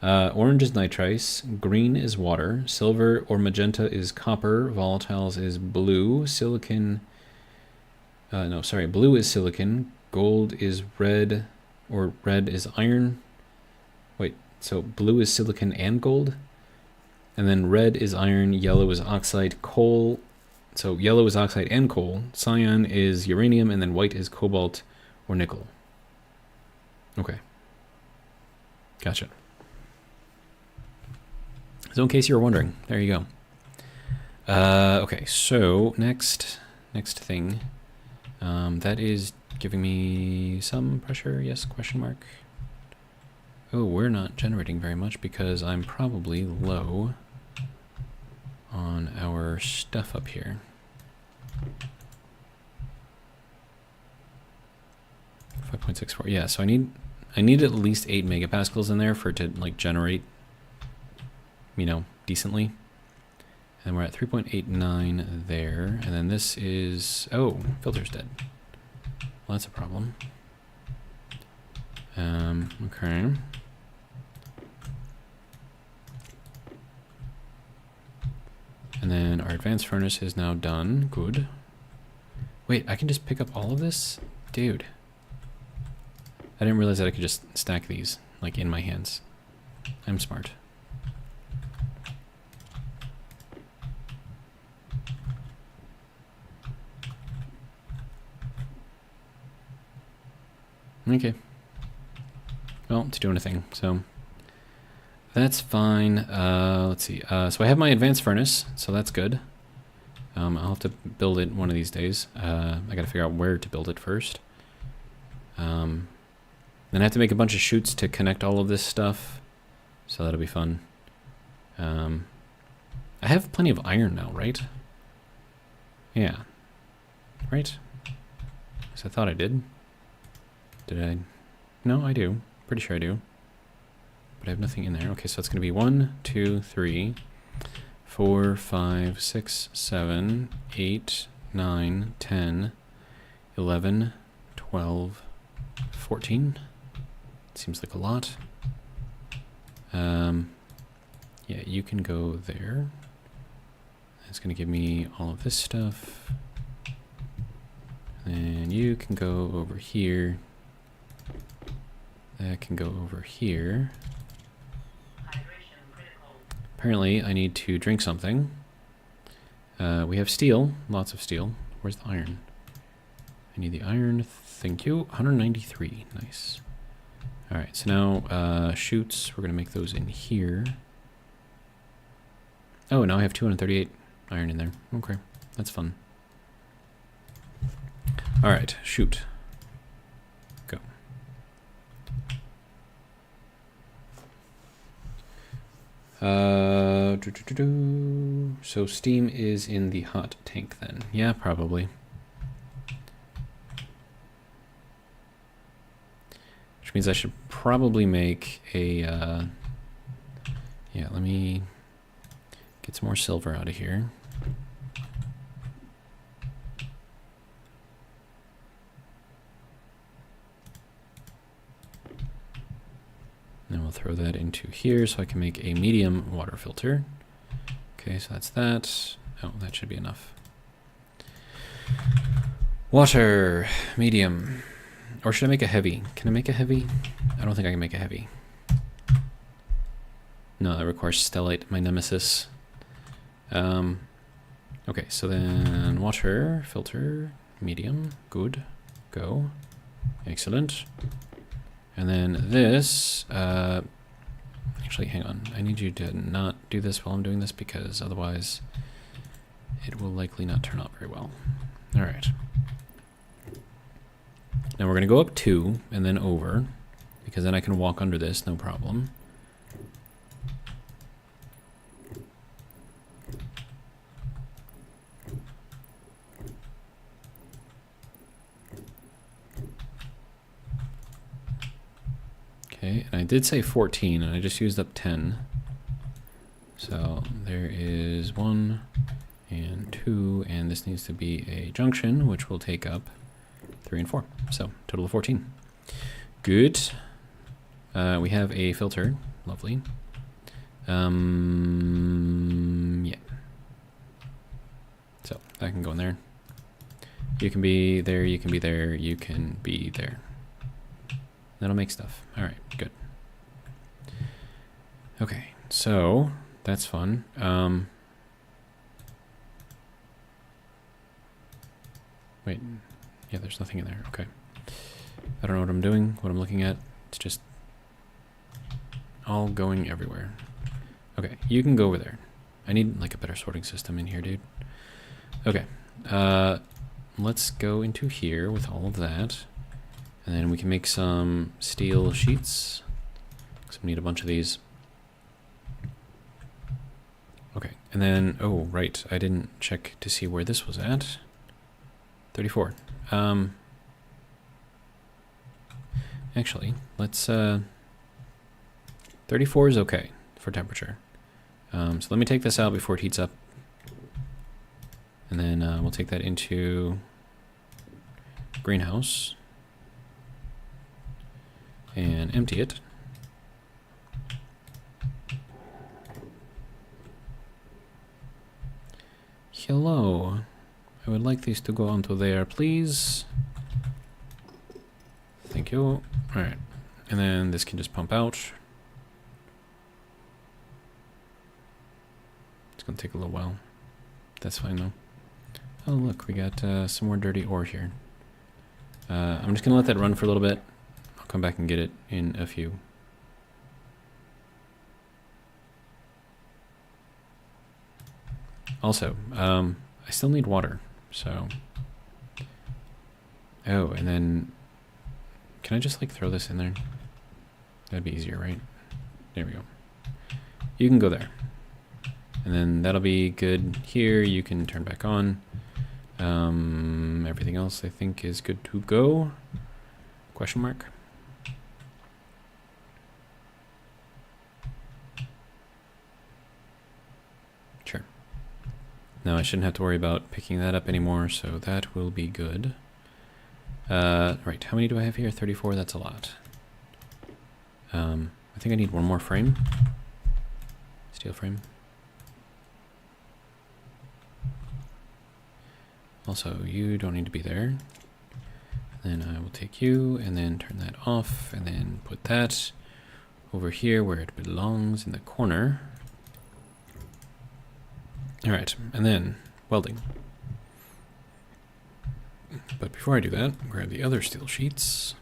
orange is nitrice, green is water, silver or magenta is copper, volatiles is blue, silicon, blue is silicon, gold is red, or red is iron. Wait, so blue is silicon and gold? And then red is iron, yellow is oxide, coal. So yellow is oxide and coal. Cyan is uranium, and then white is cobalt or nickel. Okay. Gotcha. So in case you were wondering, there you go. Okay, so next thing. That is giving me some pressure. Yes, question mark. Oh, we're not generating very much because I'm probably low on our stuff up here. 5.64. Yeah, so I need at least 8 megapascals in there for it to like generate, decently. And we're at 3.89 there. And then this is, oh, filter's dead. Well, that's a problem. Okay. And then our advanced furnace is now done. Good. Wait, I can just pick up all of this? Dude. I didn't realize that I could just stack these, like, in my hands. I'm smart. Okay. Well, it's doing a thing, so that's fine. Let's see. So I have my advanced furnace, so that's good. I'll have to build it one of these days. I gotta figure out where to build it first. Then I have to make a bunch of chutes to connect all of this stuff, so that'll be fun. I have plenty of iron now, right? Yeah. Right? Because I thought I did. Did I? No, I do. Pretty sure I do. But I have nothing in there. Okay, so it's going to be 1, 2, 3, 4, 5, 6, 7, 8, 9, 10, 11, 12, 14. Seems like a lot. Yeah, you can go there. It's going to give me all of this stuff. And you can go over here. That can go over here. Apparently, I need to drink something. We have steel, lots of steel. Where's the iron? I need the iron, thank you. 193, nice. All right, so now chutes, we're gonna make those in here. Oh, now I have 238 iron in there. Okay, that's fun. All right, shoot. Go. So steam is in the hot tank then. Yeah, probably. Which means I should probably make a, yeah, let me get some more silver out of here. Then we'll throw that into here so I can make a medium water filter. Okay, so that's that. Oh, that should be enough. Water, medium. Or should I make a heavy? Can I make a heavy? I don't think I can make a heavy. No, that requires stellite, my nemesis. Okay, so then water, filter, medium, good, go, excellent. And then this, actually hang on, I need you to not do this while I'm doing this because otherwise it will likely not turn out very well. All right. Now we're going to go up 2 and then over, because then I can walk under this, no problem. Okay, and I did say 14, and I just used up 10. So there is 1 and 2, and this needs to be a junction, which will take up 3 and 4. So total of 14. Good. We have a filter. Lovely. Yeah. So that can go in there. You can be there, you can be there, you can be there. That'll make stuff. All right, good. Okay, so that's fun. Wait, yeah, there's nothing in there. Okay. I don't know what I'm doing, what I'm looking at. It's just all going everywhere. Okay, you can go over there. I need like a better sorting system in here, dude. Okay, let's go into here with all of that. And then we can make some steel sheets. Because we need a bunch of these. Okay, and then, oh, right, I didn't check to see where this was at. 34. Actually, let's, 34 is okay for temperature. So let me take this out before it heats up. And then we'll take that into greenhouse. And empty it. Hello. I would like these to go onto there, please. Thank you. Alright. And then this can just pump out. It's going to take a little while. That's fine though. Oh look, we got some more dirty ore here. I'm just going to let that run for a little bit. I'll come back and get it in a few. Also, I still need water, so... Oh, and then... Can I just, like, throw this in there? That'd be easier, right? There we go. You can go there. And then that'll be good here. You can turn back on. Everything else, I think, is good to go. Question mark? Sure. Now I shouldn't have to worry about picking that up anymore, so that will be good. Right, how many do I have here? 34, that's a lot. I think I need one more frame. Steel frame. Also, you don't need to be there. Then I will take you and then turn that off and then put that over here where it belongs in the corner. All right, and then welding. But before I do that, grab the other steel sheets.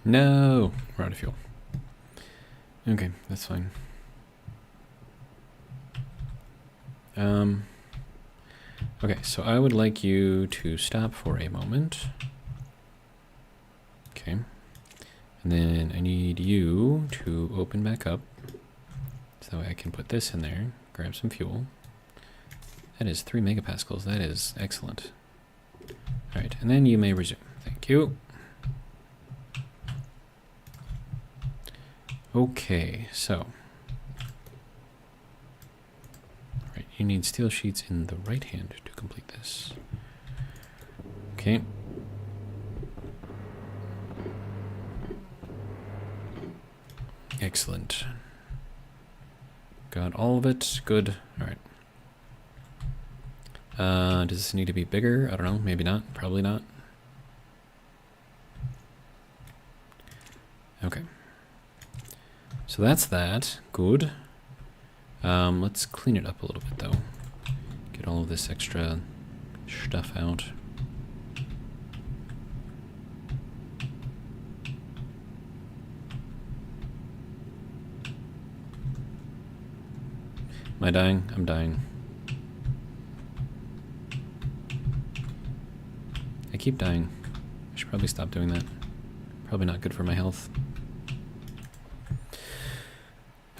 No, we're out of fuel. Okay, that's fine. Okay, so I would like you to stop for a moment. Okay. And then I need you to open back up so I can put this in there, grab some fuel. That is 3 megapascals. That is excellent. All right, and then you may resume. Thank you. Okay, so. Right, you need steel sheets in the right hand to complete this. Okay. Excellent. Got all of it. Good. All right. Does this need to be bigger? I don't know. Maybe not. Probably not. So that's that. Good. Let's clean it up a little bit, though. Get all of this extra stuff out. Am I dying? I'm dying. I keep dying. I should probably stop doing that. Probably not good for my health.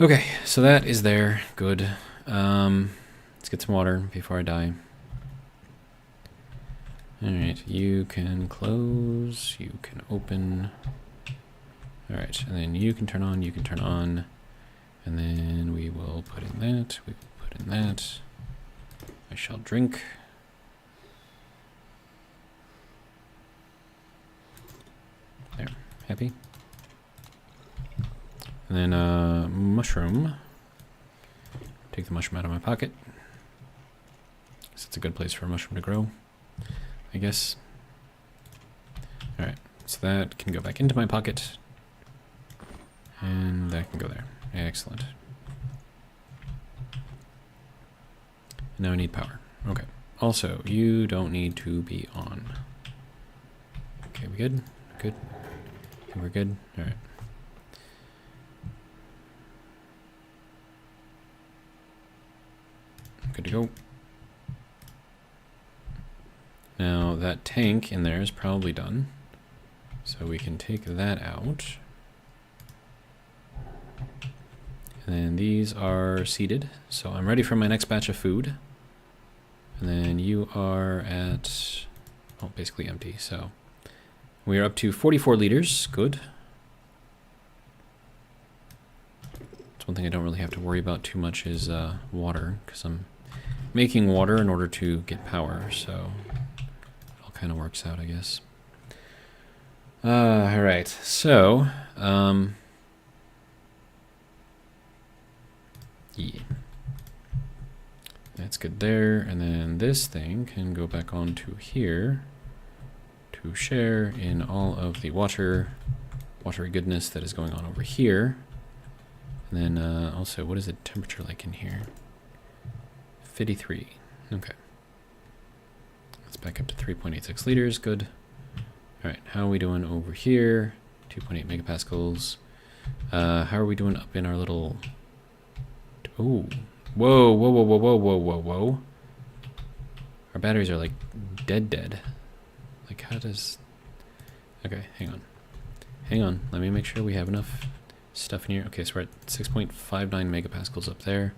Okay, so that is there. Good. Let's get some water before I die. Alright, you can close, you can open. Alright, and then you can turn on, you can turn on. And then we will put in that, we will put in that. I shall drink. There, happy. And then mushroom. Take the mushroom out of my pocket. Guess it's a good place for a mushroom to grow, I guess. Alright, so that can go back into my pocket. And that can go there. Excellent. Now I need power. Okay. Also, you don't need to be on. Okay, we good? Good. Okay, we're good. All right. Good to go. Now that tank in there is probably done. So we can take that out. And then these are seeded, so I'm ready for my next batch of food. And then you are at, oh, basically empty, so we are up to 44 liters, good. That's one thing I don't really have to worry about too much is water, because I'm making water in order to get power, so it all kind of works out, I guess. All right, so, yeah. That's good there, and then this thing can go back onto here to share in all of the watery goodness that is going on over here. And then also, what is the temperature like in here? 53. Okay. Let's back up to 3.86 liters, good. All right, how are we doing over here? 2.8 megapascals. How are we doing up in our little... Oh, whoa, whoa, whoa, whoa, whoa, whoa, whoa, whoa. Our batteries are like dead. Like how does... Okay, hang on. Hang on, let me make sure we have enough stuff in here. Okay, so we're at 6.59 megapascals up there.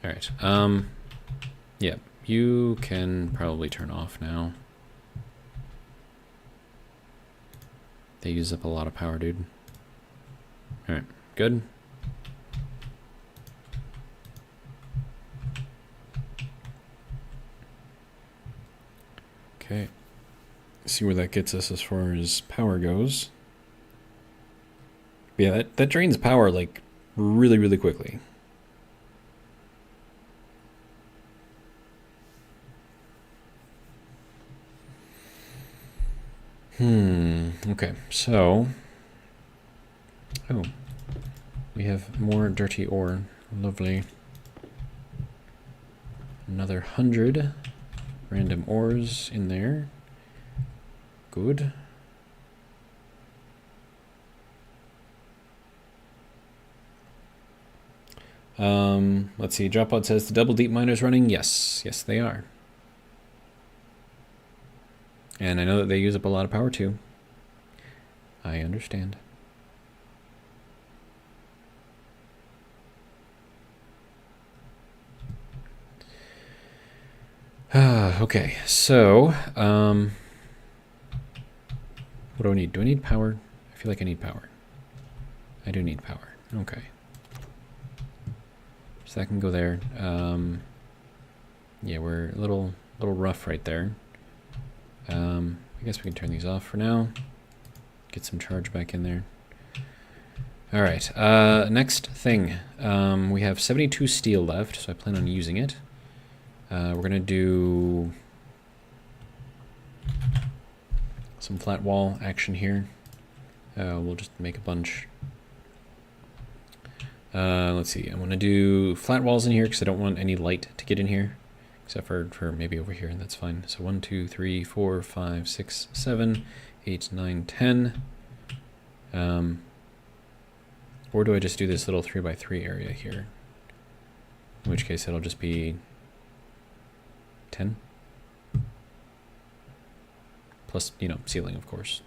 All right, yeah, you can probably turn off now. They use up a lot of power, dude. All right, good. Okay, see where that gets us as far as power goes. Yeah, that drains power like really quickly. Okay, so, oh, we have more dirty ore, lovely. Another 100 random ores in there. Good. Let's see, Dropout says the double deep miners running. Yes, they are. And I know that they use up a lot of power too. I understand. Okay, so, what do I need? Do I need power? I feel like I need power. I do need power. Okay. So that can go there. Yeah, we're a little rough right there. I guess we can turn these off for now. Get some charge back in there. All right, next thing. We have 72 steel left, so I plan on using it. We're gonna do some flat wall action here. We'll just make a bunch Let's see. I'm gonna do flat walls in here because I don't want any light to get in here, except for maybe over here, and that's fine. So 1, 2, 3, 4, 5, 6, 7, 8, 9, 10. Or do I just do this little 3x3 area here? In which case it'll just be 10. Plus, you know, ceiling, of course.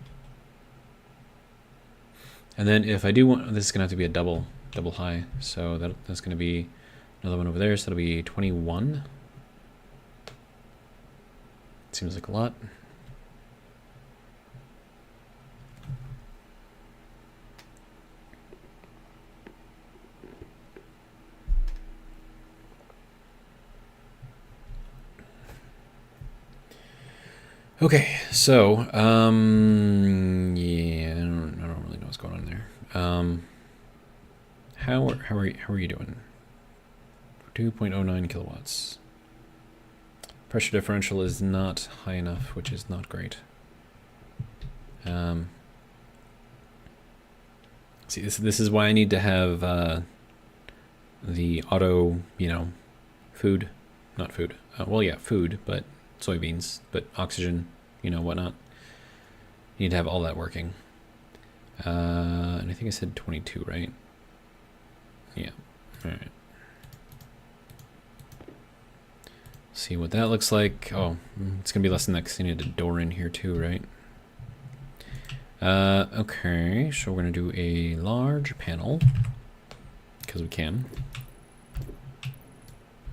And then if I do want, this is gonna have to be a double high. So that's gonna be another one over there. So that'll be 21. Seems like a lot. Okay, so yeah, I don't really know what's going on there. How are you doing? 2.09 kilowatts. Pressure differential is not high enough, which is not great. See, this is why I need to have the auto, you know, food, not food. Well, yeah, food, but soybeans, but oxygen, you know, whatnot. You need to have all that working. And I think I said 22, right? Yeah. All right. See what that looks like. Oh, it's gonna be less than that because you need a door in here too, right? Okay, so we're gonna do a large panel because we can.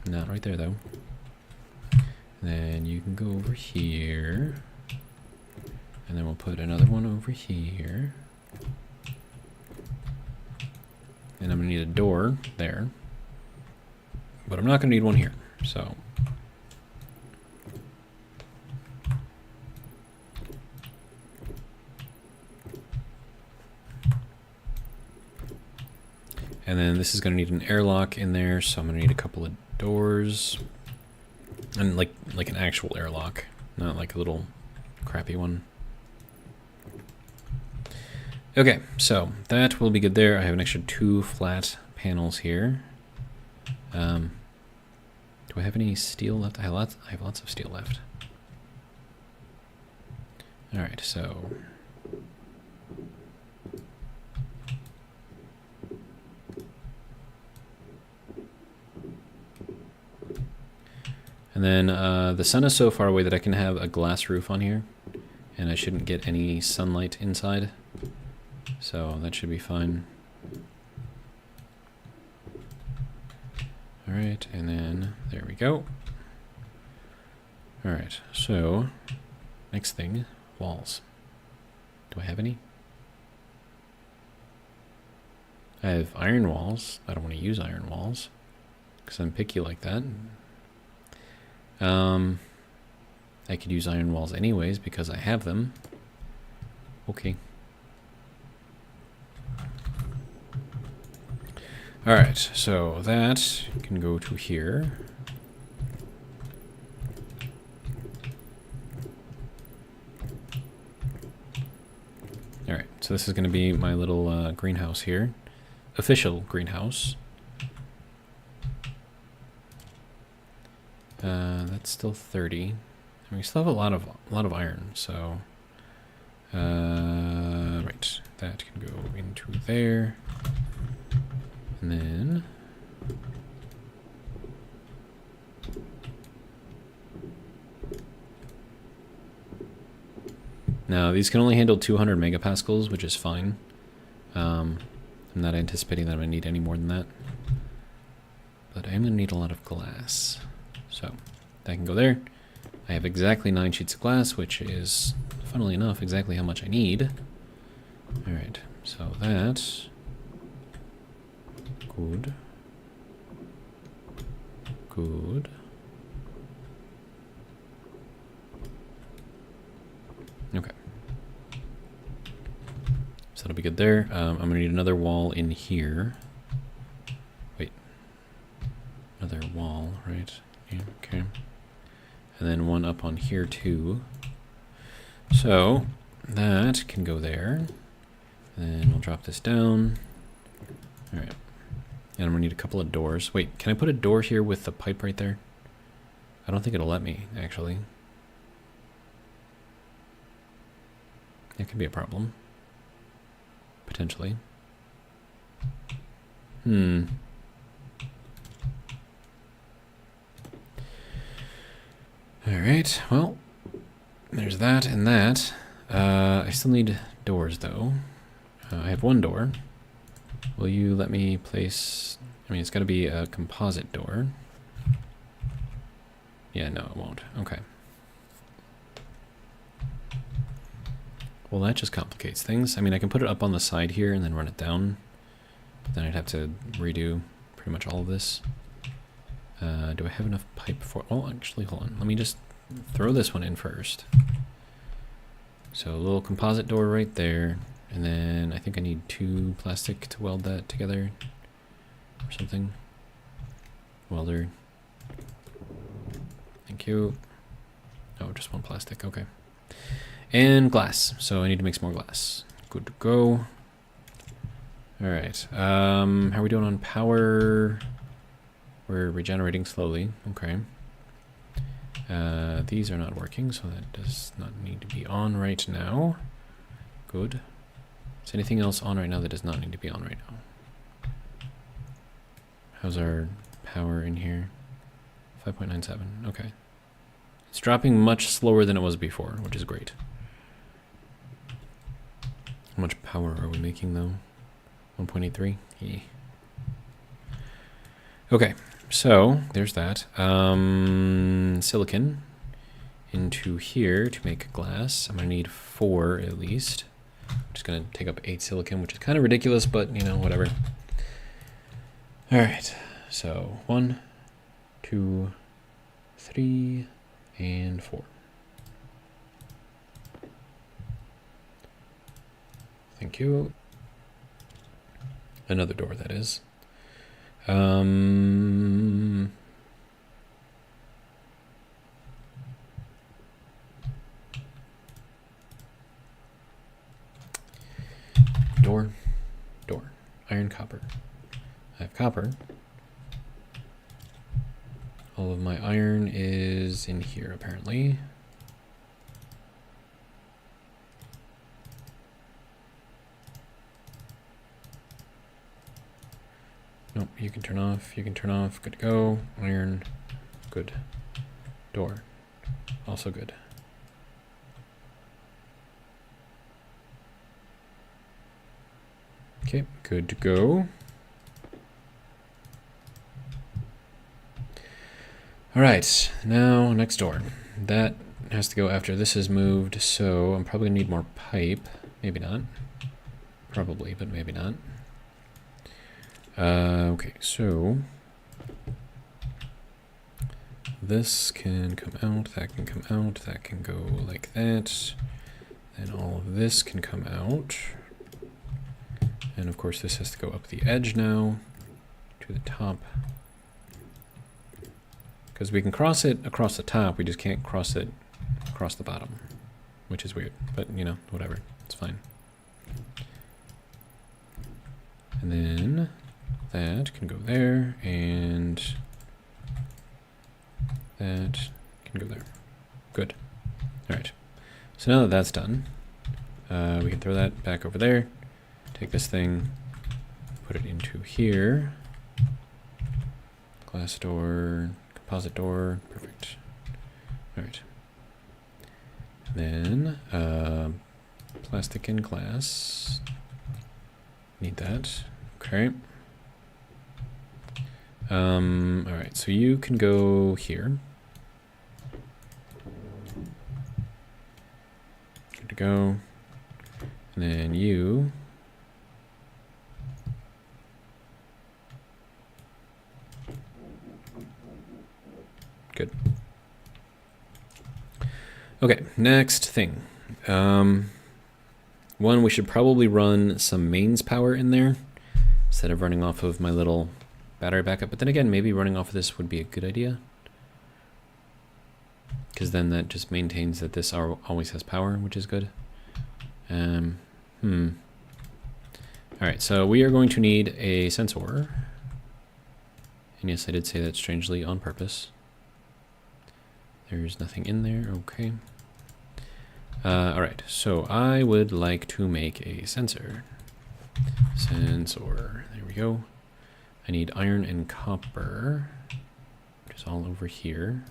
Not right there though. Then you can go over here, and then we'll put another one over here, and I'm gonna need a door there, but I'm not gonna need one here, so. And then this is gonna need an airlock in there, so I'm gonna need a couple of doors. And like an actual airlock, not like a little crappy one. Okay, so that will be good there. I have an extra 2 flat panels here. Do I have any steel left? I have lots of steel left. All right, so. And then the sun is so far away that I can have a glass roof on here, and I shouldn't get any sunlight inside, so that should be fine. All right, and then there we go. All right, so next thing, walls. Do I have any? I have iron walls. I don't want to use iron walls because I'm picky like that. I could use iron walls anyways because I have them. Okay. All right, so that can go to here. All right, so this is going to be my little greenhouse here. Official greenhouse. That's still 30. And we still have a lot of iron, so right, that can go into there, and then now these can only handle 200 megapascals, which is fine. I'm not anticipating that I'm gonna need any more than that, but I am gonna need a lot of glass. So that can go there. I have exactly 9 sheets of glass, which is, funnily enough, exactly how much I need. All right, so that's good. Good. Okay. So that'll be good there. I'm gonna need another wall in here. Wait. Another wall, right? Yeah, okay. And then one up on here too. So that can go there. And then we'll drop this down. All right. And I'm gonna need a couple of doors. Wait, can I put a door here with the pipe right there? I don't think it'll let me, actually. That could be a problem. Potentially. Alright, well, there's that and that. I still need doors, though. I have one door. Will you let me place... I mean, it's got to be a composite door. Yeah, no, it won't. Okay. Well, that just complicates things. I mean, I can put it up on the side here and then run it down. But then I'd have to redo pretty much all of this. Do I have enough pipe for... Oh, actually, hold on. Let me just throw this one in first. So a little composite door right there. And then I think I need 2 plastic to weld that together. Or something. Welder. Thank you. Oh, just 1 plastic. Okay. And glass. So I need to make some more glass. Good to go. Alright. How are we doing on power? We're regenerating slowly. Okay. These are not working, so that does not need to be on right now. Good. Is anything else on right now that does not need to be on right now? How's our power in here? 5.97. Okay. It's dropping much slower than it was before, which is great. How much power are we making, though? 1.83? Yeah. Okay. So, there's that. Silicon into here to make glass. I'm going to need 4 at least. I'm just going to take up 8 silicon, which is kind of ridiculous, but, you know, whatever. All right. So, 1, 2, 3, and 4. Thank you. Another door, that is. Door. Iron, copper. I have copper. All of my iron is in here, apparently. Nope, you can turn off, you can turn off. Good to go. Iron, good. Door, also good. Okay, good to go. All right, now next door. That has to go after this is moved, so I'm probably gonna need more pipe. Maybe not. Probably, but maybe not. Okay, so this can come out, that can come out, that can go like that, and all of this can come out. And of course this has to go up the edge now to the top. Because we can cross it across the top, we just can't cross it across the bottom, which is weird, but you know, whatever, it's fine. And then that can go there, and that can go there. Good. All right. So now that that's done, we can throw that back over there. Take this thing, put it into here. Glass door, composite door, perfect. All right. And then plastic and glass. Need that. Okay. All right, so you can go here. Good to go. And then you. Good. Okay, next thing. One, we should probably run some mains power in there instead of running off of my little battery backup. But then again, maybe running off of this would be a good idea, because then that just maintains that this always has power, which is good. All right, so we are going to need a sensor. And yes, I did say that strangely on purpose. There's nothing in there, okay. Alright, so I would like to make a sensor. Sensor, there we go. I need iron and copper, which is all over here.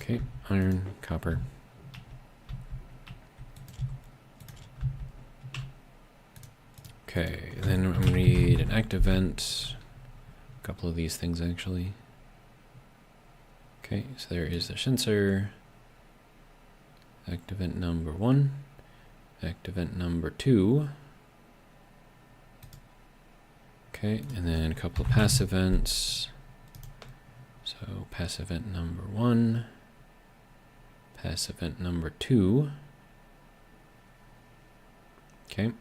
Okay, iron, copper. Okay, then I'm gonna need an active vent. A couple of these things actually. Okay, so there is the sensor. Active vent number 1. Active vent number 2. Okay, and then a couple of passive vents. So passive vent number 1. Passive vent number 2. Okay.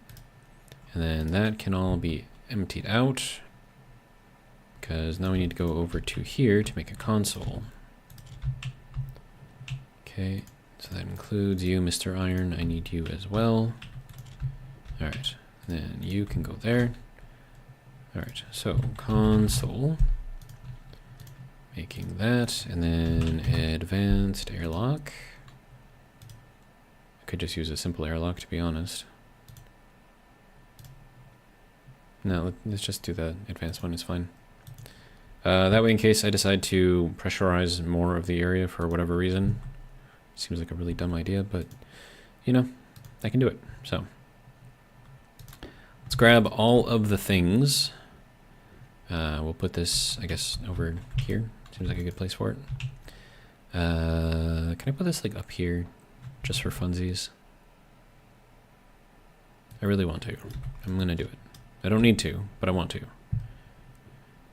And then that can all be emptied out, because now we need to go over to here to make a console. Okay, so that includes you, Mr. Iron. I need you as well. Alright, then you can go there. Alright, so console. Making that, and then advanced airlock. I could just use a simple airlock, to be honest. No, let's just do the advanced one, it's fine. That way, in case I decide to pressurize more of the area for whatever reason. Seems like a really dumb idea, but, you know, I can do it. So, let's grab all of the things. We'll put this, I guess, over here. Seems like a good place for it. Can I put this, like, up here, just for funsies? I really want to. I'm gonna do it. I don't need to, but I want to.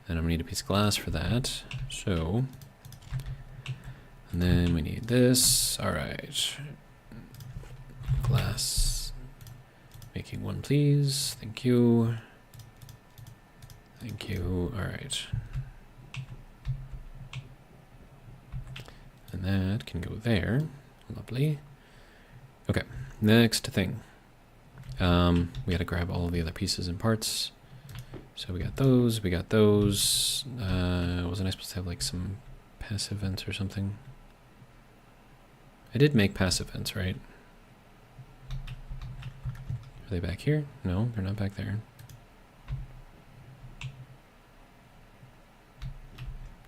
And I'm gonna need a piece of glass for that. So, and then we need this. All right. Glass. Making one, please. Thank you. Thank you. All right. And that can go there. Lovely. Okay. Next thing. We gotta grab all the other pieces and parts. So we got those, we got those. Wasn't I supposed to have like some passive vents or something? I did make passive vents, right? Are they back here? No, they're not back there.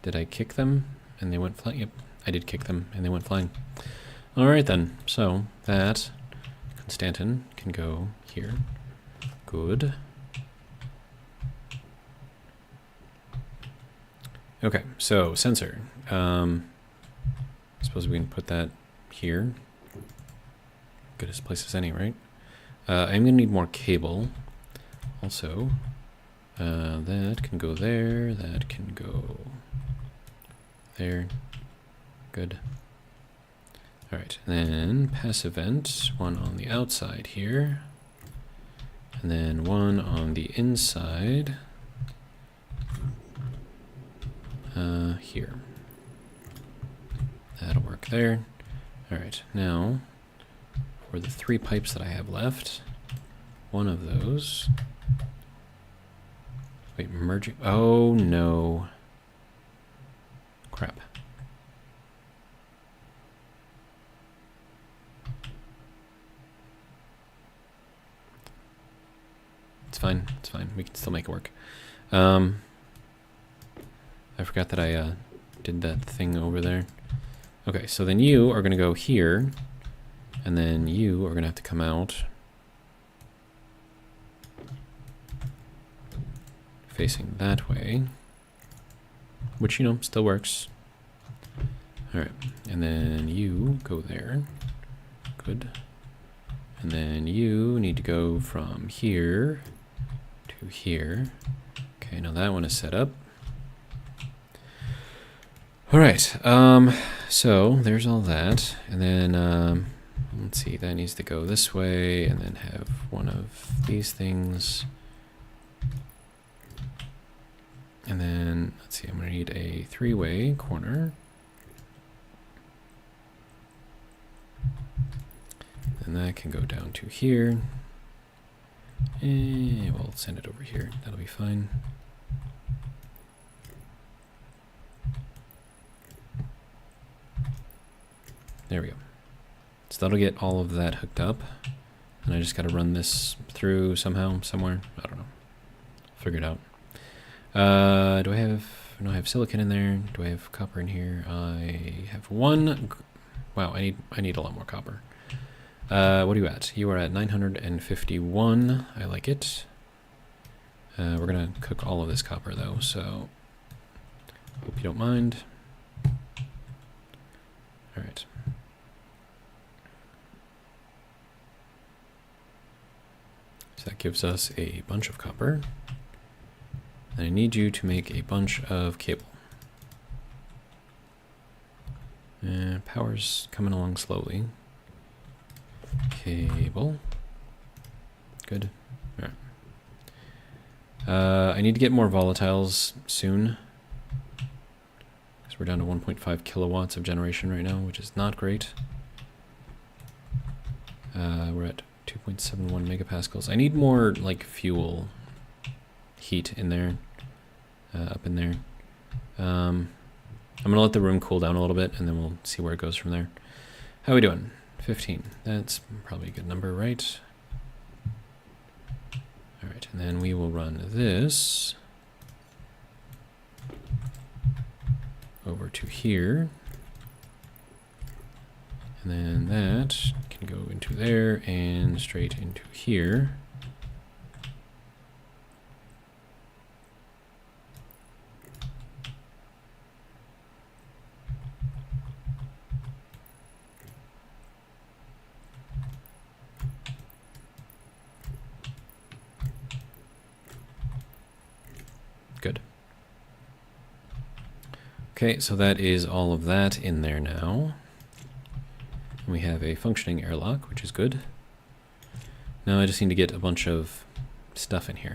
Did I kick them and they went flying? Yep, I did kick them and they went flying. Alright then, so that Constantin can go here. Good. Okay, so sensor. I suppose we can put that here. Good as place as any, right? I'm gonna need more cable. Also, that can go there. That can go there. Good. All right, then passive vent, one on the outside here, and then one on the inside. Here. That'll work there. All right, now for the 3 pipes that I have left, one of those. Wait, merging. Oh no. Crap. It's fine. It's fine. We can still make it work. I forgot that I did that thing over there. Okay, so then you are going to go here, and then you are going to have to come out facing that way, which, you know, still works. All right, and then you go there. Good. And then you need to go from here to here. Okay, now that one is set up. All right, so there's all that, and then let's see, that needs to go this way, and then have one of these things, and then let's see, I'm gonna need a 3-way corner, and that can go down to here. And we'll send it over here. That'll be fine. There we go. So that'll get all of that hooked up. And I just got to run this through somehow, somewhere. I don't know. Figure it out. Do I have... No, I have silicon in there. Do I have copper in here? I have one. Wow, I need a lot more copper. What are you at? You are at 951. I like it. We're going to cook all of this copper, though, so hope you don't mind. All right. So that gives us a bunch of copper. And I need you to make a bunch of cable. Power's coming along slowly. Cable. Good. All right. I need to get more volatiles soon. Because we're down to 1.5 kilowatts of generation right now, which is not great. We're at 2.71 megapascals. I need more, like, fuel heat in there, up in there. I'm going to let the room cool down a little bit, and then we'll see where it goes from there. How are we doing? 15. That's probably a good number, right? All right, and then we will run this over to here. And then that can go into there and straight into here. Good. Okay, so that is all of that in there now. We have a functioning airlock, which is good. Now I just need to get a bunch of stuff in here.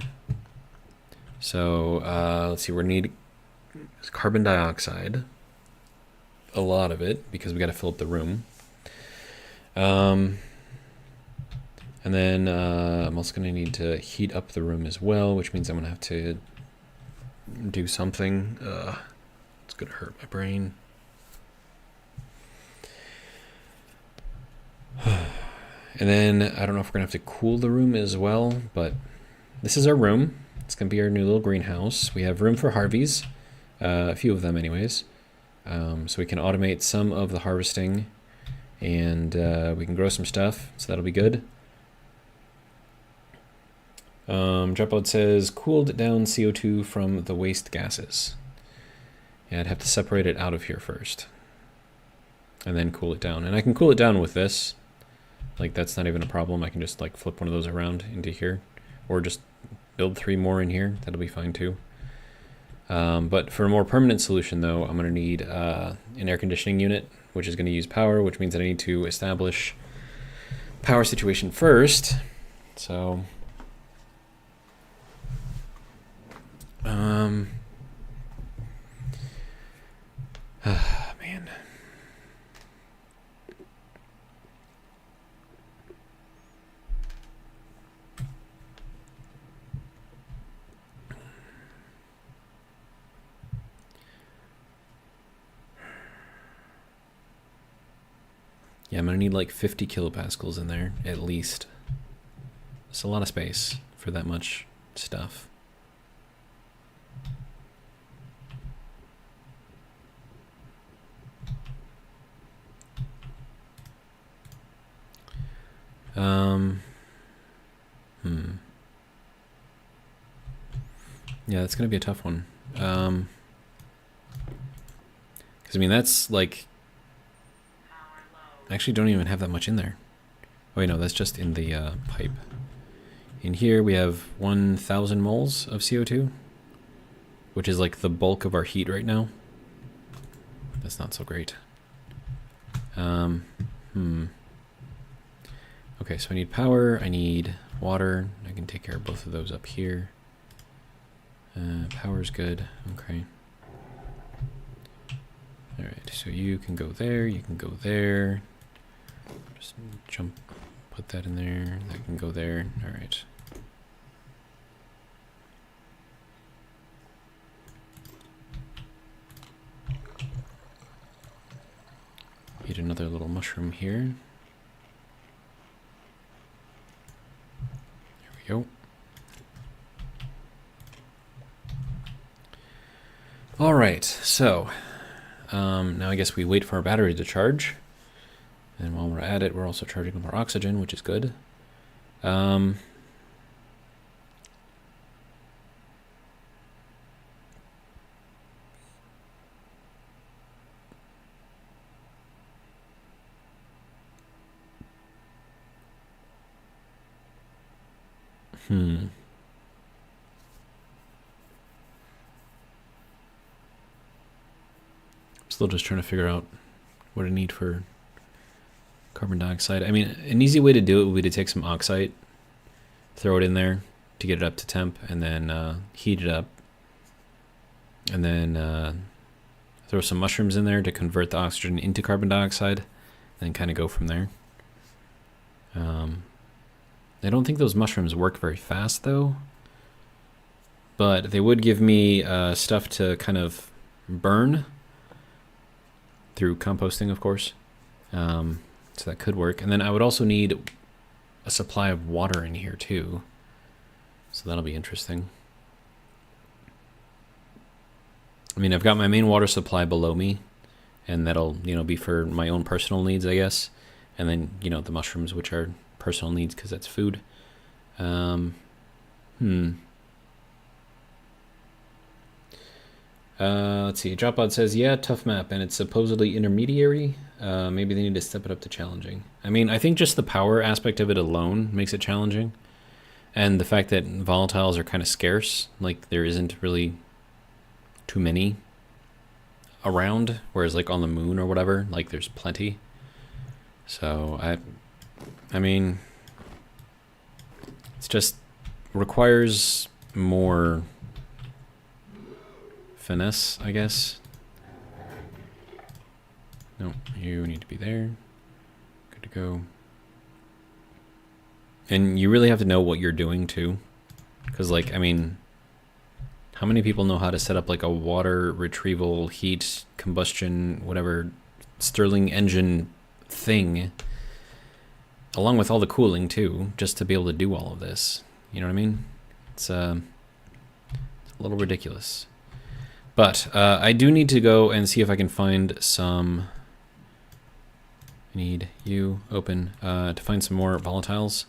So let's see, we're need carbon dioxide, a lot of it, because we got to fill up the room. And then I'm also going to need to heat up the room as well, which means I'm going to have to do something. It's going to hurt my brain. And then I don't know if we're going to have to cool the room as well, but this is our room. It's going to be our new little greenhouse. We have room for Harveys, a few of them anyways. So we can automate some of the harvesting, and we can grow some stuff, so that'll be good. Dropout says, cooled down CO2 from the waste gases. Yeah, I'd have to separate it out of here first, and then cool it down. And I can cool it down with this. Like, that's not even a problem. I can just, like, flip one of those around into here, or just build 3 more in here. That'll be fine, too. But for a more permanent solution, though, I'm going to need an air conditioning unit, which is going to use power, which means that I need to establish power situation first. So, man. Yeah, I'm going to need like 50 kilopascals in there, at least. It's a lot of space for that much stuff. Yeah, that's going to be a tough one. Because, I mean, that's like... I actually don't even have that much in there. Oh, wait, no, that's just in the pipe. In here, we have 1,000 moles of CO2, which is like the bulk of our heat right now. That's not so great. Okay, so I need power, I need water. I can take care of both of those up here. Power's good, okay. Alright, so you can go there, you can go there. Just jump put that in there. That can go there. All right. Eat another little mushroom here. There we go. All right, so now I guess we wait for our battery to charge. And while we're at it, we're also charging up our oxygen, which is good. Still just trying to figure out what I need for carbon dioxide. I mean, an easy way to do it would be to take some oxide, throw it in there to get it up to temp, and then heat it up. And then throw some mushrooms in there to convert the oxygen into carbon dioxide, and kind of go from there. I don't think those mushrooms work very fast, though. But they would give me stuff to kind of burn through composting, of course. So that could work. And then I would also need a supply of water in here too. So that'll be interesting. I mean, I've got my main water supply below me, and that'll, you know, be for my own personal needs, I guess. And then, you know, the mushrooms, which are personal needs because that's food. Let's see. Dropbot says, yeah, tough map, and it's supposedly intermediary. Maybe they need to step it up to challenging. I mean, I think just the power aspect of it alone makes it challenging. And the fact that volatiles are kind of scarce, like there isn't really too many around, whereas like on the moon or whatever, like there's plenty. So I mean, it's just requires more finesse, I guess. No, you need to be there. Good to go. And you really have to know what you're doing too. Because like, I mean, how many people know how to set up like a water retrieval, heat, combustion, whatever, Stirling engine thing, along with all the cooling too, just to be able to do all of this. You know what I mean? It's a little ridiculous. But I do need to go and see if I can find some. I need you open to find some more volatiles.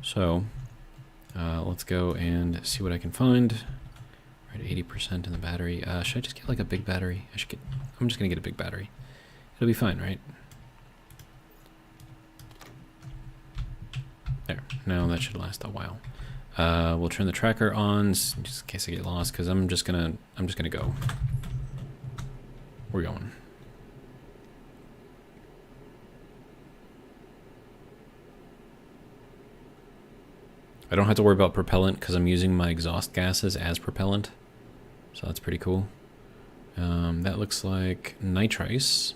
So let's go and see what I can find. We're at 80% in the battery. Should I just get like a big battery? I'm just gonna get a big battery. It'll be fine, right? There. Now that should last a while. We'll turn the tracker on just in case I get lost, because I'm just gonna go. We're going. I don't have to worry about propellant because I'm using my exhaust gases as propellant. So that's pretty cool. That looks like nitrice.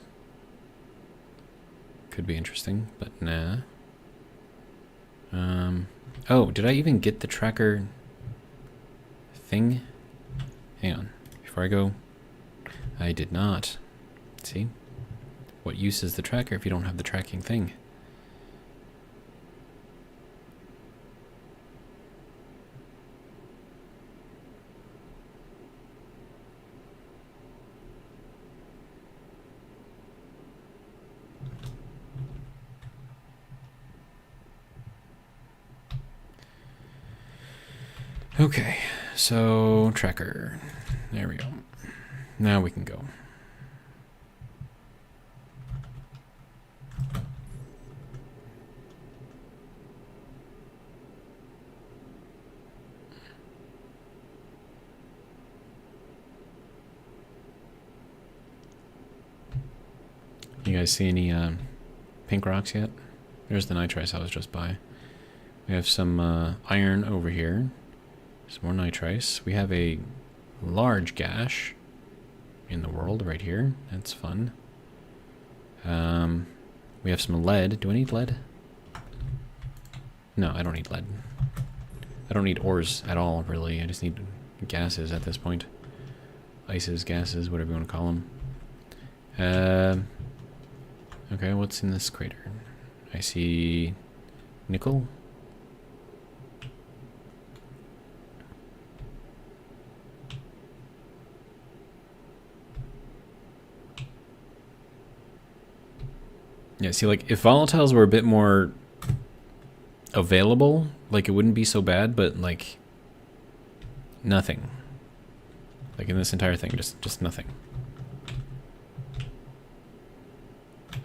Could be interesting, but nah. Oh, did I even get the tracker thing? Hang on. Before I go, I did not. See? What use is the tracker if you don't have the tracking thing? Okay, so tracker. There we go. Now we can go. You guys see any pink rocks yet? There's the nitrice I was just by. We have some iron over here. Some more nitrice. We have a large gash in the world right here. That's fun. We have some lead. Do I need lead? No, I don't need lead. I don't need ores at all, really. I just need gases at this point. Ices, gases, whatever you want to call them. Okay, what's in this crater? I see nickel. Yeah, see, like, if volatiles were a bit more available, like, it wouldn't be so bad, but, like, nothing. Like, in this entire thing, just nothing.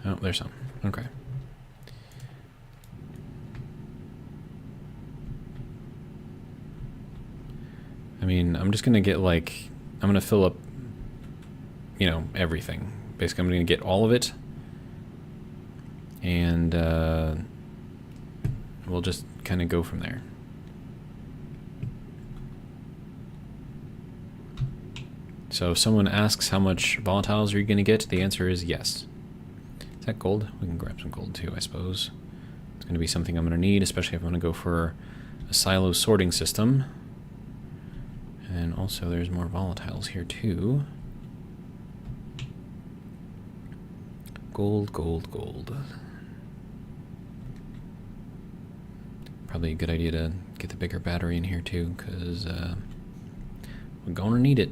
Oh, there's some. Okay. I mean, I'm just gonna get, like, I'm gonna fill up, you know, everything. Basically, I'm gonna get all of it. And we'll just kind of go from there. So if someone asks how much volatiles are you going to get, the answer is yes. Is that gold? We can grab some gold too, I suppose. It's going to be something I'm going to need, especially if I'm going to go for a silo sorting system. And also there's more volatiles here too. Gold, gold, gold. Probably a good idea to get the bigger battery in here too, because we're gonna need it.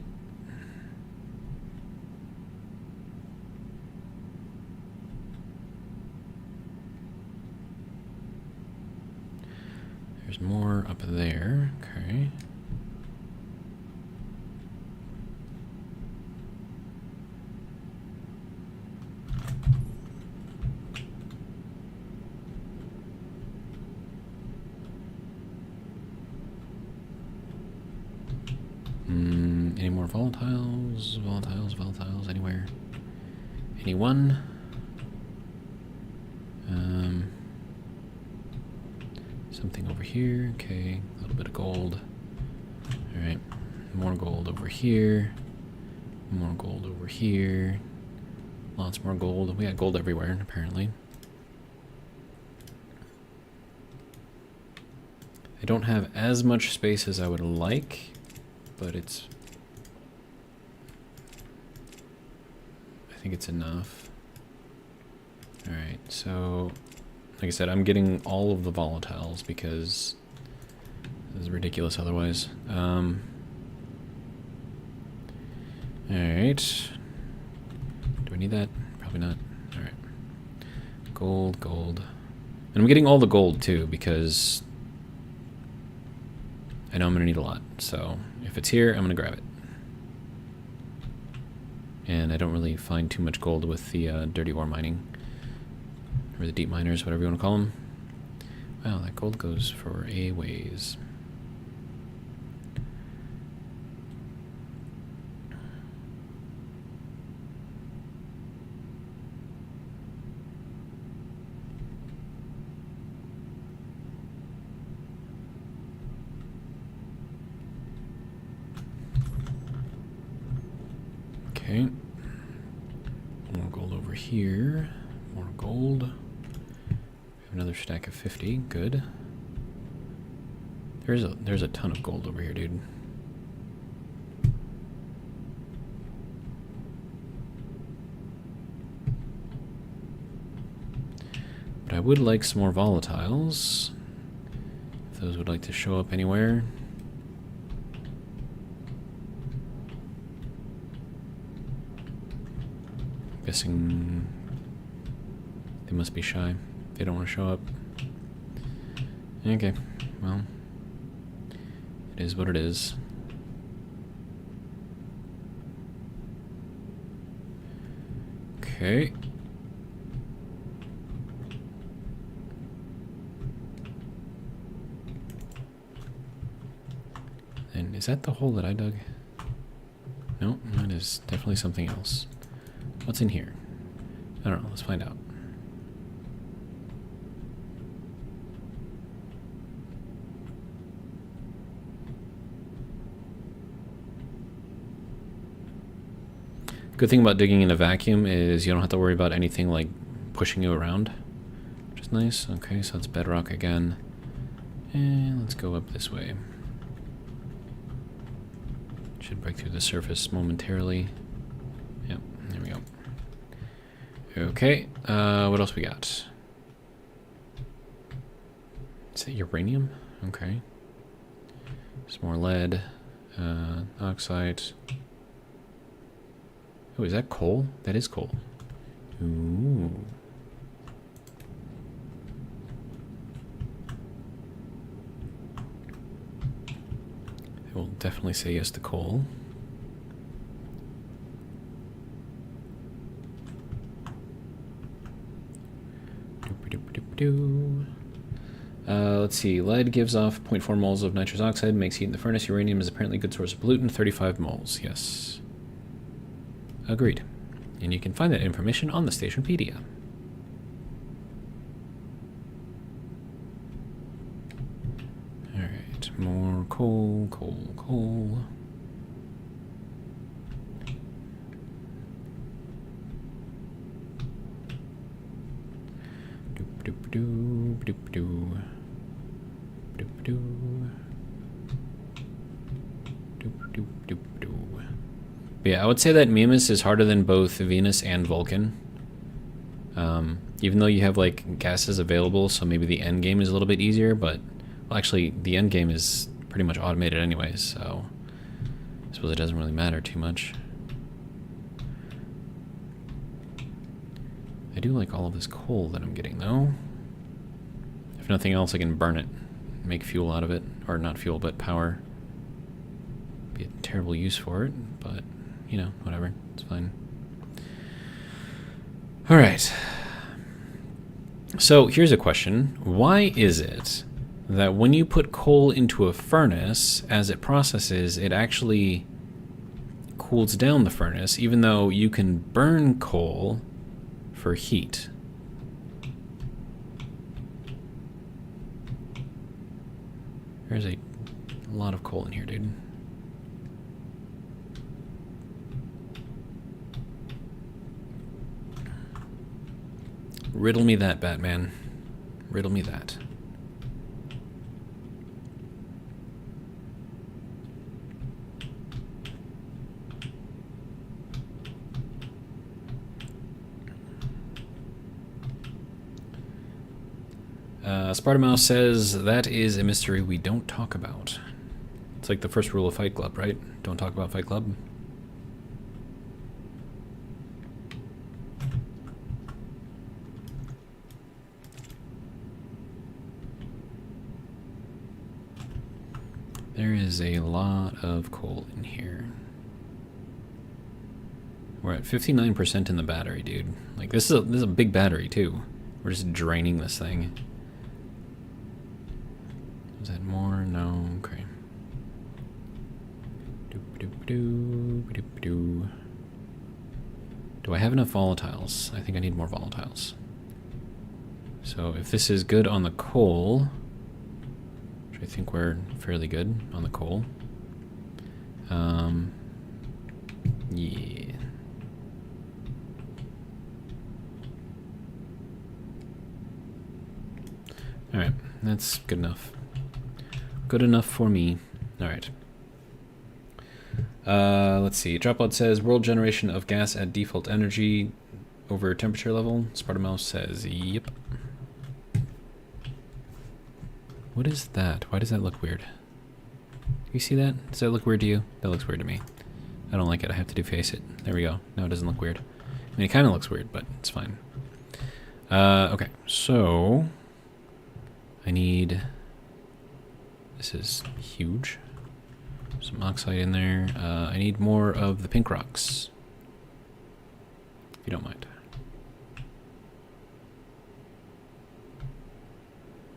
There's more up there. Okay. Any more volatiles? Volatiles, anywhere? Anyone? Something over here. Okay, a little bit of gold. Alright, more gold over here. More gold over here. Lots more gold. We got gold everywhere, apparently. I don't have as much space as I would like, but I think it's enough. Alright, so like I said, I'm getting all of the volatiles because this is ridiculous otherwise. Alright. Do I need that? Probably not. Alright. Gold, gold. And I'm getting all the gold too because I know I'm going to need a lot. So if it's here, I'm going to grab it. And I don't really find too much gold with the dirty ore mining. Or the deep miners, whatever you want to call them. Wow, that gold goes for a ways. Okay. More gold over here. More gold. We have another stack of 50. Good. There's a ton of gold over here, dude. But I would like some more volatiles. If those would like to show up anywhere. Guessing they must be shy. They don't want to show up. Okay, well, it is what it is. Okay. And is that the hole that I dug? No, that is definitely something else. What's in here? I don't know, let's find out. Good thing about digging in a vacuum is you don't have to worry about anything like pushing you around, which is nice. Okay, so that's bedrock again. And let's go up this way. Should break through the surface momentarily. Yep, there we go. Okay, what else we got? Is that uranium? Okay. Some more lead, oxide. Oh, is that coal? That is coal. Ooh. I will definitely say yes to coal. Let's see. Lead gives off 0.4 moles of nitrous oxide, makes heat in the furnace. Uranium is apparently a good source of pollutant, 35 moles. Yes. Agreed. And you can find that information on the Stationpedia. Alright, more coal, coal, coal. Doop doop doop doop doop. Doop doop. Doop doop doop doop. But yeah, I would say that Mimas is harder than both Venus and Vulcan. Even though you have like gases available, so maybe the end game is a little bit easier, but well, actually the end game is pretty much automated anyways, so I suppose it doesn't really matter too much. I do like all of this coal that I'm getting though. If nothing else, I can burn it, make fuel out of it, or not fuel, but power. Be a terrible use for it, but you know, whatever, it's fine. All right. So here's a question. Why is it that when you put coal into a furnace, as it processes, it actually cools down the furnace, even though you can burn coal for heat? There's a lot of coal in here, dude. Riddle me that, Batman. Riddle me that. Sparta Mouse says, that is a mystery we don't talk about. It's like the first rule of Fight Club, right? Don't talk about Fight Club. There is a lot of coal in here. We're at 59% in the battery, dude. Like, this is a big battery, too. We're just draining this thing. Is that more? No, okay. Do I have enough volatiles? I think I need more volatiles. So if this is good on the coal, which I think we're fairly good on the coal. Yeah. Alright, that's good enough. Good enough for me. Alright. Let's see. Dropout says, world generation of gas at default energy over temperature level. Sparta Mouse says, yep. What is that? Why does that look weird? You see that? Does that look weird to you? That looks weird to me. I don't like it. I have to deface it. There we go. No, it doesn't look weird. I mean, it kind of looks weird, but it's fine. Okay, so I need... This is huge. Some oxide in there. I need more of the pink rocks, if you don't mind.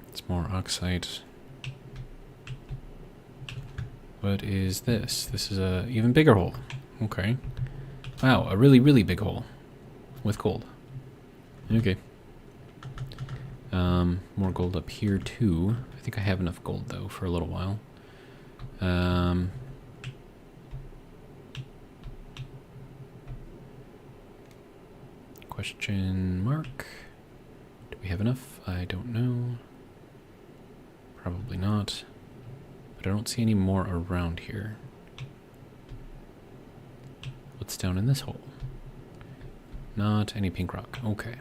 It's more oxide. What is this? This is a even bigger hole. Okay. Wow, a really, really big hole with gold. Okay. More gold up here too. I think I have enough gold though for a little while. Question mark. Do we have enough? I don't know. Probably not. But I don't see any more around here. What's down in this hole? Not any pink rock. Okay.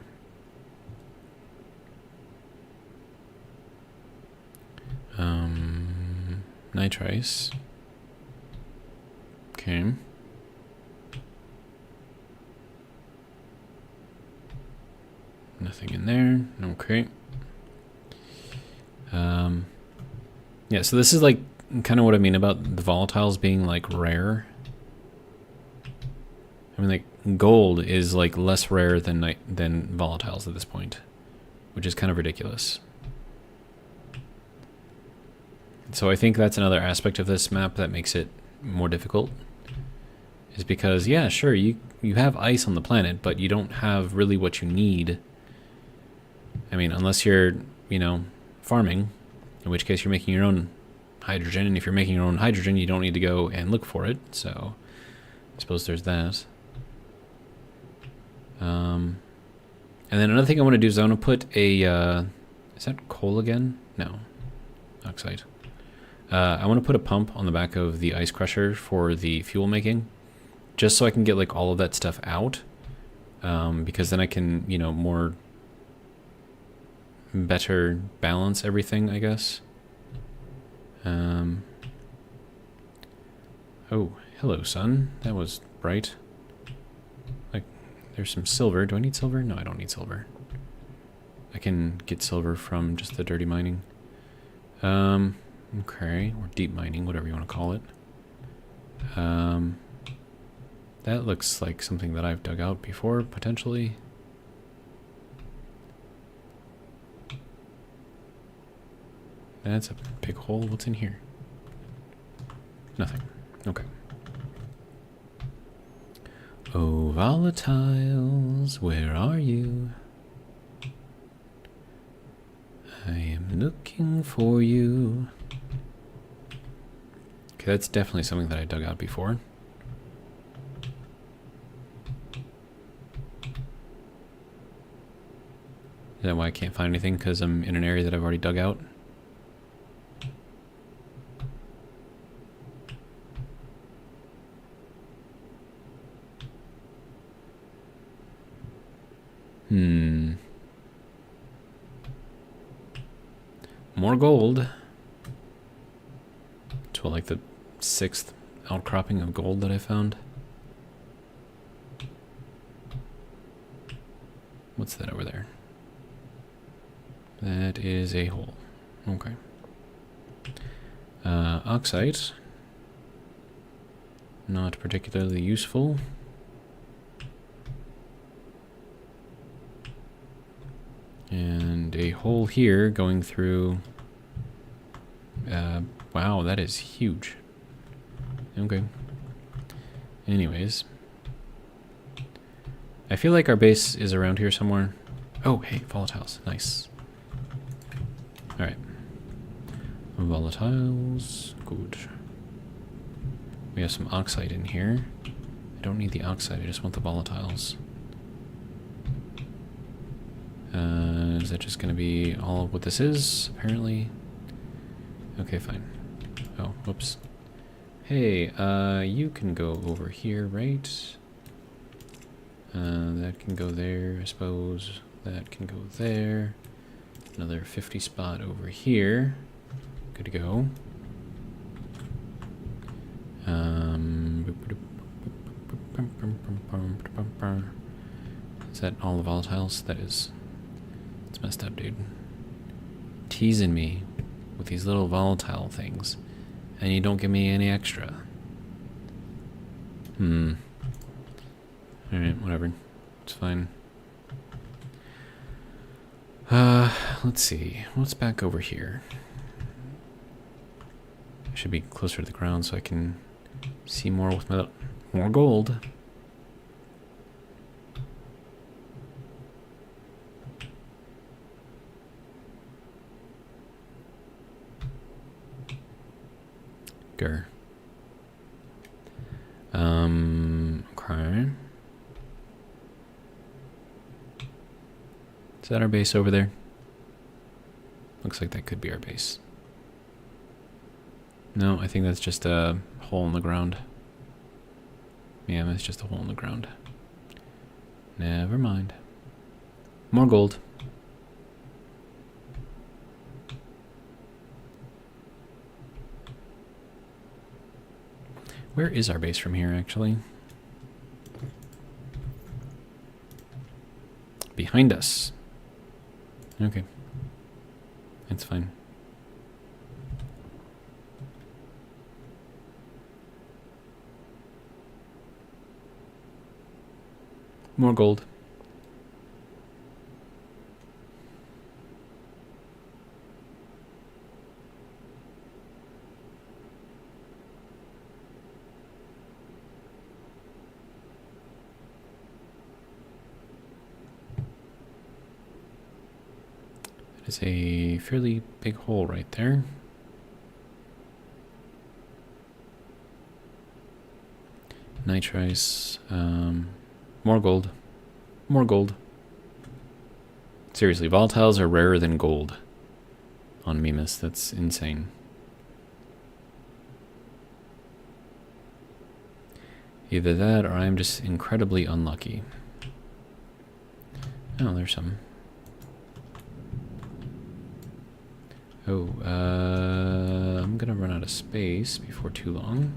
Nitrice. Okay. Nothing in there. Okay. Yeah, so this is like kind of what I mean about the volatiles being like rare. I mean, like gold is like less rare than volatiles at this point, which is kind of ridiculous. So I think that's another aspect of this map that makes it more difficult. Is because, yeah, sure, you have ice on the planet, but you don't have really what you need. I mean, unless you're, you know, farming, in which case you're making your own hydrogen, and if you're making your own hydrogen, you don't need to go and look for it, so I suppose there's that. And then another thing I want to do is I want to put a, is that coal again? No, oxide. I want to put a pump on the back of the ice crusher for the fuel making, just so I can get like all of that stuff out, because then I can, you know, better balance everything, I guess. Oh, hello, sun. That was bright. Like, there's some silver. Do I need silver? No, I don't need silver. I can get silver from just the dirty mining. Okay, or deep mining, whatever you want to call it. That looks like something that I've dug out before, potentially. That's a big hole. What's in here? Nothing. Okay. Oh, volatiles, where are you? I am looking for you. Okay, that's definitely something that I dug out before. Is that why I can't find anything? Because I'm in an area that I've already dug out? More gold. To like the 6th outcropping of gold that I found. What's that over there? That is a hole. Okay. Oxide. Not particularly useful. And a hole here going through... wow, that is huge. Okay. Anyways. I feel like our base is around here somewhere. Oh, hey, volatiles. Nice. Alright. Volatiles. Good. We have some oxide in here. I don't need the oxide, I just want the volatiles. Is that just going to be all of what this is, apparently? Okay, fine. Oh, whoops. Hey, you can go over here, right? That can go there, I suppose. That can go there. Another 50 spot over here. Good to go. Is that all the volatiles? That is... It's messed up, dude. Teasing me with these little volatile things, and you don't give me any extra. Alright, whatever. It's fine. Let's see. What's back over here? I should be closer to the ground so I can see more with my... More gold. Okay. Okay. Is that our base over there? Looks like that could be our base. No, I think that's just a hole in the ground. Yeah, that's just a hole in the ground. Never mind. More gold. Where is our base from here, actually? Behind us. Okay. It's fine. More gold. That is a fairly big hole right there. Nitrice. More gold. More gold. Seriously, volatiles are rarer than gold on Mimas. That's insane. Either that or I'm just incredibly unlucky. Oh, there's some. Oh, I'm gonna run out of space before too long.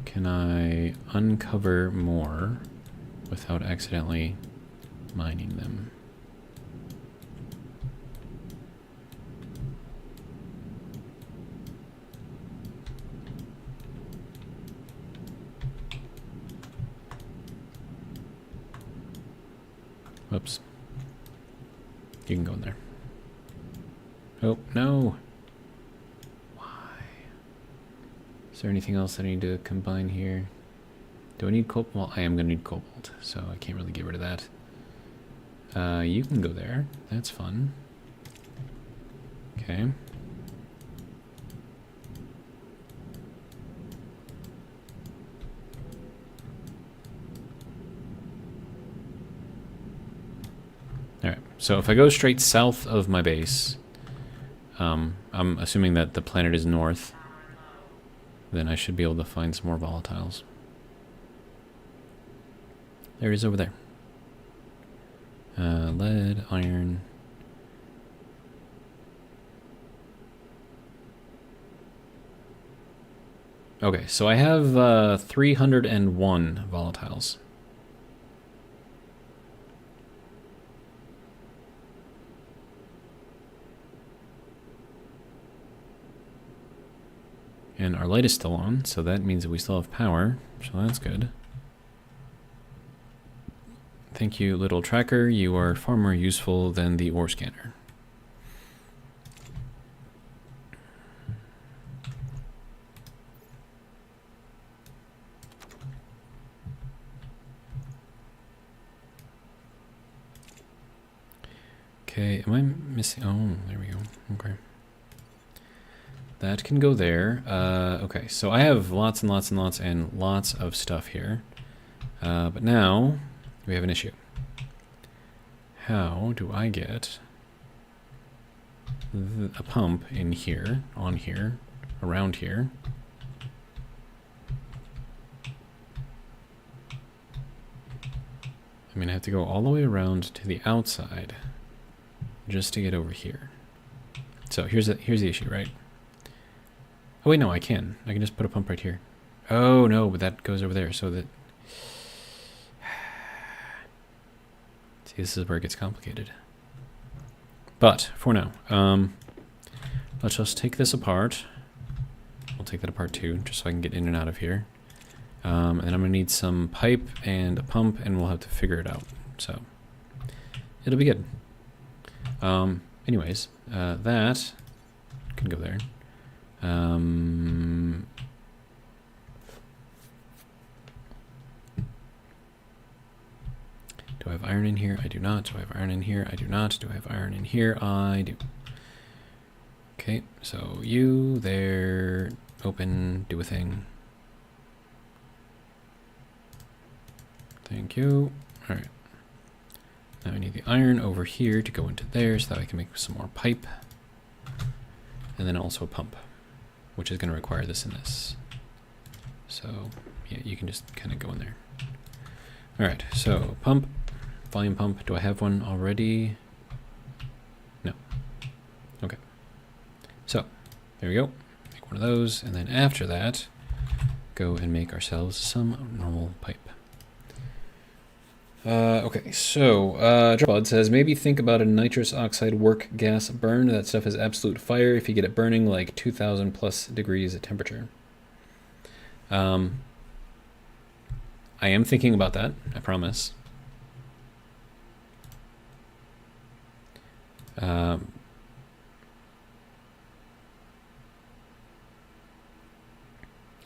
Can I uncover more without accidentally mining them? Whoops. You can go in there. Oh, no. Is there anything else that I need to combine here? Do I need cobalt? Well, I am going to need cobalt, so I can't really get rid of that. You can go there. That's fun. Okay. Alright, so if I go straight south of my base, I'm assuming that the planet is north. Then I should be able to find some more volatiles. There it is over there. Lead, iron. Okay, so I have 301 volatiles. And our light is still on, so that means that we still have power, so that's good. Thank you, little tracker. You are far more useful than the ore scanner. Okay, am I missing? Oh, there we go. Okay. That can go there. Okay, so I have lots and lots and lots and lots of stuff here. But now we have an issue. How do I get a pump in here, on here, around here? I'm going to have to go all the way around to the outside just to get over here. So here's the issue, right? Oh wait, no, I can just put a pump right here. Oh no, but that goes over there, so that... See, this is where it gets complicated. But, for now, let's just take this apart. We'll take that apart too, just so I can get in and out of here. And I'm gonna need some pipe and a pump, and we'll have to figure it out. So, it'll be good. Anyways, that can go there. Do I have iron in here? I do not. Do I have iron in here? I do not. Do I have iron in here? I do. Okay, so you there, open, do a thing. Thank you. All right. Now I need the iron over here to go into there so that I can make some more pipe. And then also a pump, which is going to require this and this. So yeah, you can just kind of go in there. All right, so pump, volume pump. Do I have one already? No. Okay. So there we go. Make one of those, and then after that, go and make ourselves some normal pipe. Okay, so Bud says, maybe think about a nitrous oxide work gas burn. That stuff is absolute fire if you get it burning like 2,000 plus degrees at temperature. I am thinking about that, I promise.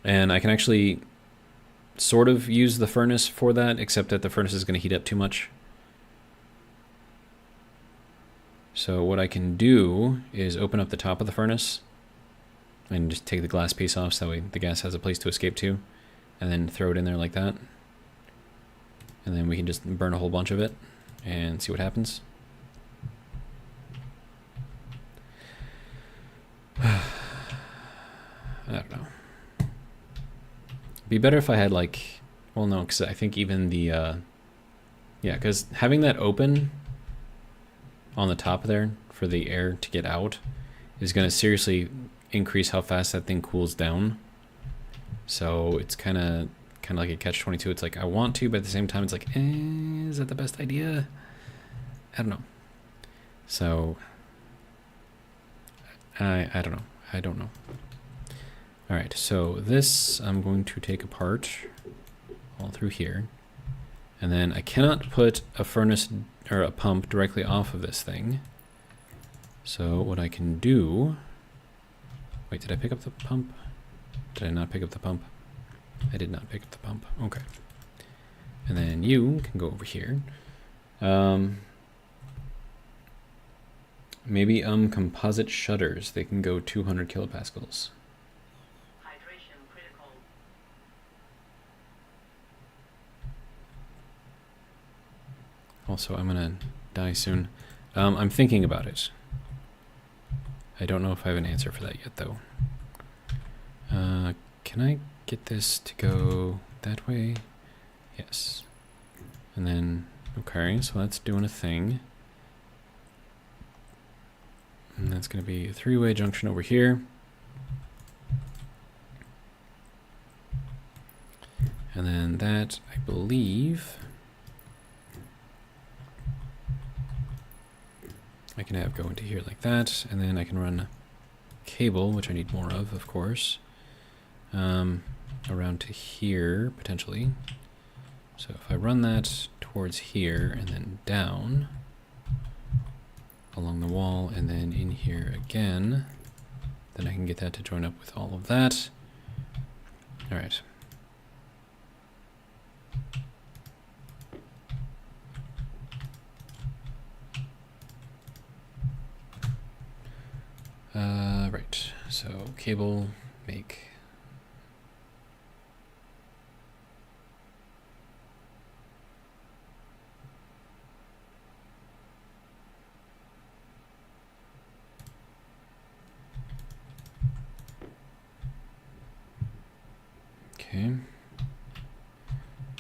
And I can actually sort of use the furnace for that, except that the furnace is going to heat up too much. So what I can do is open up the top of the furnace and just take the glass piece off so that way the gas has a place to escape to, and then throw it in there like that. And then we can just burn a whole bunch of it and see what happens. I don't know. Be better if I had like, well no, because I think even the, yeah, because having that open on the top there for the air to get out is going to seriously increase how fast that thing cools down. So it's kind of like a catch-22. It's like I want to, but at the same time it's like, is that the best idea? I don't know. So I don't know. I don't know. All right, so this I'm going to take apart all through here. And then I cannot put a furnace or a pump directly off of this thing. So what I can do... Wait, did I pick up the pump? Did I not pick up the pump? I did not pick up the pump. Okay. And then you can go over here. Maybe composite shutters. They can go 200 kilopascals. Also, I'm gonna die soon. I'm thinking about it. I don't know if I have an answer for that yet, though. Can I get this to go that way? Yes. And then, okay, so that's doing a thing. And that's gonna be a three-way junction over here. And then that, I believe... I can have go into here like that, and then I can run cable, which I need more of course, around to here, potentially. So if I run that towards here, and then down, along the wall, and then in here again, then I can get that to join up with all of that. All right. Right, so cable, make. Okay.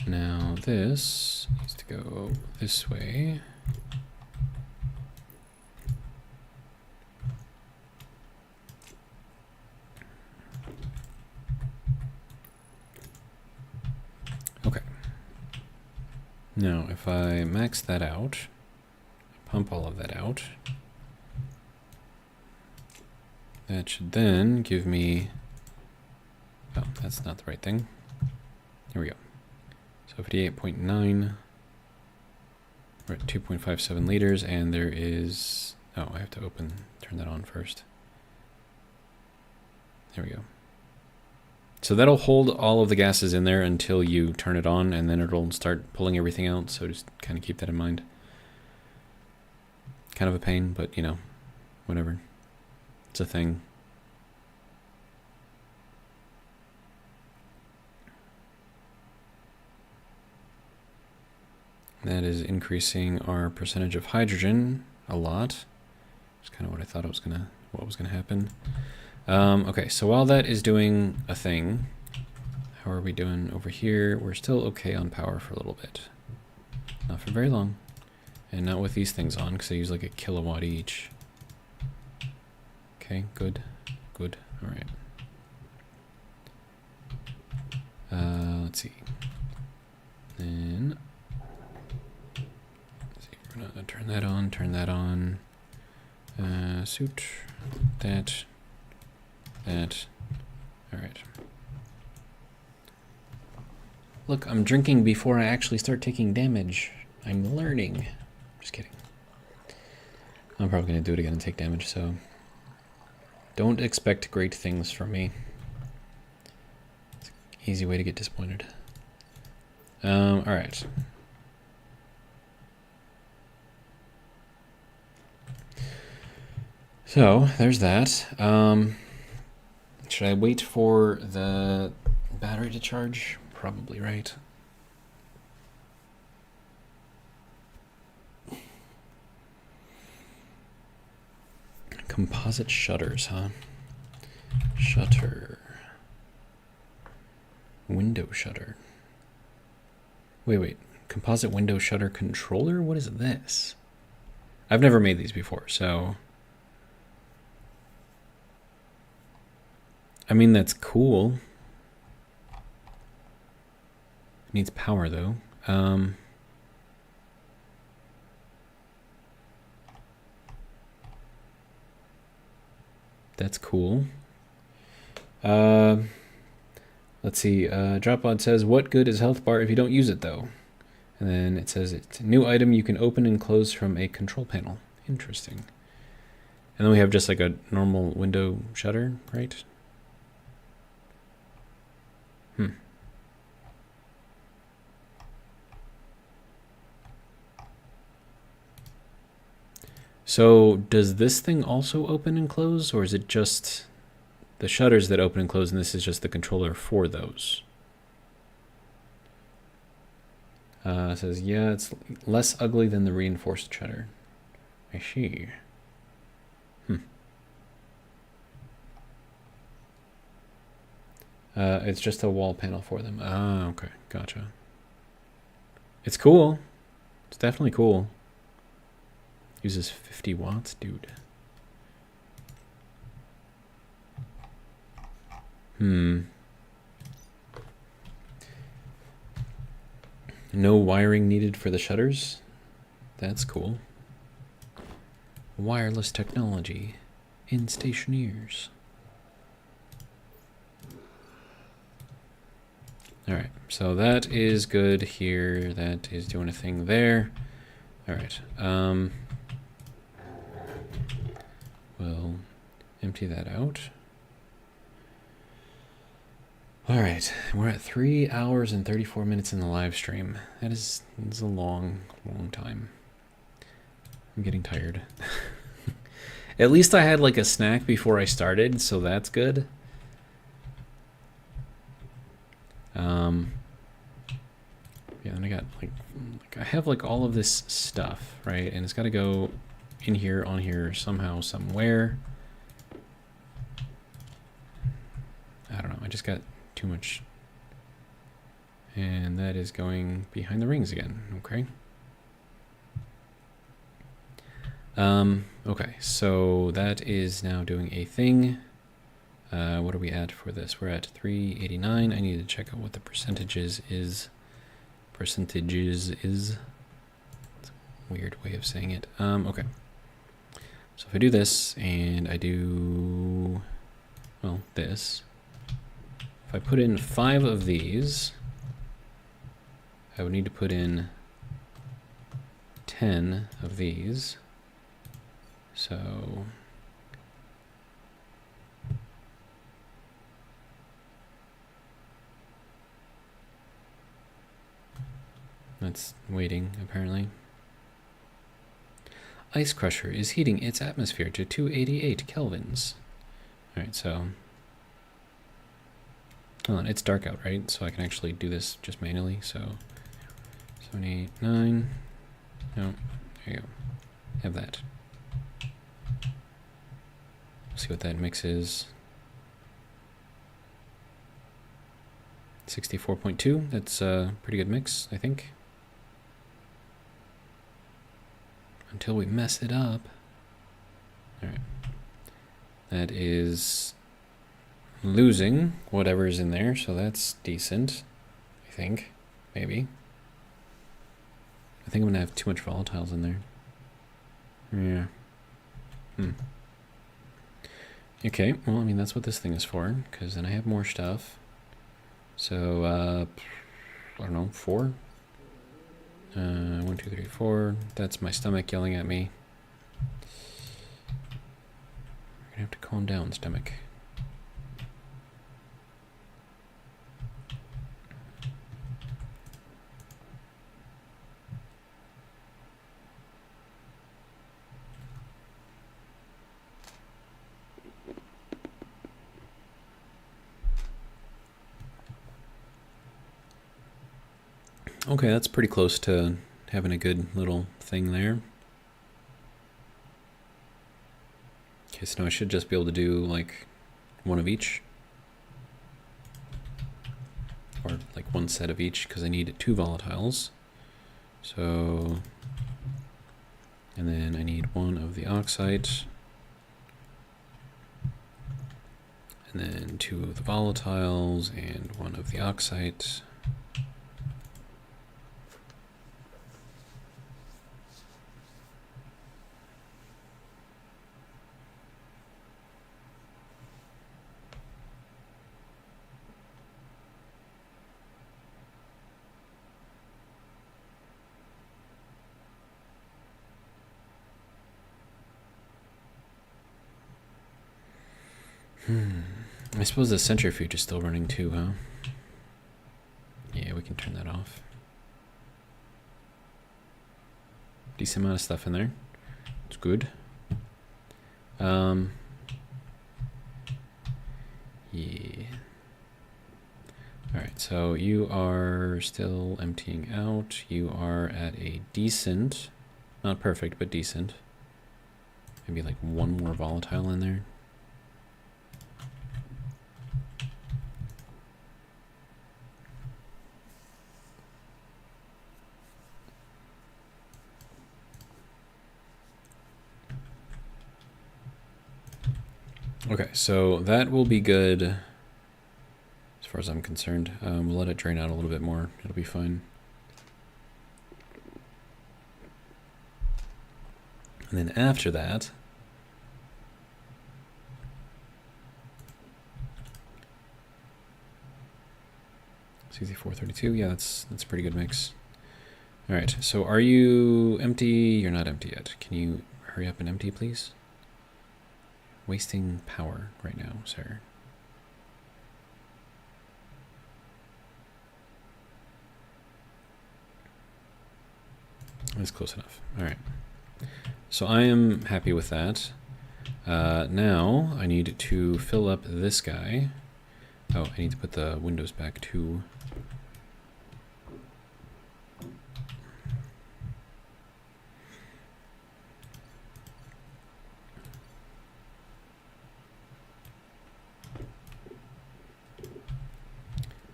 Now this needs to go this way. Now, if I max that out, pump all of that out, that should then give me, oh, that's not the right thing. Here we go. So 58.9, we're at 2.57 liters, and there is, oh, I have to turn that on first. There we go. So that'll hold all of the gases in there until you turn it on, and then it'll start pulling everything out, so just kind of keep that in mind. Kind of a pain, but you know, whatever. It's a thing. That that is increasing our percentage of hydrogen a lot. That's kind of what I thought what was gonna happen. Okay, so while that is doing a thing, how are we doing over here? We're still okay on power for a little bit. Not for very long. And not with these things on, because they use like a kilowatt each. Okay, good. Good. Alright. Let's see. Then, let's see, we're gonna turn that on. Suit. That. Alright. Look, I'm drinking before I actually start taking damage. I'm learning. Just kidding. I'm probably going to do it again and take damage, so don't expect great things from me. It's an easy way to get disappointed. Alright. So, there's that. Should I wait for the battery to charge? Probably, right? Composite shutters, huh? Shutter. Window shutter. Wait. Composite window shutter controller? What is this? I've never made these before, so... I mean, that's cool. It needs power, though. That's cool. Let's see. Dropod says, what good is health bar if you don't use it, though? And then it says, it's a new item you can open and close from a control panel. Interesting. And then we have just like a normal window shutter, right? So does this thing also open and close, or is it just the shutters that open and close, and this is just the controller for those? It says, yeah, it's less ugly than the reinforced shutter. I see. It's just a wall panel for them. Ah, okay, gotcha. It's cool. It's definitely cool. Uses 50 watts, dude. No wiring needed for the shutters. That's cool. Wireless technology in Stationeers. Alright, so that is good here. That is doing a thing there. Alright, we'll empty that out. Alright, we're at 3 hours and 34 minutes in the live stream. That's a long time. I'm getting tired. At least I had like a snack before I started, so that's good. Yeah, and I got like I have like all of this stuff, right? And it's got to go in here, on here, somehow, somewhere. I don't know. I just got too much. And that is going behind the rings again. Okay. Okay, so that is now doing a thing. What are we at for this? We're at 389. I need to check out what the percentages is. It's a weird way of saying it. Okay. So if I do this and I do, well, this. If I put in 5 of these, I would need to put in 10 of these. So that's waiting, apparently. Ice Crusher is heating its atmosphere to 288 kelvins. Alright, so hold on, it's dark out, right? So I can actually do this just manually. So 7, 8, 9, No, there you go. Have that. See what that mix is. 64.2. That's a pretty good mix, I think. Until we mess it up. Alright. That is losing whatever's in there, so that's decent. I think. Maybe. I think I'm going to have too much volatiles in there. Yeah. Okay, well, I mean, that's what this thing is for, because then I have more stuff. So, I don't know, 4? 1, 2, 3, 4. That's my stomach yelling at me. We're gonna have to calm down, stomach. Okay, that's pretty close to having a good little thing there. Okay, so now I should just be able to do like one of each. Or like one set of each, because I need 2 volatiles. So, and then I need 1 of the oxide. And then 2 of the volatiles and 1 of the oxide. I suppose the centrifuge is still running too, huh? Yeah, we can turn that off. Decent amount of stuff in there. It's good. Yeah. Alright, so you are still emptying out. You are at a decent, not perfect, but decent. Maybe like 1 more volatile in there. Okay, so that will be good as far as I'm concerned. We'll let it drain out a little bit more. It'll be fine. And then after that, $64.32. Yeah, that's a pretty good mix. All right, so are you empty? You're not empty yet. Can you hurry up and empty, please? Wasting power right now, sir. That's close enough. All right. So I am happy with that. Now I need to fill up this guy. Oh, I need to put the windows back too.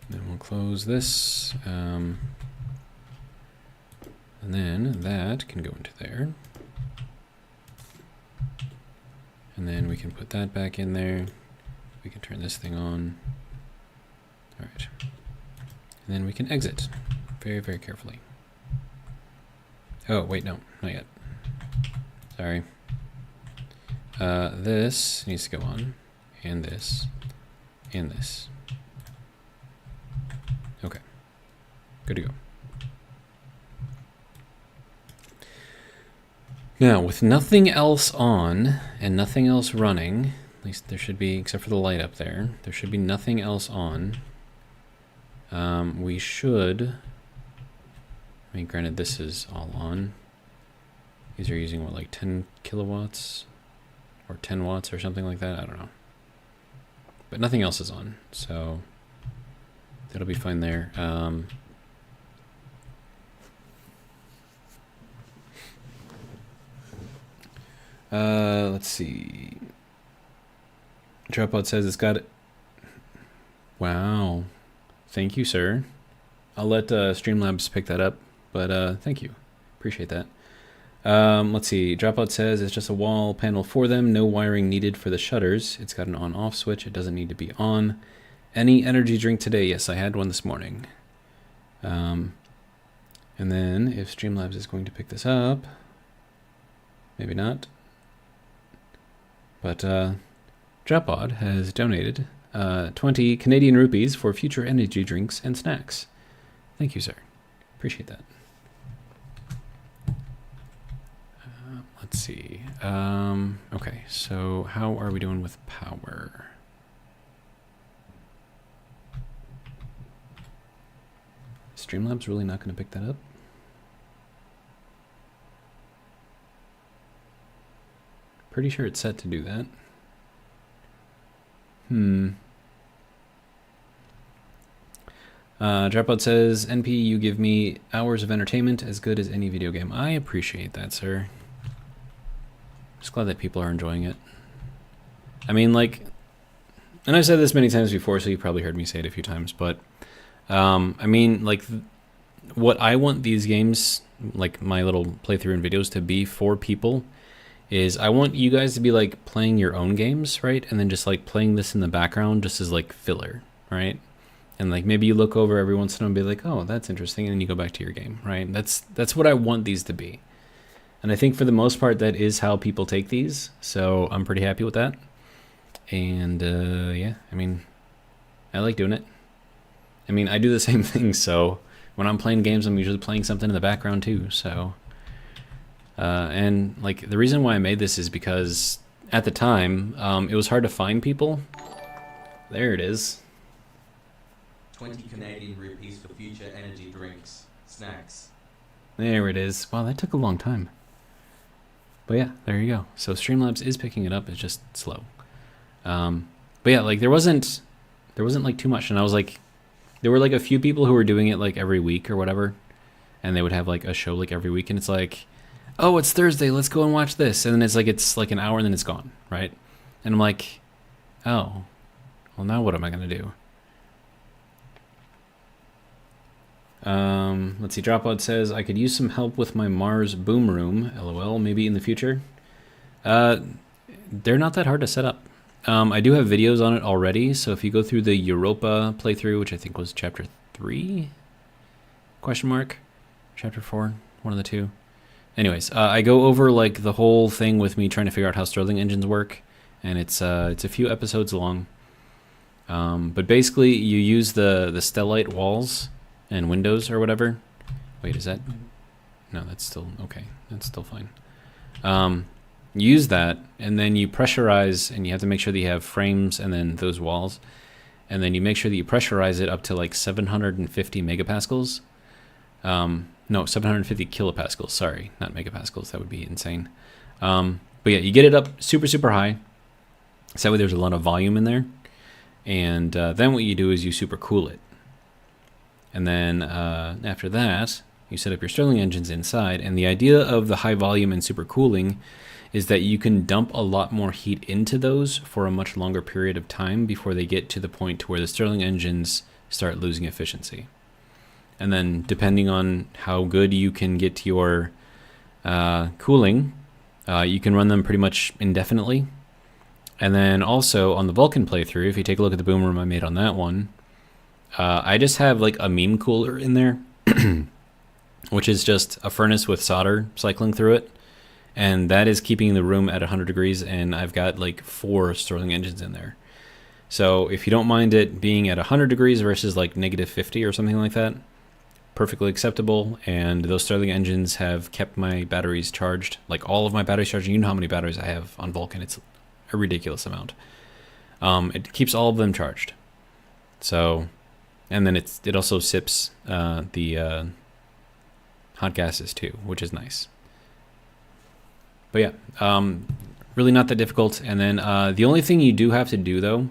Then we'll close this. And then that can go into there. And then we can put that back in there. We can turn this thing on. All right. And then we can exit very, very carefully. Oh, wait, no, not yet. Sorry. This needs to go on, and this, and this. Okay, good to go. Now, with nothing else on and nothing else running, at least there should be, except for the light up there, there should be nothing else on. We should, I mean, granted, this is all on. These are using, what, like 10 kilowatts? Or 10 watts or something like that? I don't know. But nothing else is on, so that'll be fine there. Let's see. Dropout says it's got it. Wow. Thank you, sir. I'll let Streamlabs pick that up, but thank you. Appreciate that. Let's see. Dropout says it's just a wall panel for them. No wiring needed for the shutters. It's got an on-off switch. It doesn't need to be on. Any energy drink today? Yes, I had one this morning. And then if Streamlabs is going to pick this up, maybe not. But Dropod has donated 20 Canadian rupees for future energy drinks and snacks. Thank you, sir. Appreciate that. Let's see. Okay, so how are we doing with power? Streamlabs really not going to pick that up? Pretty sure it's set to do that. Dropout says, NP, you give me hours of entertainment as good as any video game. I appreciate that, sir. Just glad that people are enjoying it. I mean, like, and I've said this many times before, so you've probably heard me say it a few times, but I mean, like, what I want these games, like my little playthrough and videos, to be for people is I want you guys to be like playing your own games, right? And then just like playing this in the background just as like filler, right? And like maybe you look over every once in a while and be like, oh, that's interesting, and then you go back to your game, right? That's what I want these to be. And I think for the most part that is how people take these, so I'm pretty happy with that. And yeah, I mean, I like doing it. I mean, I do the same thing, so when I'm playing games, I'm usually playing something in the background too, so. And like the reason why I made this is because at the time, it was hard to find people. There it is. 20 Canadian rupees for future energy drinks, snacks. There it is. Wow, that took a long time. But yeah, there you go. So Streamlabs is picking it up. It's just slow. But yeah, like there wasn't like too much, and I was like, there were like a few people who were doing it like every week or whatever, and they would have like a show like every week, and it's like, oh, it's Thursday, let's go and watch this, and then it's like an hour and then it's gone, right? And I'm like, oh, well now what am I gonna do? Let's see. Dropout says I could use some help with my Mars boom room. LOL. Maybe in the future. They're not that hard to set up. I do have videos on it already. So if you go through the Europa playthrough, which I think was chapter 3? Question mark. Chapter 4. One of the two. Anyways, I go over like the whole thing with me trying to figure out how Sterling engines work, and it's a few episodes long. But basically, you use the stellite walls and windows or whatever. Wait, is that? No, that's still okay. That's still fine. Use that, and then you pressurize, and you have to make sure that you have frames and then those walls, and then you make sure that you pressurize it up to like 750 megapascals. No, 750 kilopascals. Sorry, not megapascals. That would be insane. But yeah, you get it up super, super high. So that way there's a lot of volume in there. And then what you do is you super cool it. And then after that, you set up your Sterling engines inside. And the idea of the high volume and super cooling is that you can dump a lot more heat into those for a much longer period of time before they get to the point where the Sterling engines start losing efficiency. And then depending on how good you can get your cooling, you can run them pretty much indefinitely. And then also on the Vulcan playthrough, if you take a look at the boom room I made on that one, I just have like a meme cooler in there, which is just a furnace with solder cycling through it. And that is keeping the room at 100 degrees, and I've got like 4 Sterling engines in there. So if you don't mind it being at 100 degrees versus like -50 or something like that, perfectly acceptable. And those Sterling engines have kept my batteries charged, like all of my batteries charged. You know how many batteries I have on Vulcan. It's a ridiculous amount. It keeps all of them charged. So, and then it also sips the hot gases too, which is nice. But yeah, really not that difficult. And then the only thing you do have to do though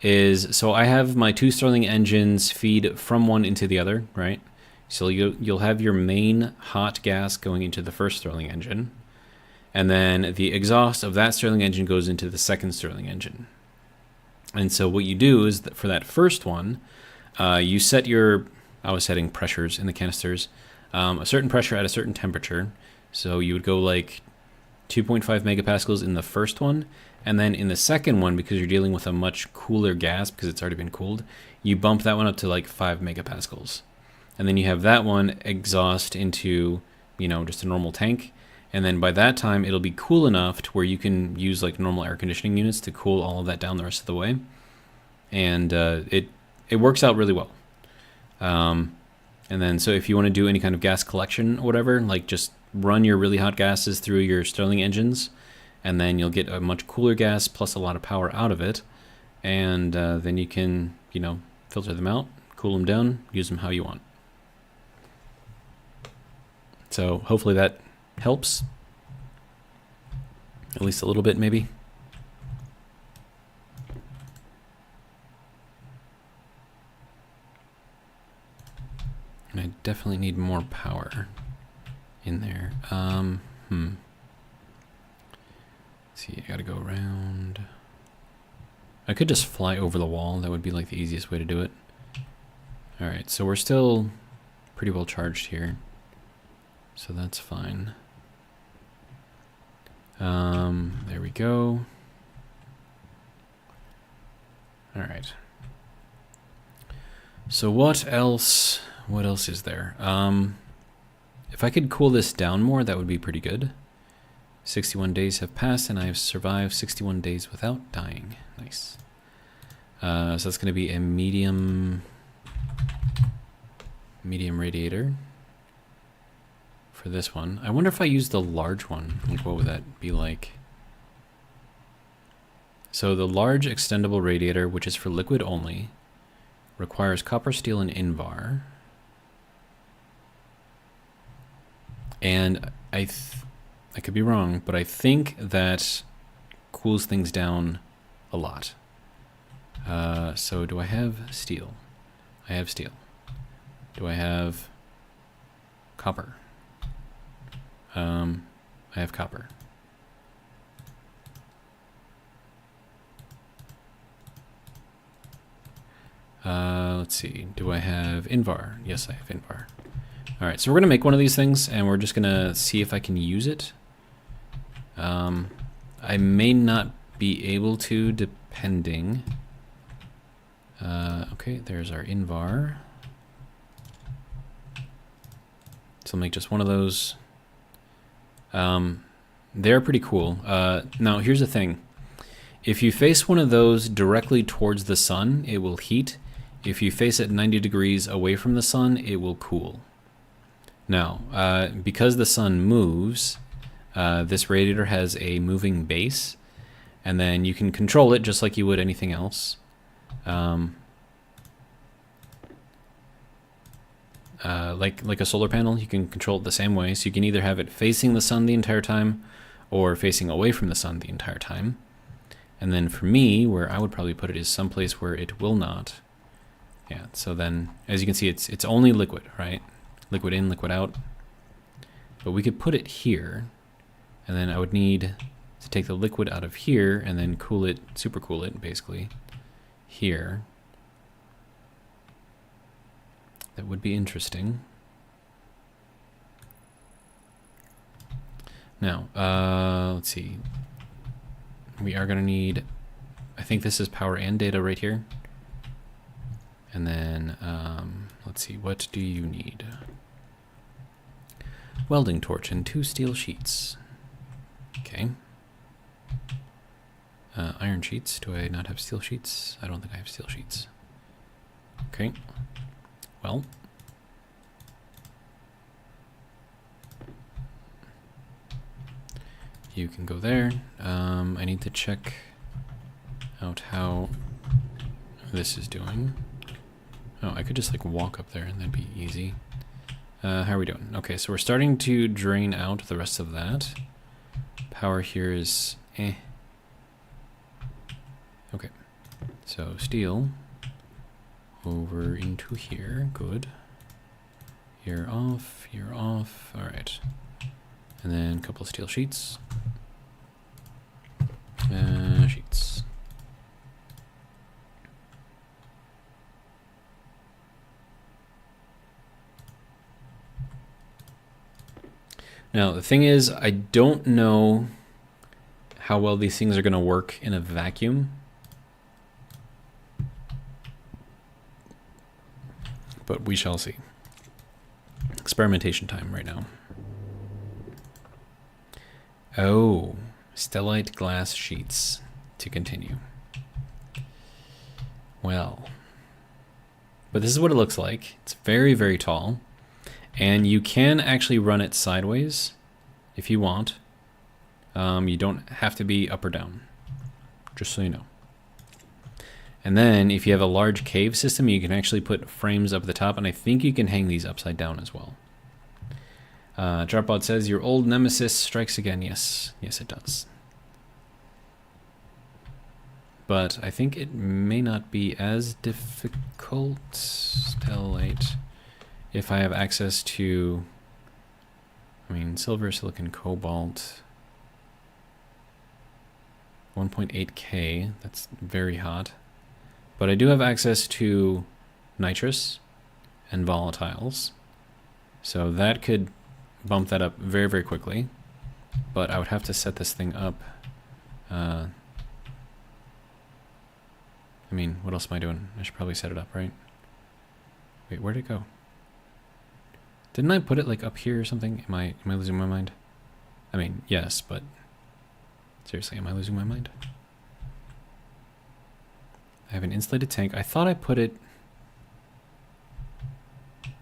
is, so I have my 2 Sterling engines feed from one into the other, right? So you'll have your main hot gas going into the first Sterling engine. and then the exhaust of that Stirling engine goes into the second Stirling engine. And so what you do is that for that first one, you set your, I was setting pressures in the canisters, a certain pressure at a certain temperature. So you would go like 2.5 megapascals in the first one, and then in the second one, because you're dealing with a much cooler gas because it's already been cooled, you bump that one up to like 5 megapascals. And then you have that one exhaust into, you know, just a normal tank. And then by that time, it'll be cool enough to where you can use like normal air conditioning units to cool all of that down the rest of the way. And it works out really well. And then so if you want to do any kind of gas collection or whatever, like just run your really hot gases through your Stirling engines, and then you'll get a much cooler gas plus a lot of power out of it. And then you can, you know, filter them out, cool them down, use them how you want. So hopefully that helps. At least a little bit, maybe. And I definitely need more power in there. Let's see, I gotta go around. I could just fly over the wall. That would be like the easiest way to do it. All right, so we're still pretty well charged here. So that's fine. There we go. All right. So what else is there? If I could cool this down more, that would be pretty good. 61 days have passed and I have survived 61 days without dying. Nice. So that's going to be a medium radiator for this one. I wonder if I use the large one, like what would that be like? So the large extendable radiator, which is for liquid only, requires copper, steel, and Invar. And I could be wrong, but I think that cools things down a lot. So do I have steel? I have steel. Do I have copper? I have copper. Let's see. Do I have Invar? Yes, I have Invar. All right, so we're gonna make one of these things, and we're just gonna see if I can use it. I may not be able to, depending. Okay, there's our Invar. So I'll make just one of those. They're pretty cool. Now, here's the thing. If you face one of those directly towards the sun, it will heat. If you face it 90 degrees away from the sun, it will cool. Now, because the sun moves, this radiator has a moving base, and then you can control it just like you would anything else. Like a solar panel, you can control it the same way. So you can either have it facing the sun the entire time or facing away from the sun the entire time. And then for me, where I would probably put it is someplace where it will not. Yeah, so then, as you can see, it's only liquid, right? Liquid in, liquid out. But we could put it here, and then I would need to take the liquid out of here and then cool it, supercool it, basically, here. That would be interesting. Now, let's see. We are going to need, I think this is power and data right here. And then, let's see, what do you need? Welding torch and 2 steel sheets. Okay. Iron sheets. Do I not have steel sheets? I don't think I have steel sheets. Okay. Well. You can go there. I need to check out how this is doing. Oh, I could just like walk up there and that'd be easy. How are we doing? Okay, so we're starting to drain out the rest of that. Power here is eh. Okay, so steel over into here. Good. You're off. You're off. All right. And then a couple of steel sheets. Sheets. Now, the thing is, I don't know how well these things are going to work in a vacuum. But we shall see. Experimentation time right now. Oh, stellite glass sheets to continue. Well, but this is what it looks like. It's very, very tall. And you can actually run it sideways if you want. You don't have to be up or down, just so you know. And then if you have a large cave system, you can actually put frames up at the top, and I think you can hang these upside down as well. Dropbot says, your old nemesis strikes again. Yes, yes it does. But I think it may not be as difficult, stellite, if I have access to, I mean, silver, silicon, cobalt, 1.8K, that's very hot. But I do have access to nitrous and volatiles, so that could bump that up very, very quickly. But I would have to set this thing up. I mean, what else am I doing? I should probably set it up, right? Wait, where'd it go? Didn't I put it like up here or something? Am I losing my mind? I mean, yes, but seriously, am I losing my mind? I have an insulated tank. I thought I put it...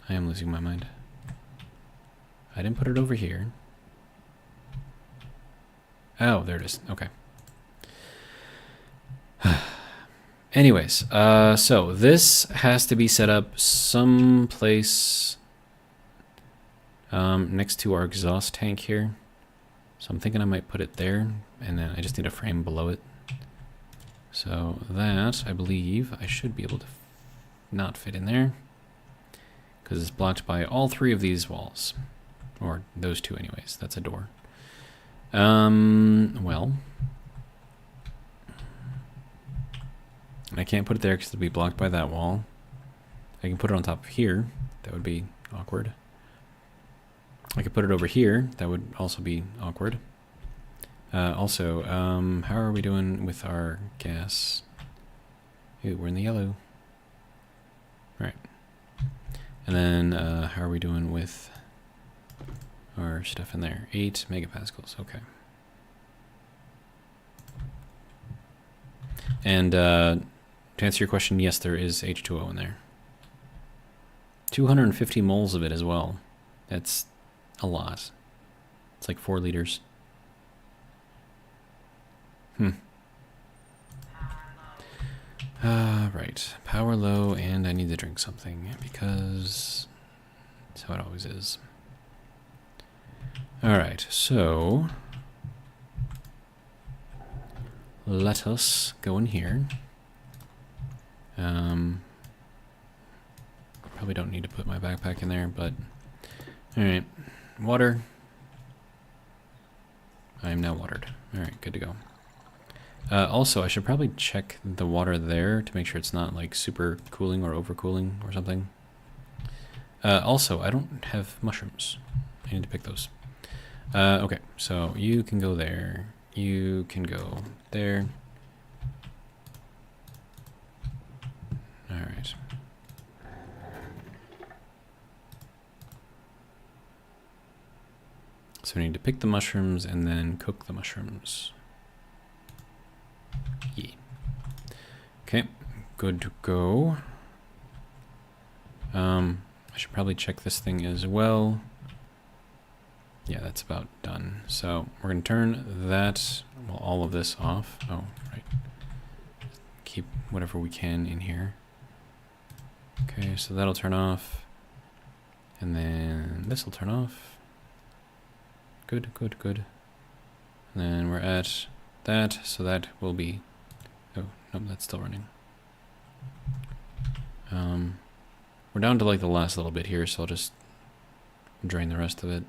I am losing my mind. I didn't put it over here. Oh, there it is. Okay. Anyways, so this has to be set up someplace next to our exhaust tank here. So I'm thinking I might put it there, and then I just need a frame below it. So that, I believe, I should be able to not fit in there, because it's blocked by all three of these walls. Or those two anyways, that's a door. Well, I can't put it there because it'll be blocked by that wall. I can put it on top of here, that would be awkward. I could put it over here, that would also be awkward. Also, how are we doing with our gas? Ooh, we're in the yellow. Right. And then, how are we doing with our stuff in there? 8 megapascals, okay. And to answer your question, yes, there is H2O in there. 250 moles of it as well. That's a lot. It's like 4 liters. Right. Power low, and I need to drink something because that's how it always is. Alright, so let us go in here. Probably don't need to put my backpack in there, but alright. Water. I am now watered. Alright, good to go. Also, I should probably check the water there to make sure it's not like super cooling or overcooling or something. Also, I don't have mushrooms. I need to pick those. Okay, so you can go there. You can go there. Alright. So we need to pick the mushrooms and then cook the mushrooms. Yeah. Okay, good to go. I should probably check this thing as well. Yeah, that's about done. So we're going to turn that, well, all of this off. Oh, right. Keep whatever we can in here. Okay, so that'll turn off. And then this will turn off. Good, good, good. And then we're at that, so that will be... Oh, no, that's still running. We're down to like the last little bit here, so I'll just drain the rest of it.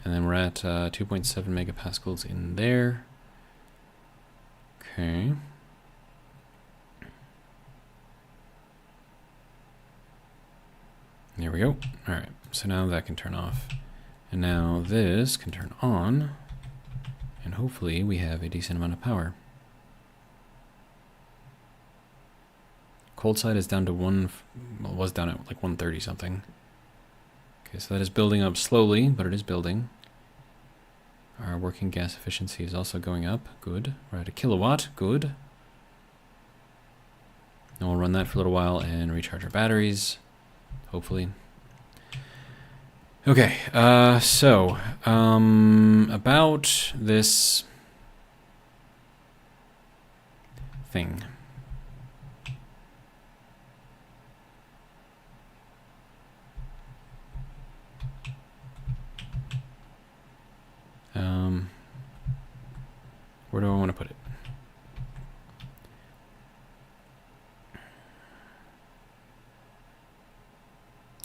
And then we're at 2.7 megapascals in there. Okay. There we go. All right, so now that can turn off. And now this can turn on. And hopefully we have a decent amount of power. Cold side is down to well, was down at like 130 something. Okay, so that is building up slowly, but it is building. Our working gas efficiency is also going up. Good. We're at a kilowatt. Good. And we'll run that for a little while and recharge our batteries. Hopefully. Okay, so about this thing. Where do I want to put it?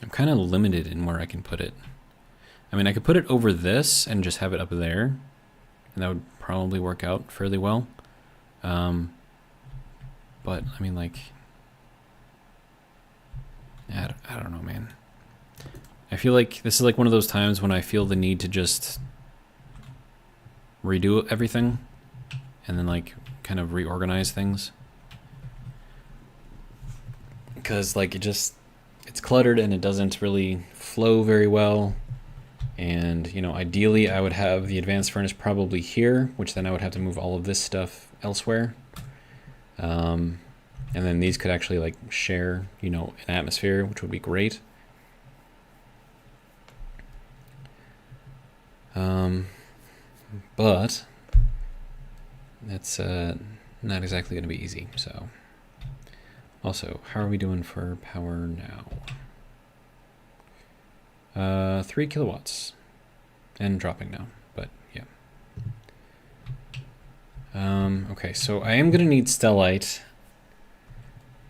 I'm kind of limited in where I can put it. I mean, I could put it over this and just have it up there, and that would probably work out fairly well. But, I mean, like, I don't know, man. I feel like this is like one of those times when I feel the need to just redo everything and then, like, kind of reorganize things. Because, like, it's cluttered and it doesn't really flow very well. And, you know, ideally I would have the advanced furnace probably here, which then I would have to move all of this stuff elsewhere. And then these could actually, like, share, you know, an atmosphere, which would be great. But that's not exactly going to be easy, so. Also, how are we doing for power now? 3 kilowatts. And dropping now, but yeah. Okay, so I am going to need stellite.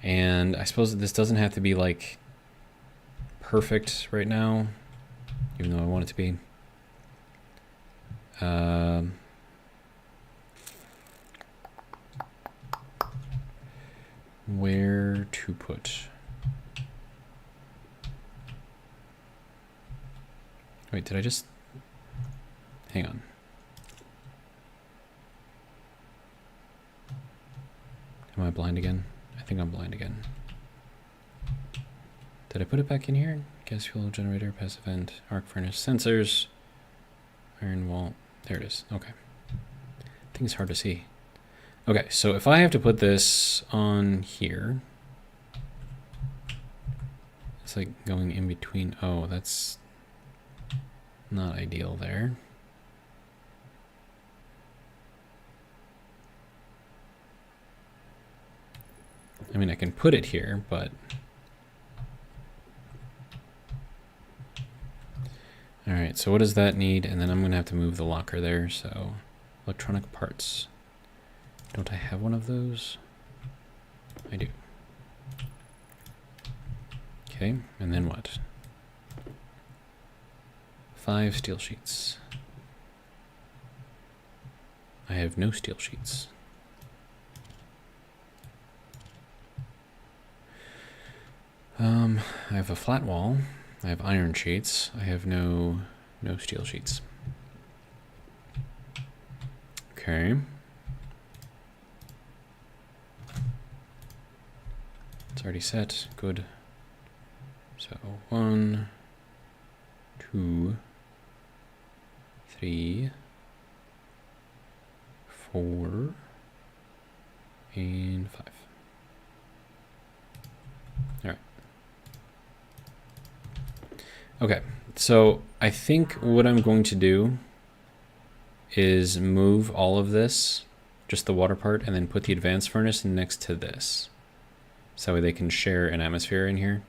And I suppose this doesn't have to be, like, perfect right now, even though I want it to be. Where to put? Wait, did I just... Hang on. Am I blind again? I think I'm blind again. Did I put it back in here? Gas fuel generator, passive vent, arc furnace, sensors, iron wall. There it is. Okay. I think it's hard to see. Okay, so if I have to put this on here, it's like going in between. Oh, that's not ideal there. I mean, I can put it here, but... Alright, so what does that need? And then I'm going to have to move the locker there, so... Electronic parts. Don't I have one of those? I do. Okay, and then what? 5 steel sheets. I have no steel sheets. I have a flat wall. I have iron sheets. I have no steel sheets. Okay. It's already set. Good. So 1, 2, 3, 4, and 5. All right. Okay, so I think what I'm going to do is move all of this, just the water part, and then put the advanced furnace next to this. So that way they can share an atmosphere in here.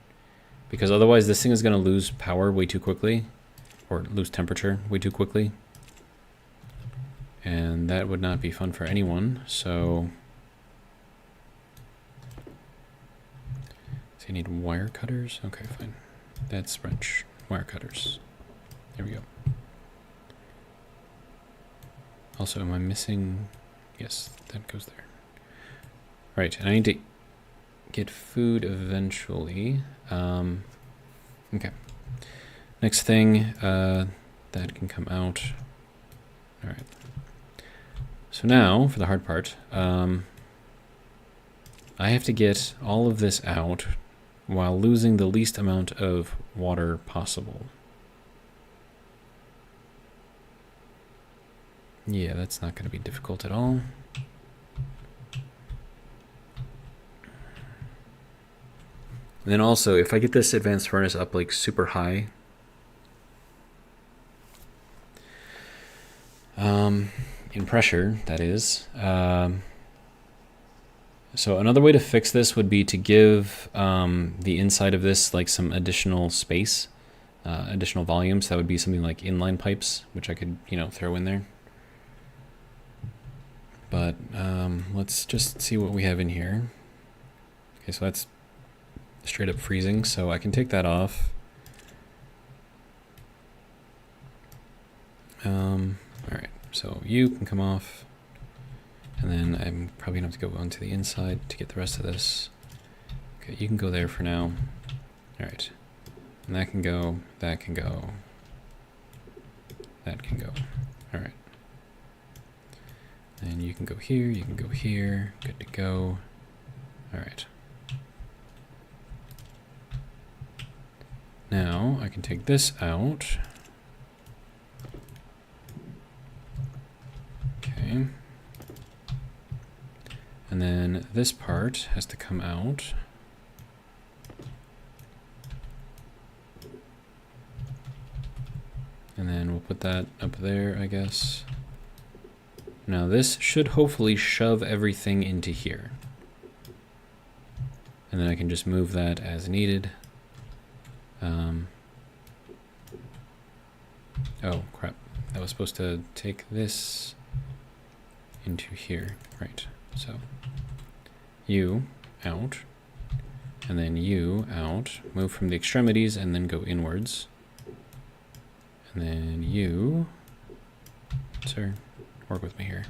Because otherwise this thing is going to lose power way too quickly, or lose temperature way too quickly. And that would not be fun for anyone, so... So you need wire cutters? Okay, fine. That's wrench. Wire cutters. There we go. Also, am I missing? Yes, that goes there. Right, and I need to get food eventually. Okay. Next thing, that can come out. All right. So now, for the hard part, I have to get all of this out while losing the least amount of water possible. Yeah, that's not going to be difficult at all. And then also, if I get this advanced furnace up like super high, in pressure, that is. So another way to fix this would be to give the inside of this like some additional space, additional volume. So that would be something like inline pipes, which I could, throw in there. But let's just see what we have in here. Okay, so that's straight up freezing, so I can take that off. Alright, so you can come off, and then I'm probably going to have to go onto the inside to get the rest of this. Okay, you can go there for now. Alright, and that can go, that can go, that can go. Alright. And you can go here, you can go here, good to go. Alright. Now I can take this out. Okay. And then this part has to come out. And then we'll put that up there, I guess. Now this should hopefully shove everything into here. And then I can just move that as needed. Oh, crap. That was supposed to take this into here. Right. So you out. And then you out. Move from the extremities and then go inwards. And then you... Sir, work with me here.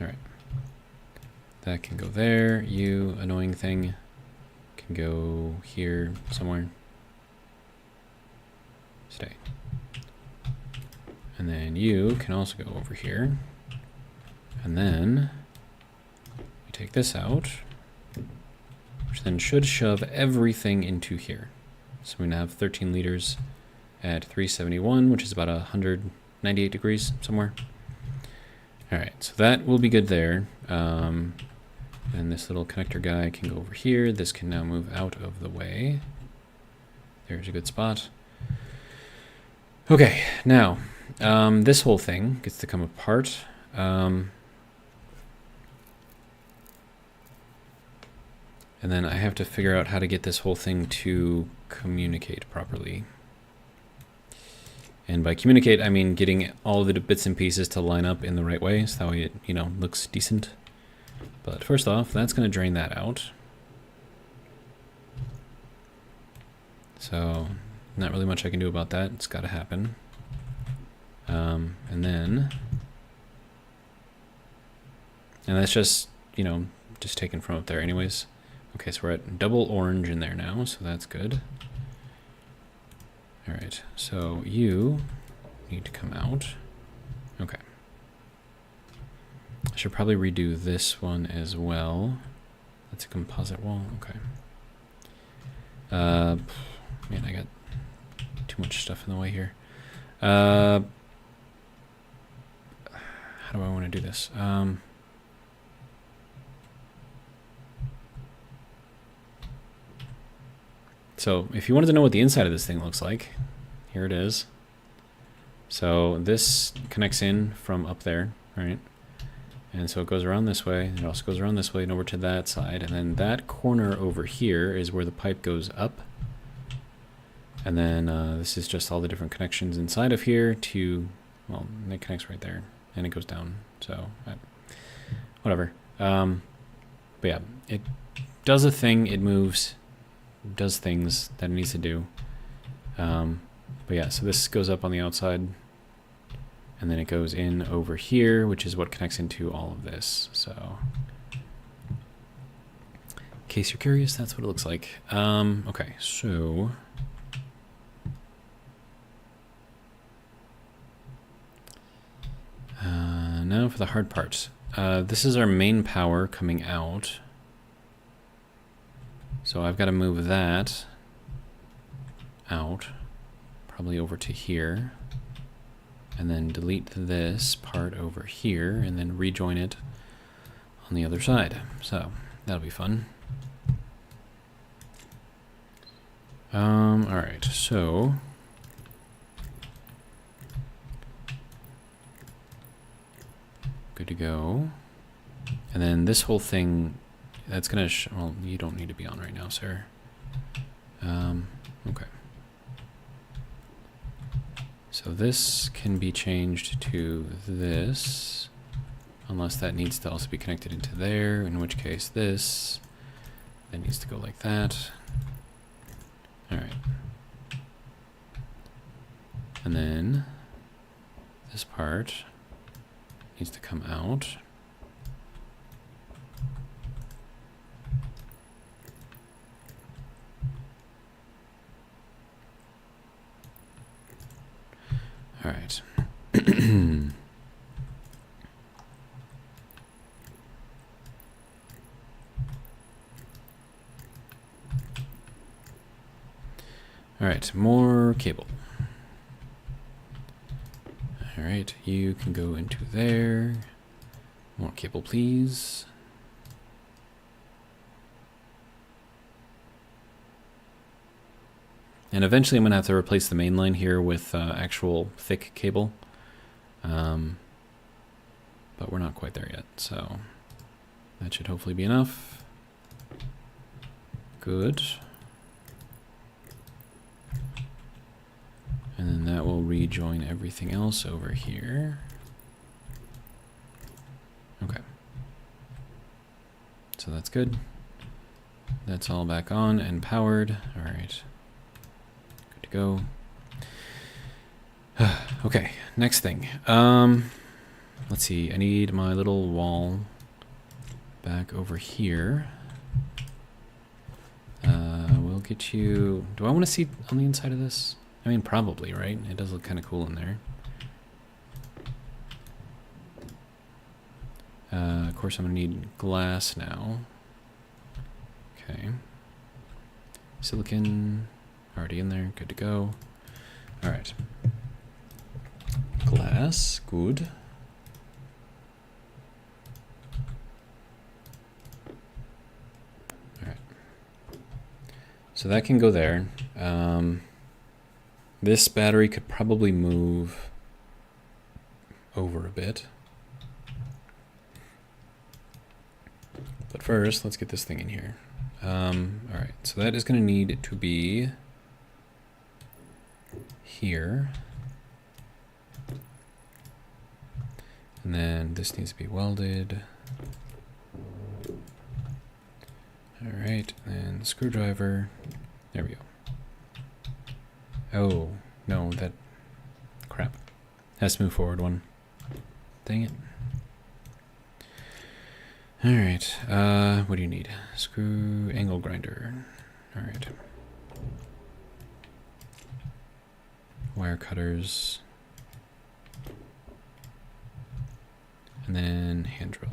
Alright. That can go there. You, annoying thing, can go here somewhere. Stay. And then you can also go over here. And then you take this out, which then should shove everything into here. So we now have 13 liters at 371, which is about 198 degrees somewhere. All right, so that will be good there. And this little connector guy can go over here. This can now move out of the way. There's a good spot. Okay, now this whole thing gets to come apart. And then I have to figure out how to get this whole thing to communicate properly. And by communicate, I mean getting all of the bits and pieces to line up in the right way, so that way it, looks decent. But first off, that's going to drain that out. So, not really much I can do about that. It's got to happen. And then... And that's just, just taken from up there anyways. Okay, so we're at double orange in there now, so that's good. All right, so you need to come out. Okay. I should probably redo this one as well. That's a composite wall, okay. Man, I got too much stuff in the way here. How do I want to do this? So if you wanted to know what the inside of this thing looks like, here it is. So this connects in from up there, right? And so it goes around this way, and it also goes around this way and over to that side. And then that corner over here is where the pipe goes up. And then this is just all the different connections inside of here to, well, it connects right there. And it goes down, so whatever. But yeah, it does a thing, it moves, does things that it needs to do. But yeah, so this goes up on the outside. And then it goes in over here, which is what connects into all of this. So, in case you're curious, that's what it looks like. Okay, so now for the hard part. This is our main power coming out. So I've got to move that out, probably over to here, and then delete this part over here, and then rejoin it on the other side. So that'll be fun. All right, so good to go. And then this whole thing, that's gonna, well, you don't need to be on right now, sir. Okay. So this can be changed to this, unless that needs to also be connected into there, in which case this, that needs to go like that. All right. And then this part needs to come out. All right. All right, more cable. All right, you can go into there. More cable, please. And eventually I'm going to have to replace the main line here with actual thick cable. But we're not quite there yet, so that should hopefully be enough. Good. And then that will rejoin everything else over here. Okay. So that's good. That's all back on and powered. All right. Good to go. Okay, next thing. Let's see. I need my little wall back over here. We'll get you... Do I want to see on the inside of this? I mean, probably, right? It does look kind of cool in there. Of course, I'm going to need glass now. Okay. Silicon, already in there. Good to go. All right. Glass, good. All right. So that can go there. This battery could probably move over a bit. But first, let's get this thing in here. All right, so that is going to need to be here. And then this needs to be welded. All right, and screwdriver. There we go. Oh, no, that... crap. Has to move forward one. Dang it. Alright, what do you need? Screw angle grinder. Alright. Wire cutters. And then hand drill.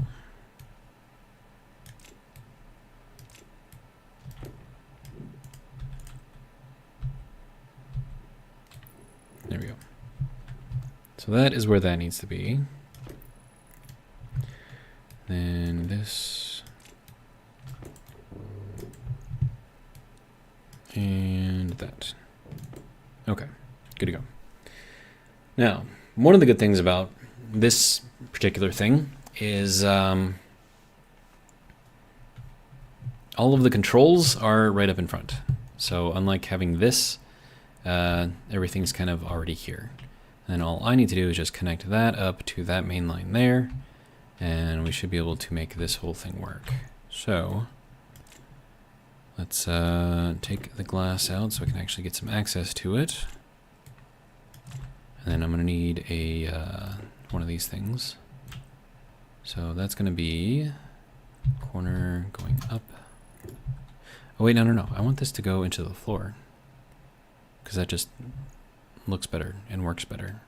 There we go. So that is where that needs to be. Then this. And that. Okay, good to go. Now, one of the good things about this particular thing is all of the controls are right up in front. So unlike having this, everything's kind of already here. And all I need to do is just connect that up to that main line there, and we should be able to make this whole thing work. So let's take the glass out so I can actually get some access to it. And then I'm going to need a one of these things. So that's going to be corner going up. Oh wait, no. I want this to go into the floor. Because that just looks better and works better.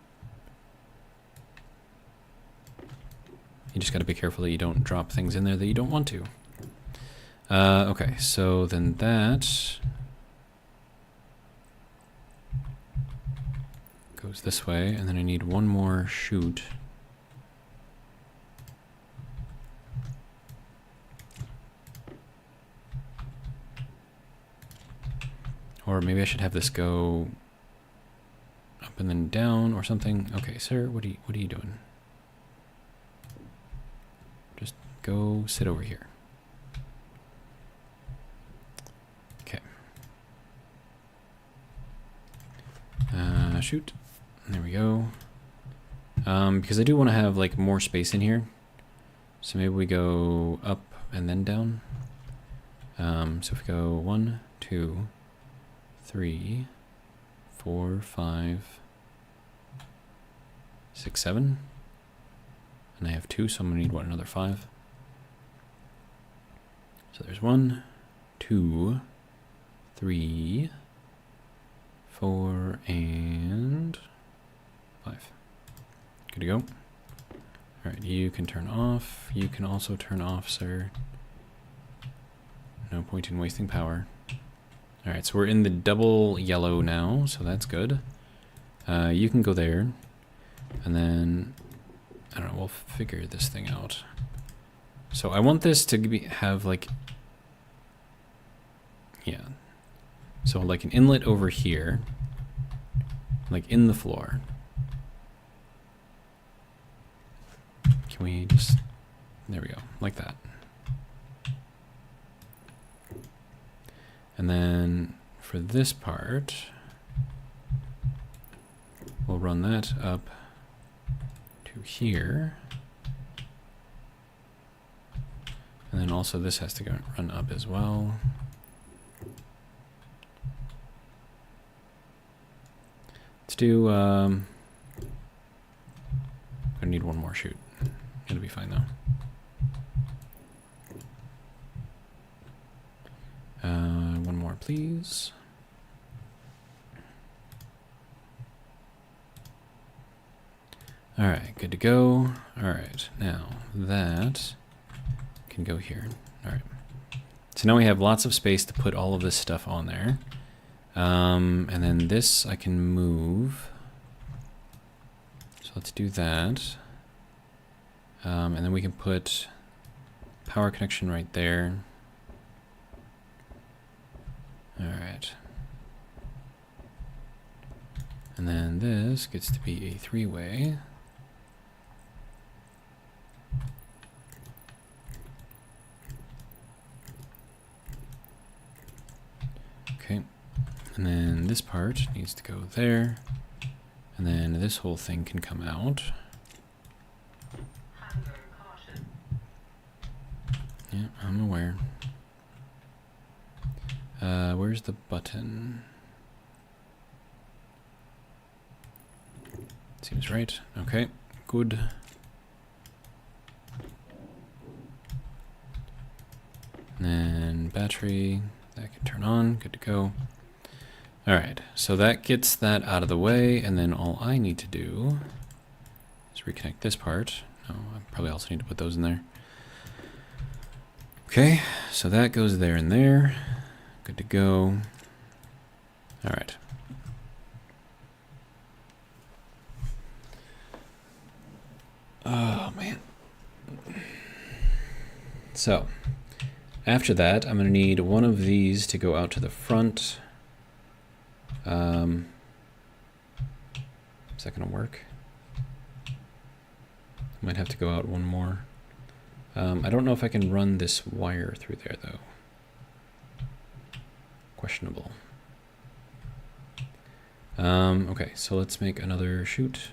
You just got to be careful that you don't drop things in there that you don't want to. Okay, so then that goes this way, and then I need one more chute. Or maybe I should have this go up and then down or something. Okay, sir, what are you doing? Just go sit over here. Okay. Shoot. There we go. Because I do want to have like more space in here. So maybe we go up and then down. So if we go 1, 2, 3, 4, 5, 6, 7. And I have 2, so I'm going to need, what, another 5? So there's 1, 2, 3, 4, and 5. Good to go. Alright, you can turn off. You can also turn off, sir. No point in wasting power. Alright, so we're in the double yellow now, so that's good. You can go there. And then, I don't know, we'll figure this thing out. So I want this to have like, yeah. So like an inlet over here, like in the floor. Can we just, there we go, like that. And then for this part, we'll run that up to here. And then also this has to go run up as well. Let's do, I'm gonna need one more chute. It'll be fine though. One more, please. All right, good to go. All right, now that can go here. All right. So now we have lots of space to put all of this stuff on there. And then this I can move. So let's do that. And then we can put power connection right there. All right. And then this gets to be a 3-way. Okay. And then this part needs to go there. And then this whole thing can come out. Yeah, I'm aware. Where's the button? Seems right. Okay, good. And then battery, that can turn on, good to go. All right, so that gets that out of the way, and then all I need to do is reconnect this part. Oh, I probably also need to put those in there. Okay, so that goes there and there. Good to go. All right. Oh, man. So, after that, I'm going to need one of these to go out to the front. Is that going to work? Might have to go out one more. I don't know if I can run this wire through there, though. Questionable. Okay, so let's make another chute.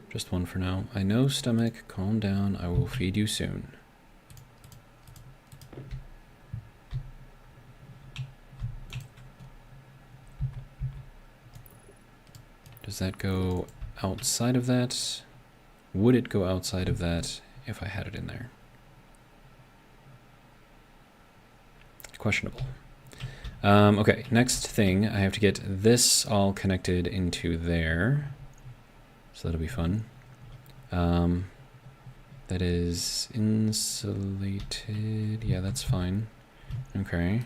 Just one for now. I know, stomach, calm down. I will feed you soon. Does that go outside of that? Would it go outside of that if I had it in there? Questionable. Okay, next thing, I have to get this all connected into there. So that'll be fun. That is insulated. Yeah, that's fine. Okay.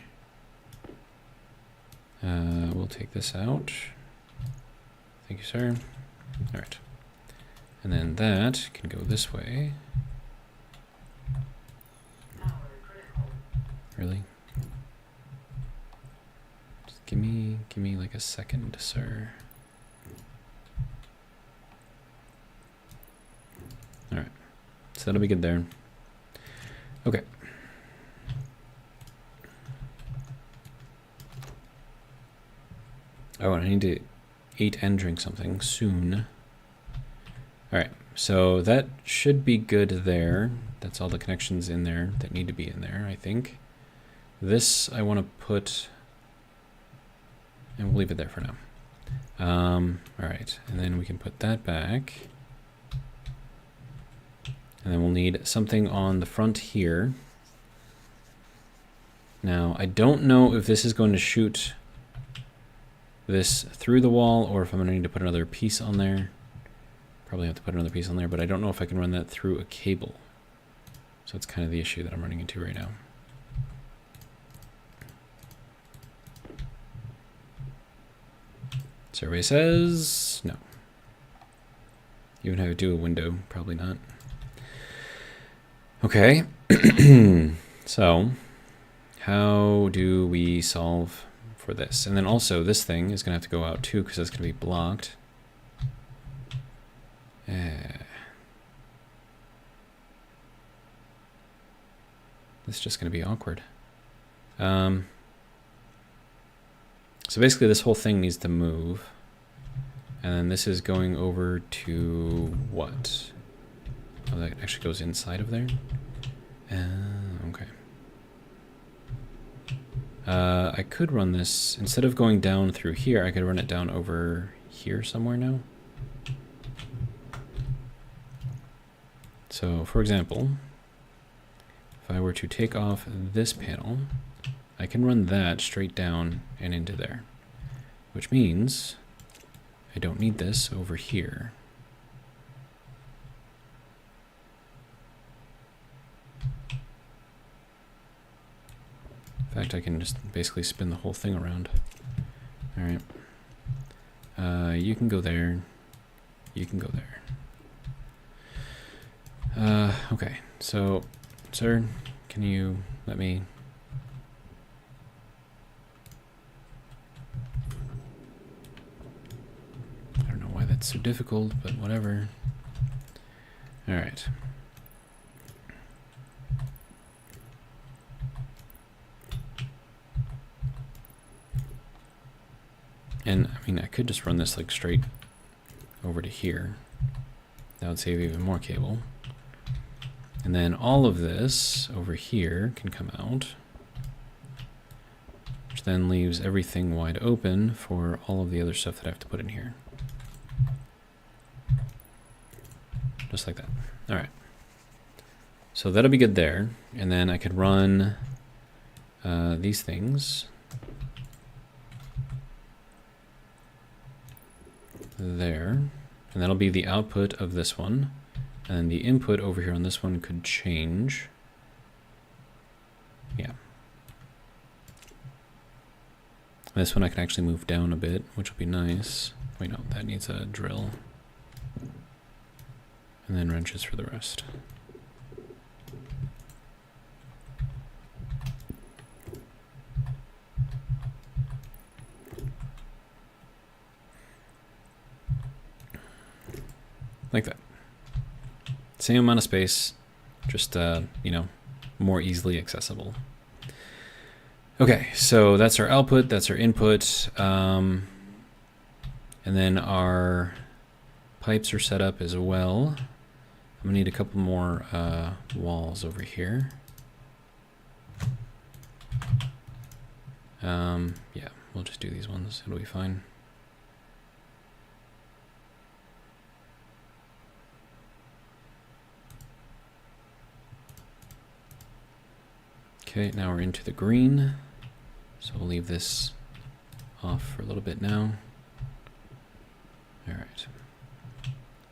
We'll take this out. Thank you, sir. All right. And then that can go this way. Really? Just give me like a second, sir. All right. So that'll be good there. Okay. Oh, and I need to eat and drink something soon. All right, so that should be good there. That's all the connections in there that need to be in there, I think. This I want to put, and we'll leave it there for now. All right, and then we can put that back. And then we'll need something on the front here. Now, I don't know if this is going to shoot this through the wall or if I'm going to need to put another piece on there. Probably have to put another piece on there, but I don't know if I can run that through a cable. So it's kind of the issue that I'm running into right now. Survey says no. Even have it do a window, probably not. Okay, so how do we solve for this? And then also this thing is gonna have to go out too because it's gonna be blocked. This is just gonna be awkward. So basically this whole thing needs to move. And then this is going over to what? Oh, that actually goes inside of there? Okay. I could run this, instead of going down through here, I could run it down over here somewhere now. So, for example, if I were to take off this panel, I can run that straight down and into there, which means I don't need this over here. In fact, I can just basically spin the whole thing around. All right. You can go there. You can go there. Okay. So, sir, can you let me... I don't know why that's so difficult, but whatever. All right. And, I mean, I could just run this, like, straight over to here. That would save even more cable. And then all of this over here can come out. Which then leaves everything wide open for all of the other stuff that I have to put in here. Just like that. All right. So that'll be good there. And then I could run these things there, and that'll be the output of this one, and the input over here on this one could change. Yeah. This one I can actually move down a bit, which will be nice. Wait, no, that needs a drill. And then wrenches for the rest. Like that. Same amount of space, just, you know, more easily accessible. Okay, so that's our output, that's our input. And then our pipes are set up as well. I'm gonna need a couple more walls over here. Yeah, we'll just do these ones, it'll be fine. Okay, now we're into the green. So we'll leave this off for a little bit now. All right.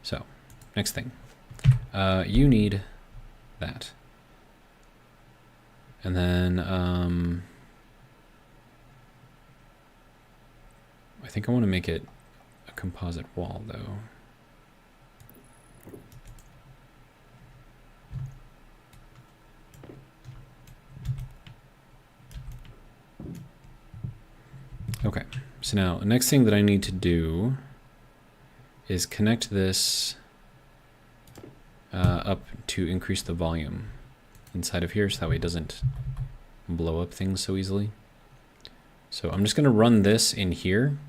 So, next thing. You need that. And then, I think I want to make it a composite wall, though. Okay, so now the next thing that I need to do is connect this up to increase the volume inside of here so that way it doesn't blow up things so easily. So I'm just going to run this in here,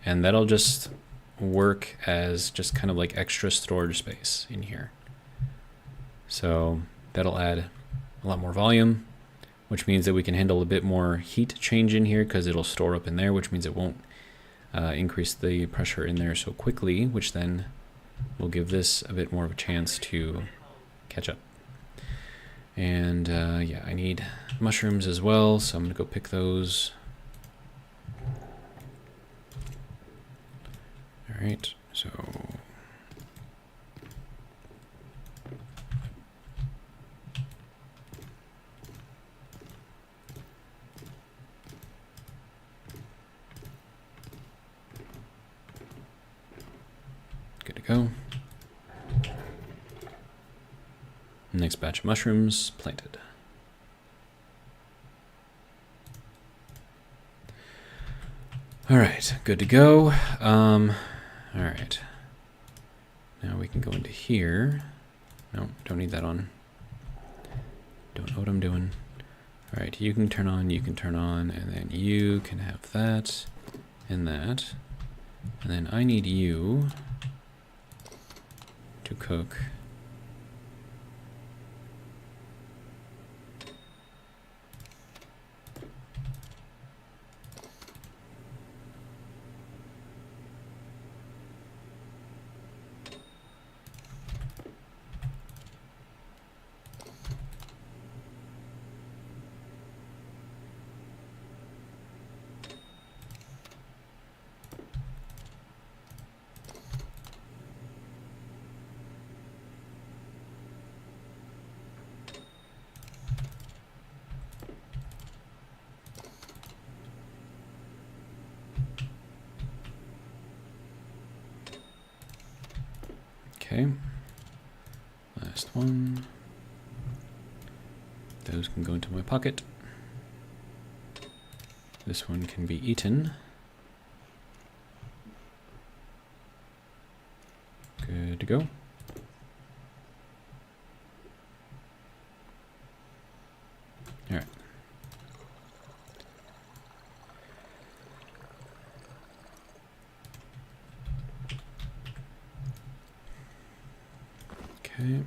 and that'll just work as just kind of like extra storage space in here. So that'll add a lot more volume, which means that we can handle a bit more heat change in here because it'll store up in there, which means it won't increase the pressure in there so quickly, which then will give this a bit more of a chance to catch up. And yeah, I need mushrooms as well, so I'm gonna go pick those. All right, so good to go. Next batch of mushrooms planted. All right, good to go. All right. Now we can go into here. No, don't need that on. Don't know what I'm doing. All right, you can turn on, and then you can have that and that. And then I need you to cook okay, last one. Those can go into my pocket. This one can be eaten. Good to go. All right. Okay,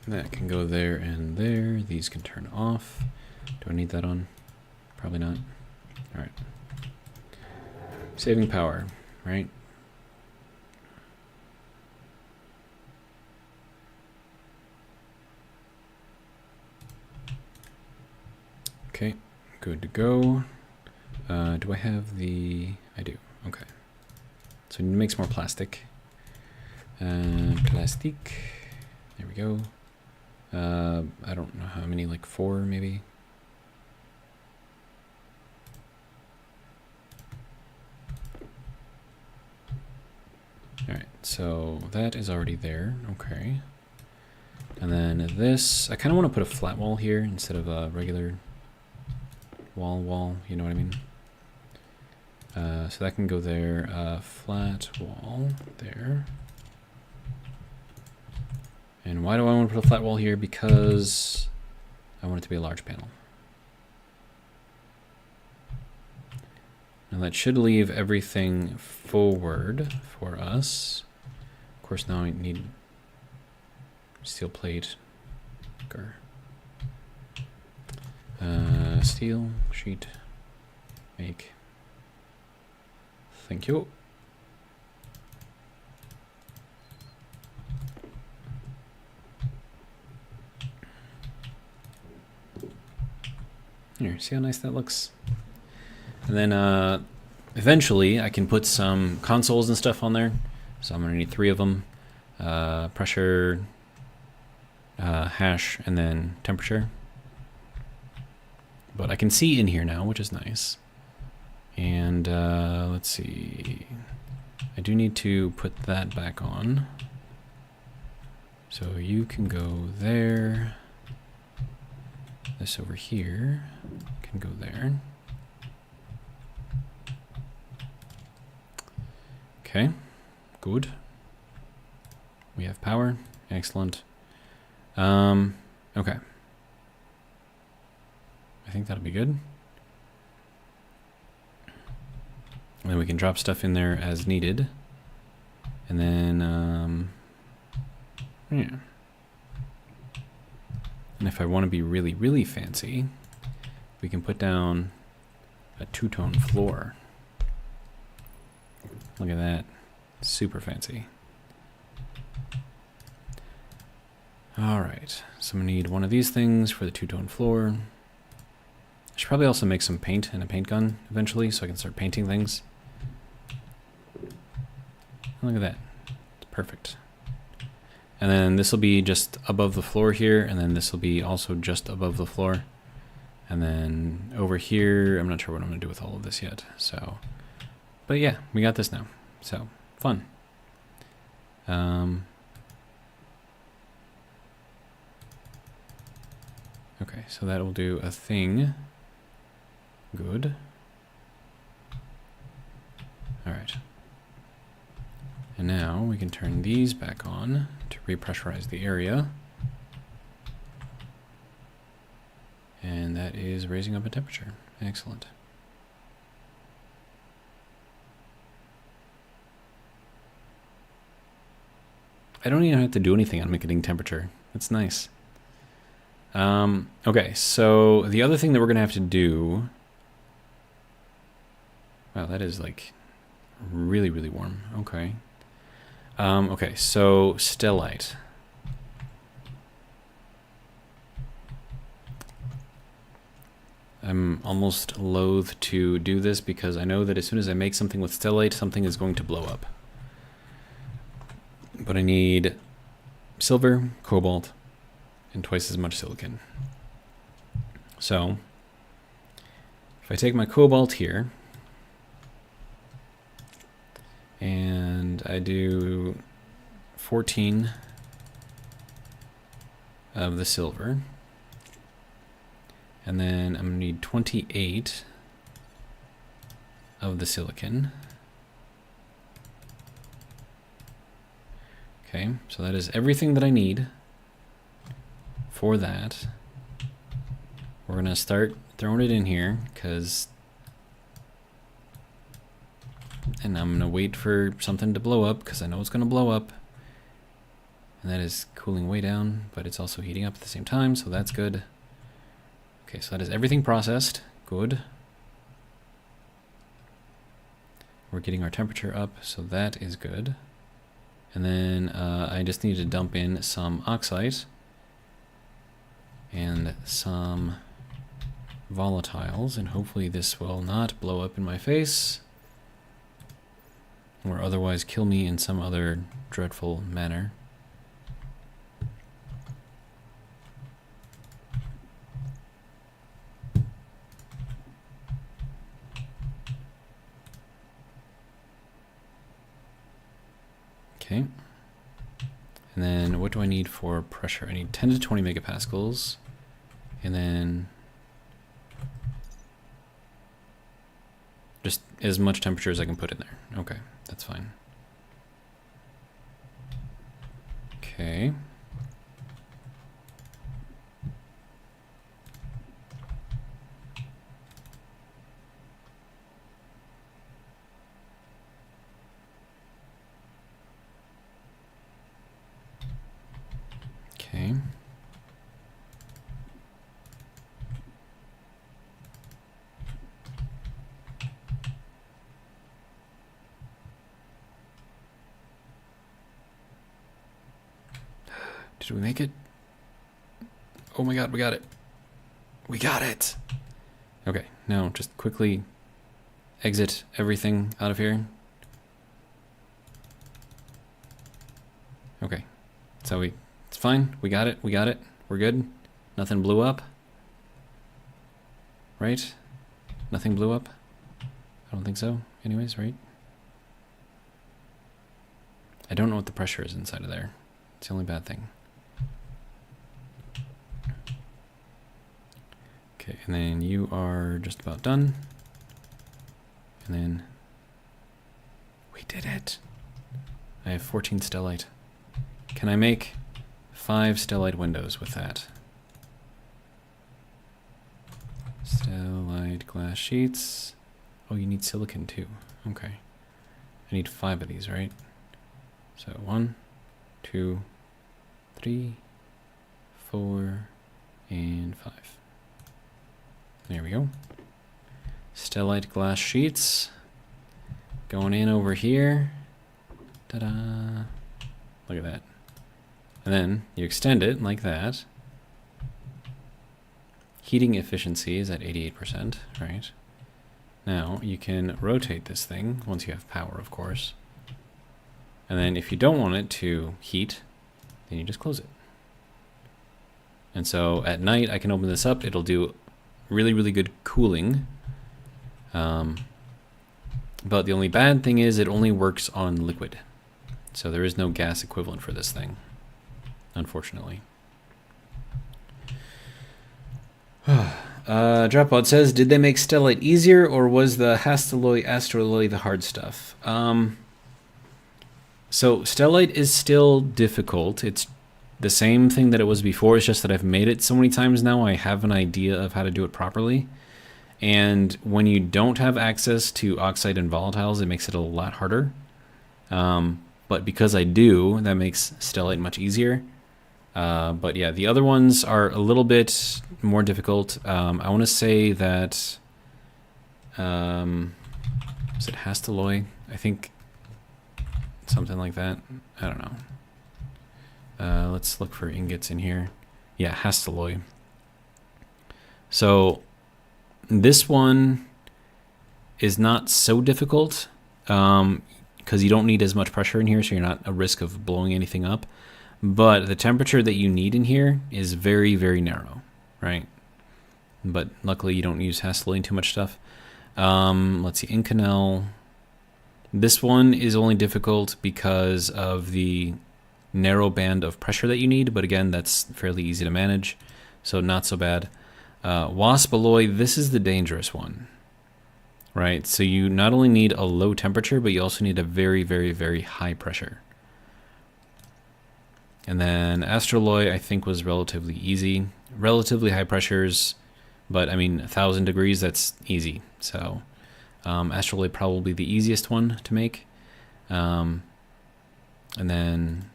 that can go there and there. These can turn off. Do I need that on? Probably not. All right. Saving power, right? Okay, good to go. Do I have the... I do, okay. So I need to make some more plastic. Plastic. There we go. I don't know how many, like 4 maybe. All right, so that is already there, okay. And then this, I kind of want to put a flat wall here instead of a regular wall, you know what I mean? So that can go there, flat wall there. And why do I want to put a flat wall here? Because I want it to be a large panel. Now that should leave everything forward for us. Of course, now I need steel plate. Steel sheet. Make. Thank you. Here, see how nice that looks? And then eventually I can put some consoles and stuff on there. So I'm gonna need 3 of them. Pressure, hash, and then temperature. But I can see in here now, which is nice. And let's see. I do need to put that back on. So you can go there. This over here can go there. Okay, good. We have power. Excellent. Okay. I think that'll be good. And then we can drop stuff in there as needed. And then, yeah. And if I want to be really, really fancy, we can put down a 2-tone floor. Look at that. Super fancy. Alright, so we need one of these things for the 2-tone floor. I should probably also make some paint and a paint gun eventually so I can start painting things. Look at that. It's perfect. And then this will be just above the floor here, and then this will be also just above the floor. And then over here, I'm not sure what I'm going to do with all of this yet. So, but yeah, we got this now. So, fun. Okay, so that will do a thing. Good. All right. And now we can turn these back on to repressurize the area. And that is raising up a temperature. Excellent. I don't even have to do anything on getting temperature. That's nice. Okay, so the other thing that we're going to have to do... Wow, that is like really, really warm. Okay. Okay, so stellite. I'm almost loath to do this because I know that as soon as I make something with stellite, something is going to blow up. But I need silver, cobalt, and twice as much silicon. So, if I take my cobalt here, and I do 14 of the silver, and then I'm going to need 28 of the silicon. Okay, so that is everything that I need for that. We're going to start throwing it in here, and I'm going to wait for something to blow up, because I know it's going to blow up. And that is cooling way down, but it's also heating up at the same time, so that's good. Okay, so that is everything processed. Good. We're getting our temperature up, so that is good. And then I just need to dump in some oxide and some volatiles, and hopefully this will not blow up in my face or otherwise kill me in some other dreadful manner. Okay. And then what do I need for pressure? I need 10 to 20 megapascals. And then just as much temperature as I can put in there. Okay, that's fine. Okay. Okay. Did we make it? Oh my god, we got it. We got it! Okay, now just quickly exit everything out of here. Okay, so it's fine. We got it. We're good. Nothing blew up. Right? Nothing blew up? I don't think so. Anyways, right? I don't know what the pressure is inside of there. It's the only bad thing. Okay, and then you are just about done. And then we did it. I have 14 stellite. Can I make 5 stellite windows with that? Stellite glass sheets. Oh, you need silicon too. Okay. I need 5 of these, right? So 1, 2, 3, 4, and 5. There we go. Stellite glass sheets. Going in over here. Ta-da! Look at that. And then you extend it like that. Heating efficiency is at 88%, right? Now you can rotate this thing once you have power, of course. And then if you don't want it to heat, then you just close it. And so at night I can open this up. It'll do really, really good cooling. But the only bad thing is it only works on liquid. So there is no gas equivalent for this thing, unfortunately. Dropout says, did they make stellite easier, or was the hastelloy astroloy the hard stuff? So stellite is still difficult. It's the same thing that it was before. It's just that I've made it so many times now, I have an idea of how to do it properly. And when you don't have access to oxide and volatiles, it makes it a lot harder. But because I do, that makes stellite much easier. But yeah, the other ones are a little bit more difficult. I want to say that, is it hastelloy? I think something like that. I don't know. Let's look for ingots in here. Yeah, hastelloy. So this one is not so difficult because you don't need as much pressure in here, so you're not at risk of blowing anything up. But the temperature that you need in here is very, very narrow, right? But luckily you don't use hastelloy in too much stuff. Let's see, Inconel. This one is only difficult because of the narrow band of pressure that you need, but again, that's fairly easy to manage, so not so bad. Wasp alloy, this is the dangerous one, right? So you not only need a low temperature, but you also need a very, very, very high pressure. And then astroloy, I think, was relatively easy. Relatively high pressures, but I mean, 1,000 degrees, that's easy. So astroloy probably the easiest one to make. And then,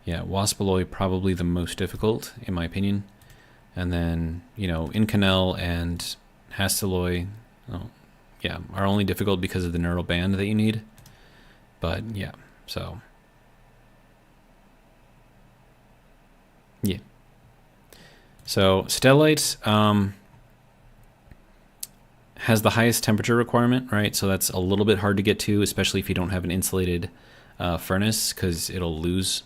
yeah, waspaloy probably the most difficult, in my opinion. And then, you know, Inconel and hastelloy, yeah, are only difficult because of the neural band that you need. But yeah, so yeah. So stellite has the highest temperature requirement, right? So that's a little bit hard to get to, especially if you don't have an insulated furnace, because it'll lose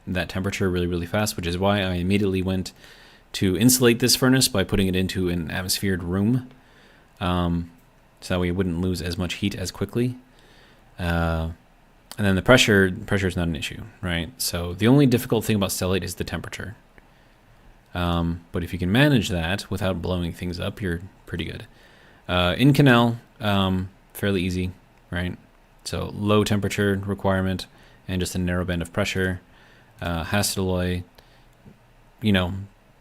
that temperature really, really fast, which is why I immediately went to insulate this furnace by putting it into an atmosphered room, so that way it wouldn't lose as much heat as quickly. And then the pressure is not an issue, right? So the only difficult thing about stellite is the temperature. But if you can manage that without blowing things up, you're pretty good. Inconel, fairly easy, right? So low temperature requirement and just a narrow band of pressure. Hastelloy, you know,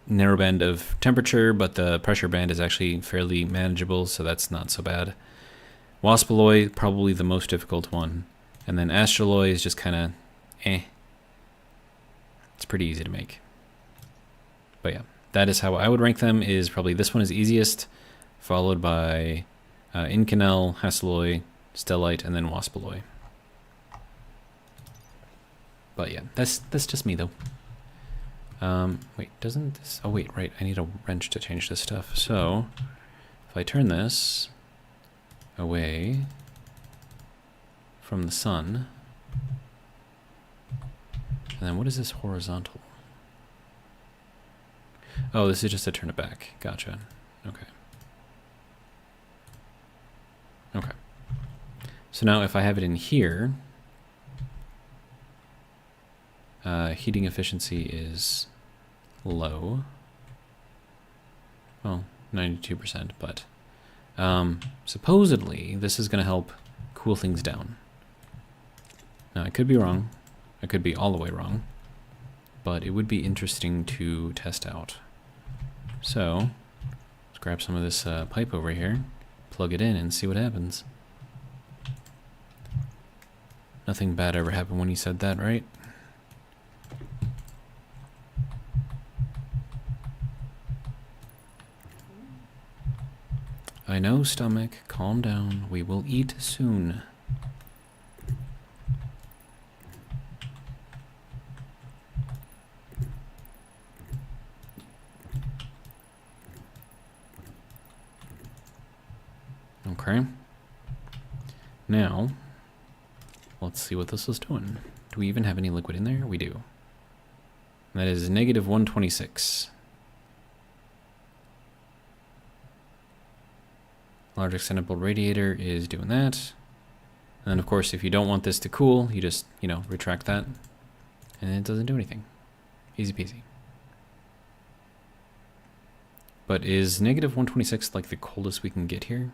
narrow band of temperature, but the pressure band is actually fairly manageable, so that's not so bad. Waspaloy, probably the most difficult one. And then astroloy is just kind of It's pretty easy to make. But yeah, that is how I would rank them, is probably this one is easiest, followed by Inconel, hastelloy, stellite, and then waspaloy. But yeah, that's just me though. Wait, doesn't this... Oh wait, right, I need a wrench to change this stuff. So If I turn this away from the sun, and then what is this horizontal? Oh, this is just to turn it back. Gotcha. Okay. Okay. So now if I have it in here, heating efficiency is low. Well, 92%, but supposedly this is going to help cool things down. Now, I could be wrong. I could be all the way wrong, but it would be interesting to test out. So let's grab some of this pipe over here, plug it in, and see what happens. Nothing bad ever happened when you said that, right? I know, stomach. Calm down. We will eat soon. Okay. Now, let's see what this is doing. Do we even have any liquid in there? We do. That is negative 126. Large extendable radiator is doing that. And then, of course, if you don't want this to cool, you just, retract that. And it doesn't do anything. Easy peasy. But is negative 126 like the coldest we can get here?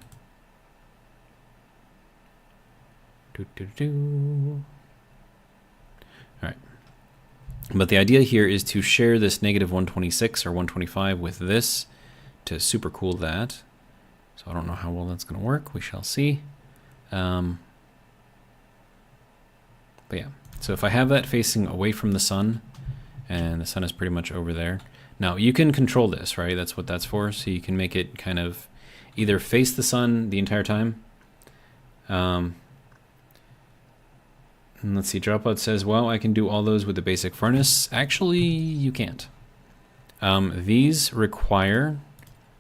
Alright. But the idea here is to share this negative 126 or 125 with this to super cool that. So I don't know how well that's going to work. We shall see. But yeah. So if I have that facing away from the sun, and the sun is pretty much over there. Now you can control this, right? That's what that's for. So you can make it kind of either face the sun the entire time. And let's see, Dropout says, well, I can do all those with the basic furnace. Actually, you can't. These require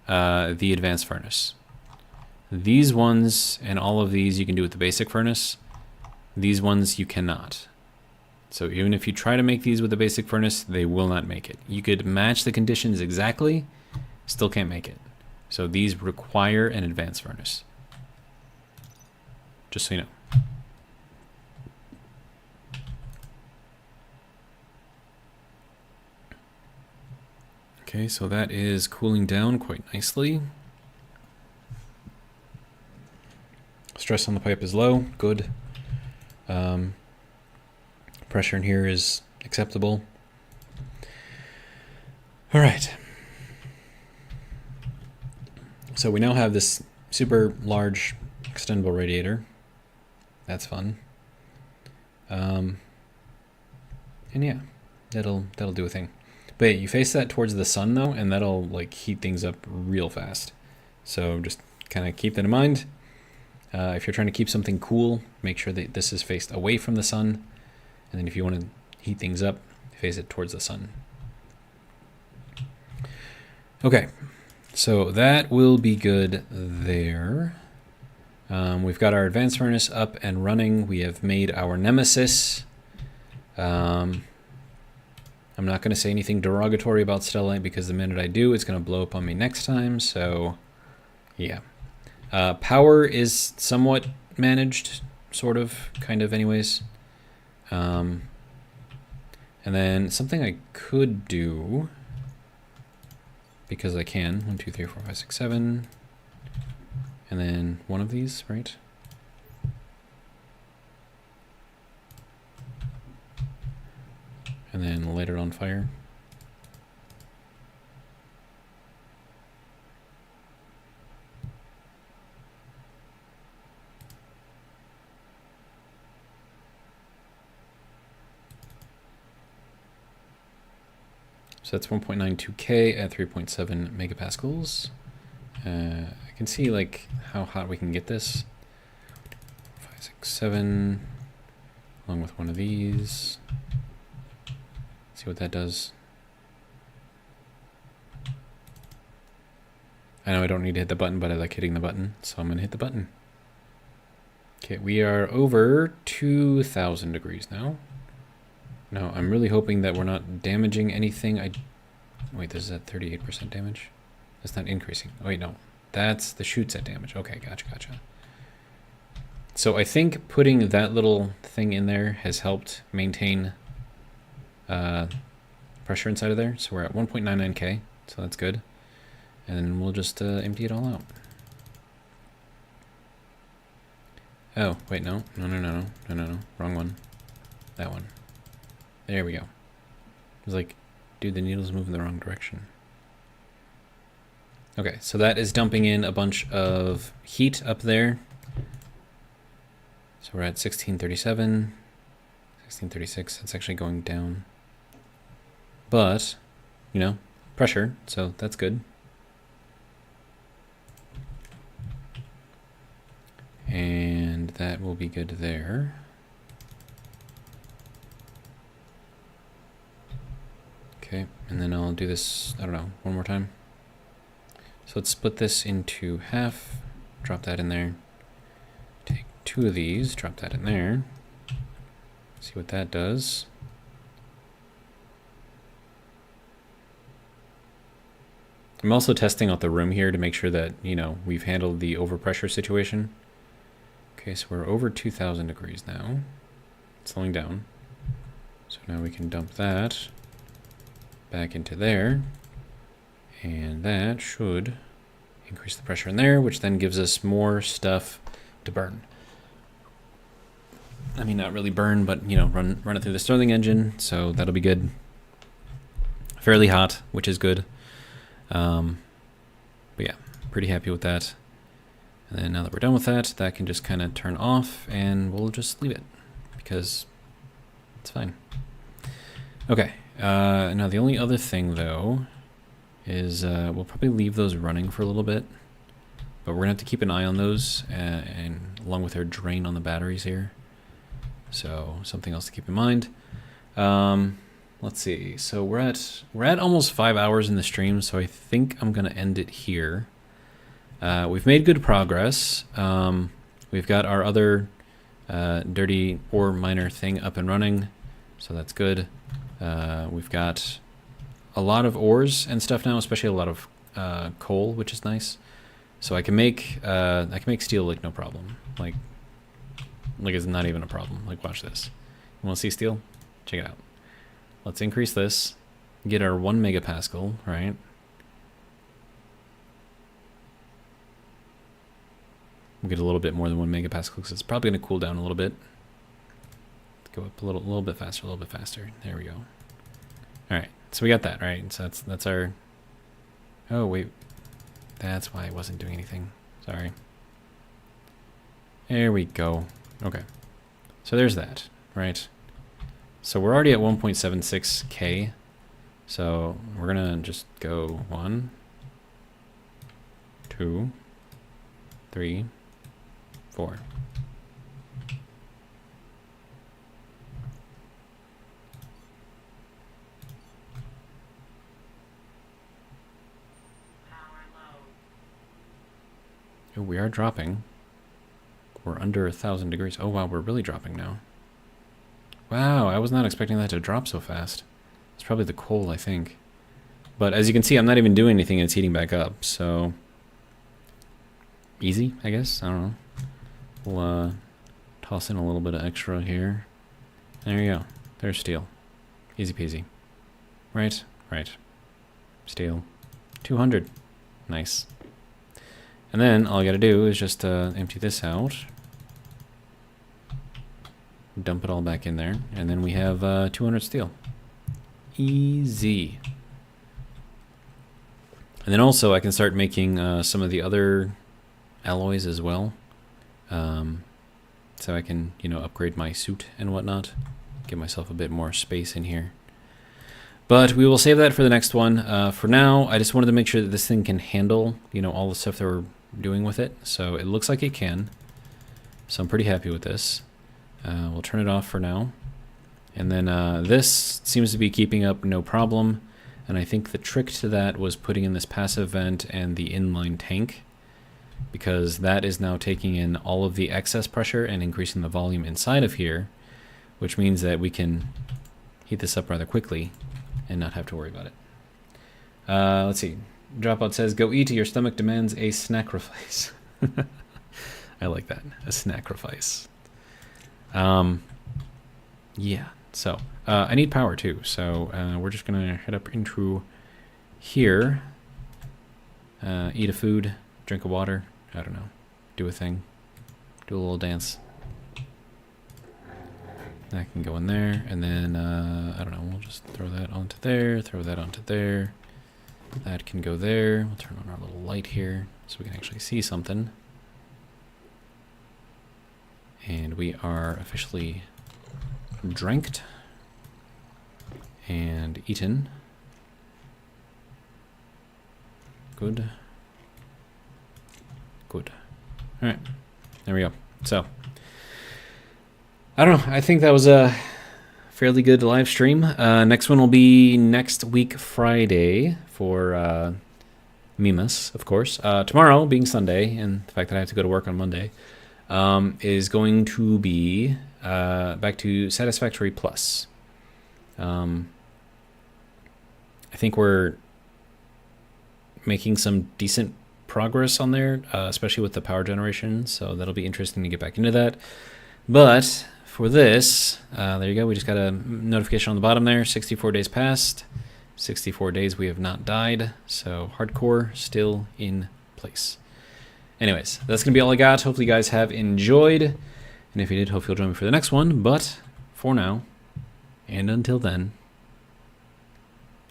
the advanced furnace. These ones and all of these you can do with the basic furnace. These ones you cannot. So even if you try to make these with the basic furnace, they will not make it. You could match the conditions exactly, still can't make it. So these require an advanced furnace. Just so you know. Okay, so that is cooling down quite nicely. Stress on the pipe is low, good. Pressure in here is acceptable. All right. So we now have this super large extendable radiator. That's fun. And yeah, that'll do a thing. But yeah, you face that towards the sun though, and that'll like heat things up real fast. So just kind of keep that in mind. If you're trying to keep something cool, make sure that this is faced away from the sun. And then if you want to heat things up, face it towards the sun. Okay, so that will be good there. We've got our advanced furnace up and running. We have made our nemesis. I'm not going to say anything derogatory about Stellite because the minute I do, it's going to blow up on me next time. So, yeah. Power is somewhat managed, sort of, kind of anyways. And then something I could do, because I can, 1, 2, 3, 4, 5, 6, 7, and then one of these, right? And then light it on fire. So that's 1.92K at 3.7 megapascals. I can see like how hot we can get this. 5, 6, 7, along with one of these. See what that does. I know I don't need to hit the button, but I like hitting the button, so I'm going to hit the button. Okay, we are over 2,000 degrees now. Now, I'm really hoping that we're not damaging anything. Wait, this is at 38% damage? That's not increasing. Oh, wait, no. That's the chutes at damage. Okay, gotcha. So I think putting that little thing in there has helped maintain pressure inside of there. So we're at 1.99k, so that's good. And we'll just empty it all out. Oh, wait, no. No. Wrong one. That one. There we go. It was like, dude, the needle's moving the wrong direction. Okay, so that is dumping in a bunch of heat up there. So we're at 1637, 1636. It's actually going down. But, you know, pressure, so that's good. And that will be good there. Okay, and then I'll do this, I don't know, one more time. So let's split this into half, drop that in there. Take 2 of these, drop that in there. See what that does. I'm also testing out the room here to make sure that, you know, we've handled the overpressure situation. Okay, so we're over 2,000 degrees now. Slowing down. So now we can dump that back into there. And that should increase the pressure in there, which then gives us more stuff to burn. I mean, not really burn, but, you know, run it through the Stirling engine, so that'll be good. Fairly hot, which is good. But yeah, pretty happy with that. And then now that we're done with that, that can just kind of turn off, and we'll just leave it, because it's fine. Okay, now the only other thing, though, is we'll probably leave those running for a little bit, but we're gonna have to keep an eye on those, and along with our drain on the batteries here. So something else to keep in mind. Let's see. So we're at almost 5 hours in the stream, so I think I'm gonna end it here. We've made good progress. We've got our other dirty ore miner thing up and running, so that's good. We've got a lot of ores and stuff now, especially a lot of coal, which is nice. So I can make steel like no problem. Like it's not even a problem. Like, watch this. You want to see steel? Check it out. Let's increase this. Get our 1 megapascal, right? We'll get a little bit more than 1 megapascal because it's probably going to cool down a little bit. Let's go up a little bit faster. There we go. All right. So we got that, right? So that's our... Oh, wait. That's why I wasn't doing anything. Sorry. There we go. Okay. So there's that, right? So we're already at 1.76k. So we're going to just go 1, 2, 3, 4. Oh, we are dropping. We're under 1,000 degrees. Oh wow, we're really dropping now. Wow, I was not expecting that to drop so fast. It's probably the coal, I think. But as you can see, I'm not even doing anything and it's heating back up, so... Easy, I guess? I don't know. We'll toss in a little bit of extra here. There you go. There's steel. Easy peasy. Right. Steel. 200. Nice. And then all I gotta do is just empty this out. Dump it all back in there. And then we have 200 steel. Easy. And then also I can start making some of the other alloys as well. So I can, you know, upgrade my suit and whatnot. Give myself a bit more space in here. But we will save that for the next one. For now, I just wanted to make sure that this thing can handle, you know, all the stuff that we're doing with it. So it looks like it can. So I'm pretty happy with this. We'll turn it off for now. And then this seems to be keeping up no problem. And I think the trick to that was putting in this passive vent and the inline tank, because that is now taking in all of the excess pressure and increasing the volume inside of here, which means that we can heat this up rather quickly and not have to worry about it. Let's see. Dropout says, go eat, your stomach demands a snacrifice. I like that. A snacrifice. Yeah, so I need power too, so we're just gonna head up into here, eat a food, drink a water, I don't know, do a thing, do a little dance. That can go in there, and then I don't know, we'll just throw that onto there, throw that onto there. That can go there. We'll turn on our little light here so we can actually see something. And we are officially dranked and eaten. Good. Good. All right. There we go. So, I don't know. I think that was a fairly good live stream. Next one will be next week, Friday, for Mimas, of course. Tomorrow, being Sunday, and the fact that I have to go to work on Monday, is going to be back to Satisfactory Plus. I think we're making some decent progress on there, especially with the power generation, so that'll be interesting to get back into that. But for this, there you go, we just got a notification on the bottom there, 64 days passed, 64 days we have not died, so hardcore still in place. Anyways, that's going to be all I got. Hopefully you guys have enjoyed, and if you did, hope you'll join me for the next one, but for now, and until then,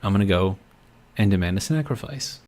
I'm going to go and demand a sacrifice.